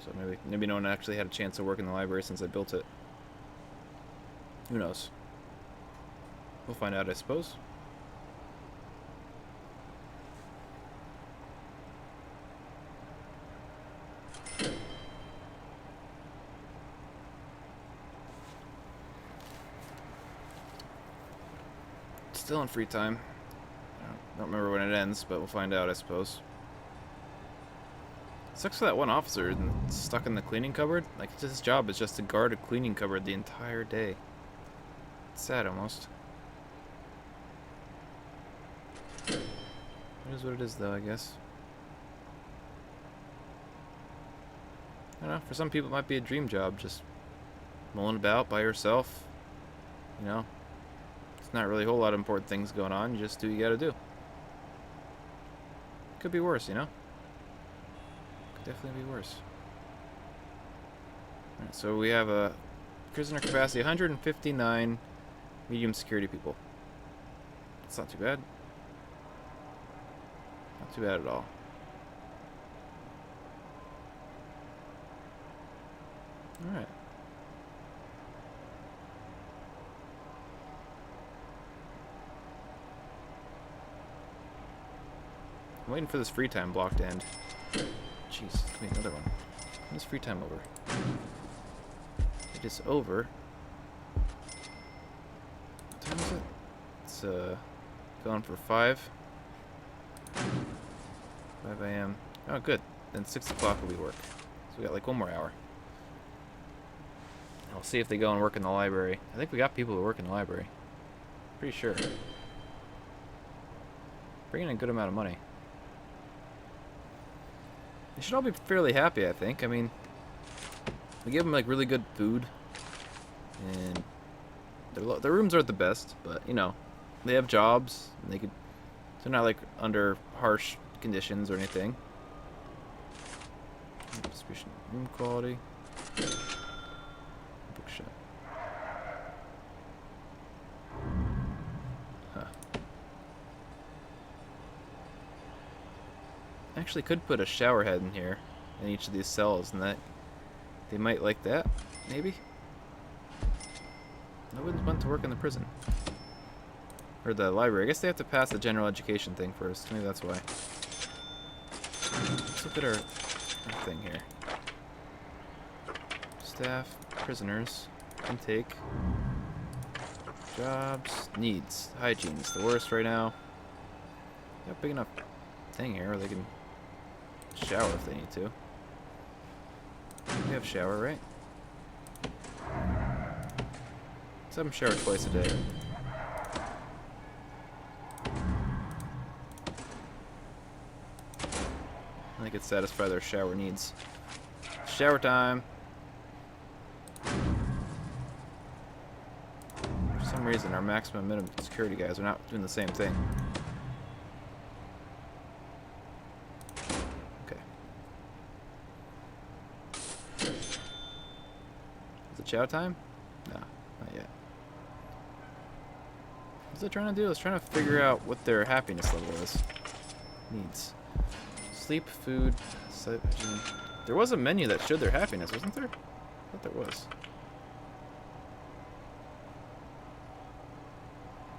So maybe no one actually had a chance to work in the library since I built it. Who knows? We'll find out, I suppose. Still in free time. I don't remember when it ends, but we'll find out, I suppose. Sucks for that one officer stuck in the cleaning cupboard. Like, his job is just to guard a cleaning cupboard the entire day. It's sad, almost. It is what it is, though, I guess. I don't know, for some people it might be a dream job, just mulling about by yourself. You know? It's not really a whole lot of important things going on. You just do what you gotta do. Could be worse, you know? Could definitely be worse. Alright, so we have a prisoner capacity 159 medium security people. That's not too bad. Not too bad at all. Alright. I'm waiting for this free time block to end. Jeez, give me another one. When is free time over? It is over. What time is it? It's going for 5. 5 a.m. Oh, good. Then 6 o'clock will be work. So we got like 1 more hour. I'll see if they go and work in the library. I think we got people who work in the library. Pretty sure. bringing in a good amount of money. They should all be fairly happy, I think. I mean, we give them like really good food, and their rooms aren't the best, but you know, they have jobs. And they're not like under harsh conditions or anything. Distribution, room quality, bookshelf. Huh. Actually, could put a shower head in here in each of these cells, and that they might like that. Maybe. I wouldn't want to work in the prison or the library. I guess they have to pass the general education thing first. Maybe that's why. Let's look at our thing here. Staff, prisoners, intake, jobs, needs, hygiene's the worst right now. Got a big enough thing here where they can shower if they need to. We have shower, right? Let's have them shower twice a day. They could satisfy their shower needs. Shower time. For some reason, our maximum minimum security guys are not doing the same thing. Okay. Is it chow time? No, not yet. What's it trying to do? It's trying to figure out what their happiness level is. Needs. Sleep, food, hygiene. There was a menu that showed their happiness, wasn't there? I thought there was.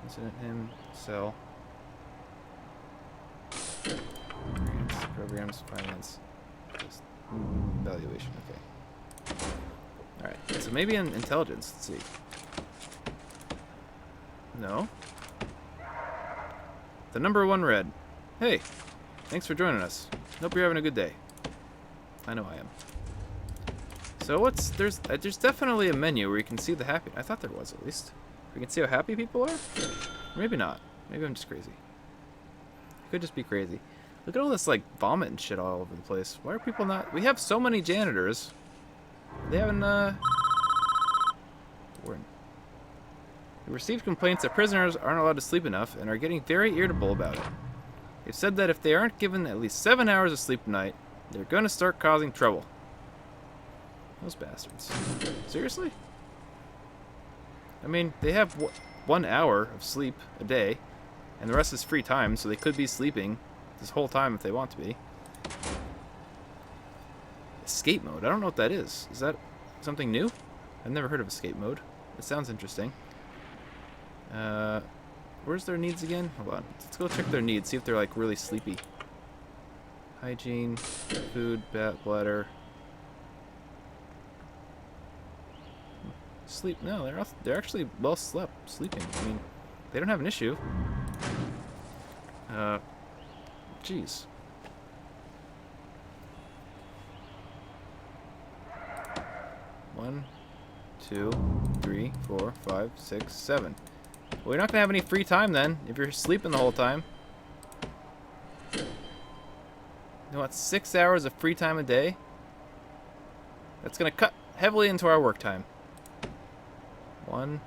Incident, him, cell. Programs, finance. Just valuation, okay. Alright, so maybe in intelligence, let's see. No. The number one red. Hey, thanks for joining us. Hope you're having a good day. I know I am. So there's definitely a menu where you can see the happy. I thought there was at least. We can see how happy people are. Maybe not. Maybe I'm just crazy. I could just be crazy. Look at all this like vomit and shit all over the place. Why are people not? We have so many janitors. They haven't. We received complaints that prisoners aren't allowed to sleep enough and are getting very irritable about it. They've said that if they aren't given at least 7 hours of sleep a night, they're going to start causing trouble. Those bastards. Seriously? I mean, they have 1 hour of sleep a day, and the rest is free time, so they could be sleeping this whole time if they want to be. Escape mode? I don't know what that is. Is that something new? I've never heard of escape mode. It sounds interesting. Where's their needs again? Hold on. Let's go check their needs, see if they're like really sleepy. Hygiene, food, bladder. Sleep. No, they're actually well sleeping. I mean, they don't have an issue. Jeez. One, 2, 3, 4, 5, 6, 7. Well, you're not gonna have any free time then if you're sleeping the whole time. You want 6 hours of free time a day? That's gonna cut heavily into our work time. 1,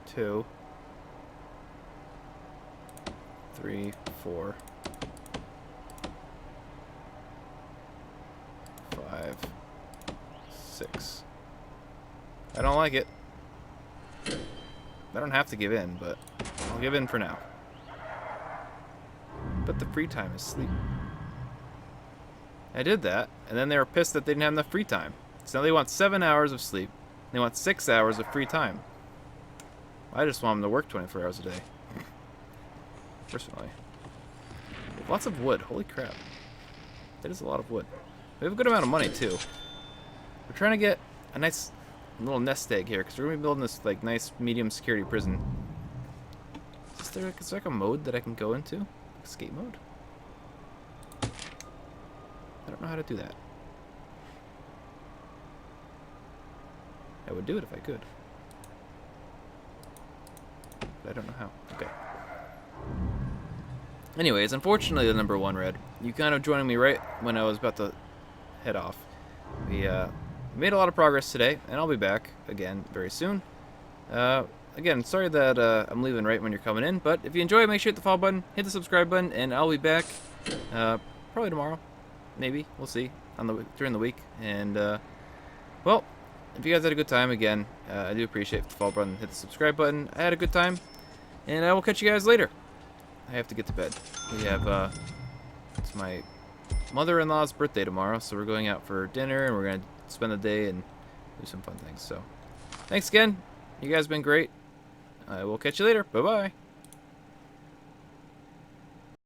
2, 3, 4, 5, 6. I don't like it. I don't have to give in, but I'll give in for now. But the free time is sleep. I did that, and then they were pissed that they didn't have enough free time. So now they want 7 hours of sleep. They want 6 hours of free time. I just want them to work 24 hours a day. Personally. Lots of wood. Holy crap. That is a lot of wood. We have a good amount of money, too. We're trying to get a nice little nest egg here, because we're going to be building this like nice medium security prison. Is there like a mode that I can go into? Escape mode? I don't know how to do that. I would do it if I could. But I don't know how. Okay. Anyways, unfortunately, the number 1 red. You kind of joining me right when I was about to head off. We made a lot of progress today, and I'll be back again very soon. Again, sorry that I'm leaving right when you're coming in, but if you enjoy it, make sure to hit the follow button, hit the subscribe button, and I'll be back probably tomorrow. Maybe. We'll see during the week. And, well, if you guys had a good time, again, I do appreciate the follow button, hit the subscribe button. I had a good time, and I will catch you guys later. I have to get to bed. We have, it's my mother-in-law's birthday tomorrow, so we're going out for dinner, and we're going to spend the day and do some fun things. So, thanks again. You guys have been great. I will catch you later. Bye-bye.